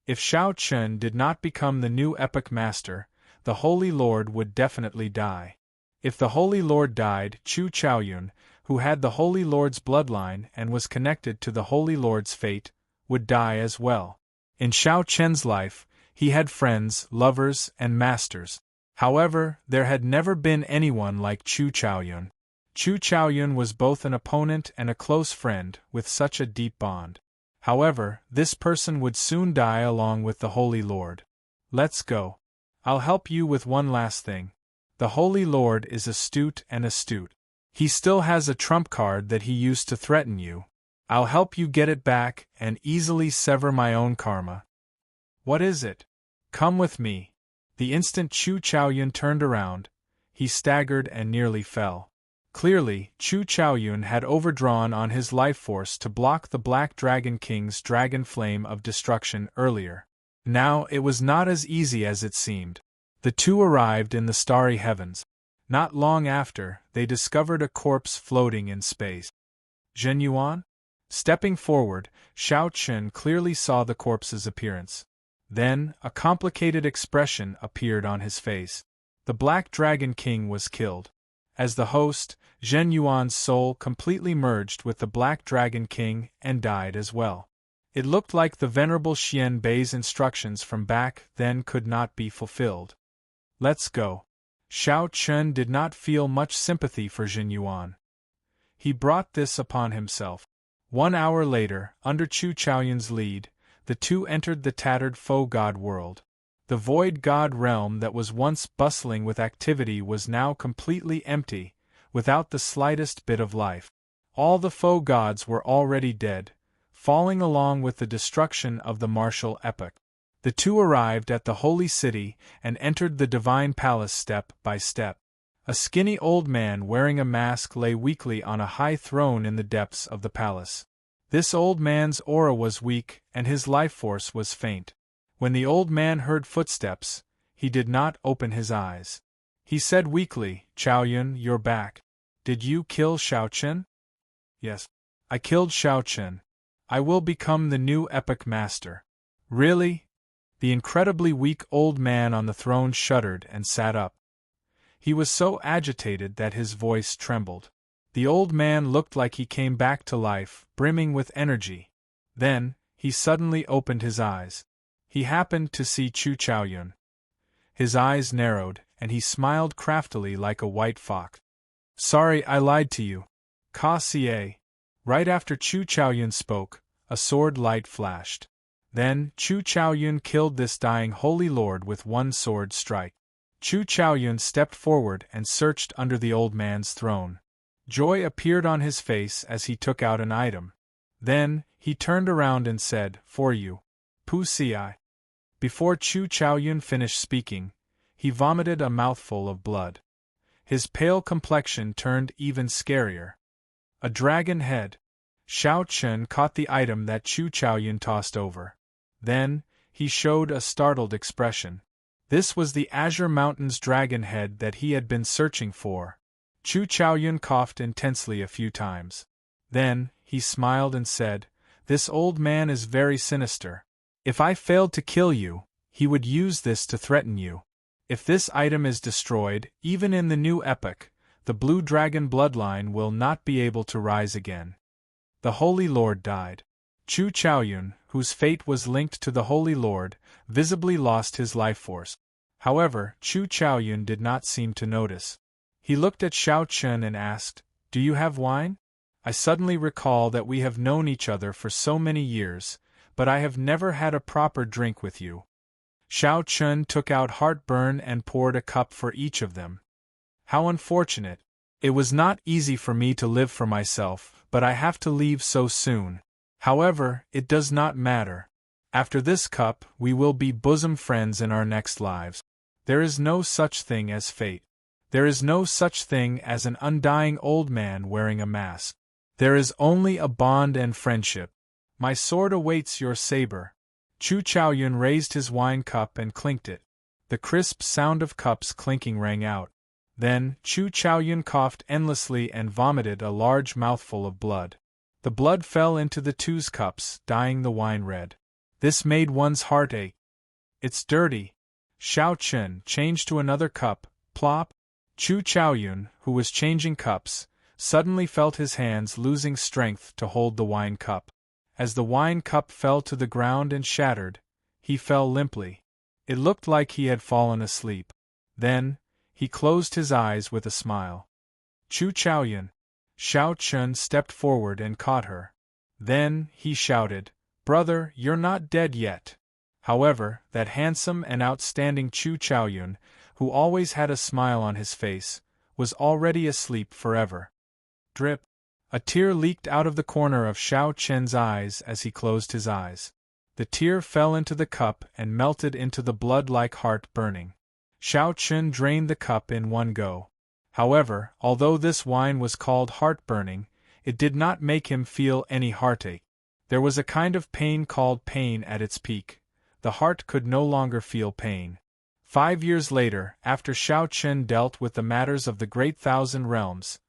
[SPEAKER 1] If Xiao Chen did not become the new epic master, the Holy Lord would definitely die. If the Holy Lord died, Chu Chaoyun, who had the Holy Lord's bloodline and was connected to the Holy Lord's fate, would die as well. In Xiao Chen's life, he had friends, lovers, and masters. However, there had never been anyone like Chu Chaoyun. Chu Chaoyun was both an opponent and a close friend, with such a deep bond. However, this person would soon die along with the Holy Lord. Let's go. I'll help you with one last thing. The Holy Lord is astute. He still has a trump card that he used to threaten you. I'll help you get it back and easily sever my own karma. What is it? Come with me. The instant Chu Chaoyun turned around, he staggered and nearly fell. Clearly, Chu Chaoyun had overdrawn on his life force to block the Black Dragon King's dragon flame of destruction earlier. Now it was not as easy as it seemed. The two arrived in the starry heavens. Not long after, they discovered a corpse floating in space. Zhen Yuan? Stepping forward, Xiao Chen clearly saw the corpse's appearance. Then, a complicated expression appeared on his face. The Black Dragon King was killed. As the host, Zhen Yuan's soul completely merged with the Black Dragon King and died as well. It looked like the Venerable Xian Bei's instructions from back then could not be fulfilled. Let's go. Xiao Chen did not feel much sympathy for Zhen Yuan. He brought this upon himself. 1 hour later, under Chu Chaoyun's lead, the two entered the tattered Faux God world. The void god realm that was once bustling with activity was now completely empty, without the slightest bit of life. All the faux gods were already dead, falling along with the destruction of the martial epoch. The two arrived at the holy city and entered the divine palace step by step. A skinny old man wearing a mask lay weakly on a high throne in the depths of the palace. This old man's aura was weak and his life force was faint. When the old man heard footsteps, he did not open his eyes. He said weakly, "Chaoyun, you're back. Did you kill Xiao Chen?" "Yes. I killed Xiao Chen. I will become the new epic master." "Really?" The incredibly weak old man on the throne shuddered and sat up. He was so agitated that his voice trembled. The old man looked like he came back to life, brimming with energy. Then, he suddenly opened his eyes. He happened to see Chu Chaoyun. His eyes narrowed, and he smiled craftily like a white fox. "Sorry I lied to you. Ka Xie." Right after Chu Chaoyun spoke, a sword light flashed. Then, Chu Chaoyun killed this dying holy lord with one sword strike. Chu Chaoyun stepped forward and searched under the old man's throne. Joy appeared on his face as he took out an item. Then, he turned around and said, "For you. Pu Xi." Before Chu Chaoyun finished speaking, he vomited a mouthful of blood. His pale complexion turned even scarier. A dragon head. Xiao Chen caught the item that Chu Chaoyun tossed over. Then, he showed a startled expression. This was the Azure Mountain's dragon head that he had been searching for. Chu Chaoyun coughed intensely a few times. Then, he smiled and said, "This old man is very sinister. If I failed to kill you, he would use this to threaten you. If this item is destroyed, even in the new epoch, the Blue Dragon bloodline will not be able to rise again." The Holy Lord died. Chu Chaoyun, whose fate was linked to the Holy Lord, visibly lost his life force. However, Chu Chaoyun did not seem to notice. He looked at Xiao Chen and asked, "Do you have wine? I suddenly recall that we have known each other for so many years, but I have never had a proper drink with you." Xiao Chun took out heartburn and poured a cup for each of them. How unfortunate. It was not easy for me to live for myself, but I have to leave so soon. However, it does not matter. After this cup, we will be bosom friends in our next lives. There is no such thing as fate. There is no such thing as an undying old man wearing a mask. There is only a bond and friendship. My sword awaits your saber. Chu Chaoyun raised his wine cup and clinked it. The crisp sound of cups clinking rang out. Then, Chu Chaoyun coughed endlessly and vomited a large mouthful of blood. The blood fell into the two's cups, dyeing the wine red. This made one's heart ache. It's dirty. Xiao Chun changed to another cup, plop. Chu Chaoyun, who was changing cups, suddenly felt his hands losing strength to hold the wine cup. As the wine cup fell to the ground and shattered, he fell limply. It looked like he had fallen asleep. Then, he closed his eyes with a smile. Chu Chaoyun. Xiao Chun stepped forward and caught her. Then, he shouted, "Brother, you're not dead yet." However, that handsome and outstanding Chu Chaoyun, who always had a smile on his face, was already asleep forever. Drip. A tear leaked out of the corner of Xiao Chen's eyes as he closed his eyes. The tear fell into the cup and melted into the blood like heart burning. Xiao Chen drained the cup in one go. However, although this wine was called heart-burning, it did not make him feel any heartache. There was a kind of pain called pain at its peak. The heart could no longer feel pain. 5 years later, after Xiao Chen dealt with the matters of the Great Thousand Realms,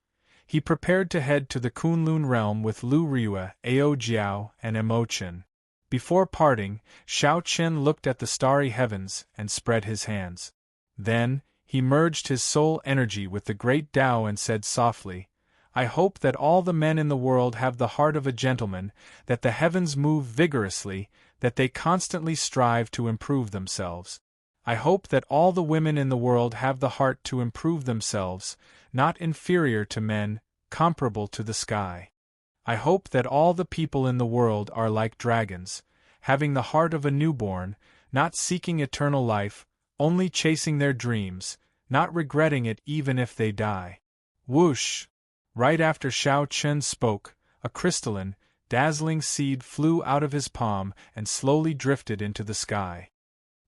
[SPEAKER 1] he prepared to head to the Kunlun realm with Lu Ryue, Ao Jiao, and Emochin. Before parting, Xiao Chen looked at the starry heavens and spread his hands. Then, he merged his soul energy with the great Tao and said softly, "I hope that all the men in the world have the heart of a gentleman, that the heavens move vigorously, that they constantly strive to improve themselves. I hope that all the women in the world have the heart to improve themselves, not inferior to men, comparable to the sky. I hope that all the people in the world are like dragons, having the heart of a newborn, not seeking eternal life, only chasing their dreams, not regretting it even if they die." Whoosh! Right after Xiao Chen spoke, a crystalline, dazzling seed flew out of his palm and slowly drifted into the sky.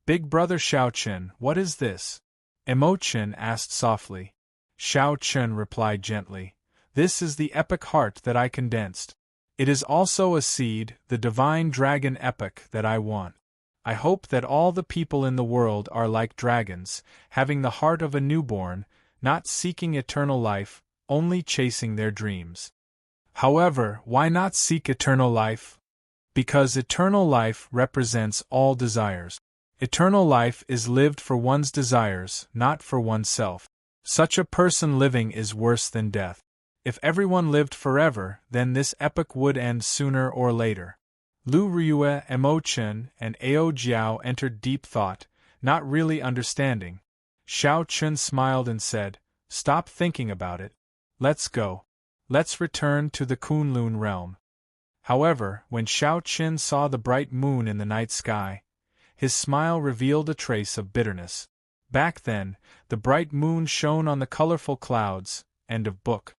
[SPEAKER 1] "Big brother Xiao Chen, what is this?" Emochin asked softly. Xiao Chen replied gently, "This is the epic heart that I condensed. It is also a seed, the divine dragon epic that I want. I hope that all the people in the world are like dragons, having the heart of a newborn, not seeking eternal life, only chasing their dreams." However, why not seek eternal life? Because eternal life represents all desires. Eternal life is lived for one's desires, not for oneself. Such a person living is worse than death. If everyone lived forever, then this epoch would end sooner or later. Lu Ryue, Emochin, and Ao Jiao entered deep thought, not really understanding. Xiao Chun smiled and said, "Stop thinking about it. Let's go. Let's return to the Kunlun realm." However, when Xiao Chun saw the bright moon in the night sky, his smile revealed a trace of bitterness. Back then, the bright moon shone on the colorful clouds. End of book.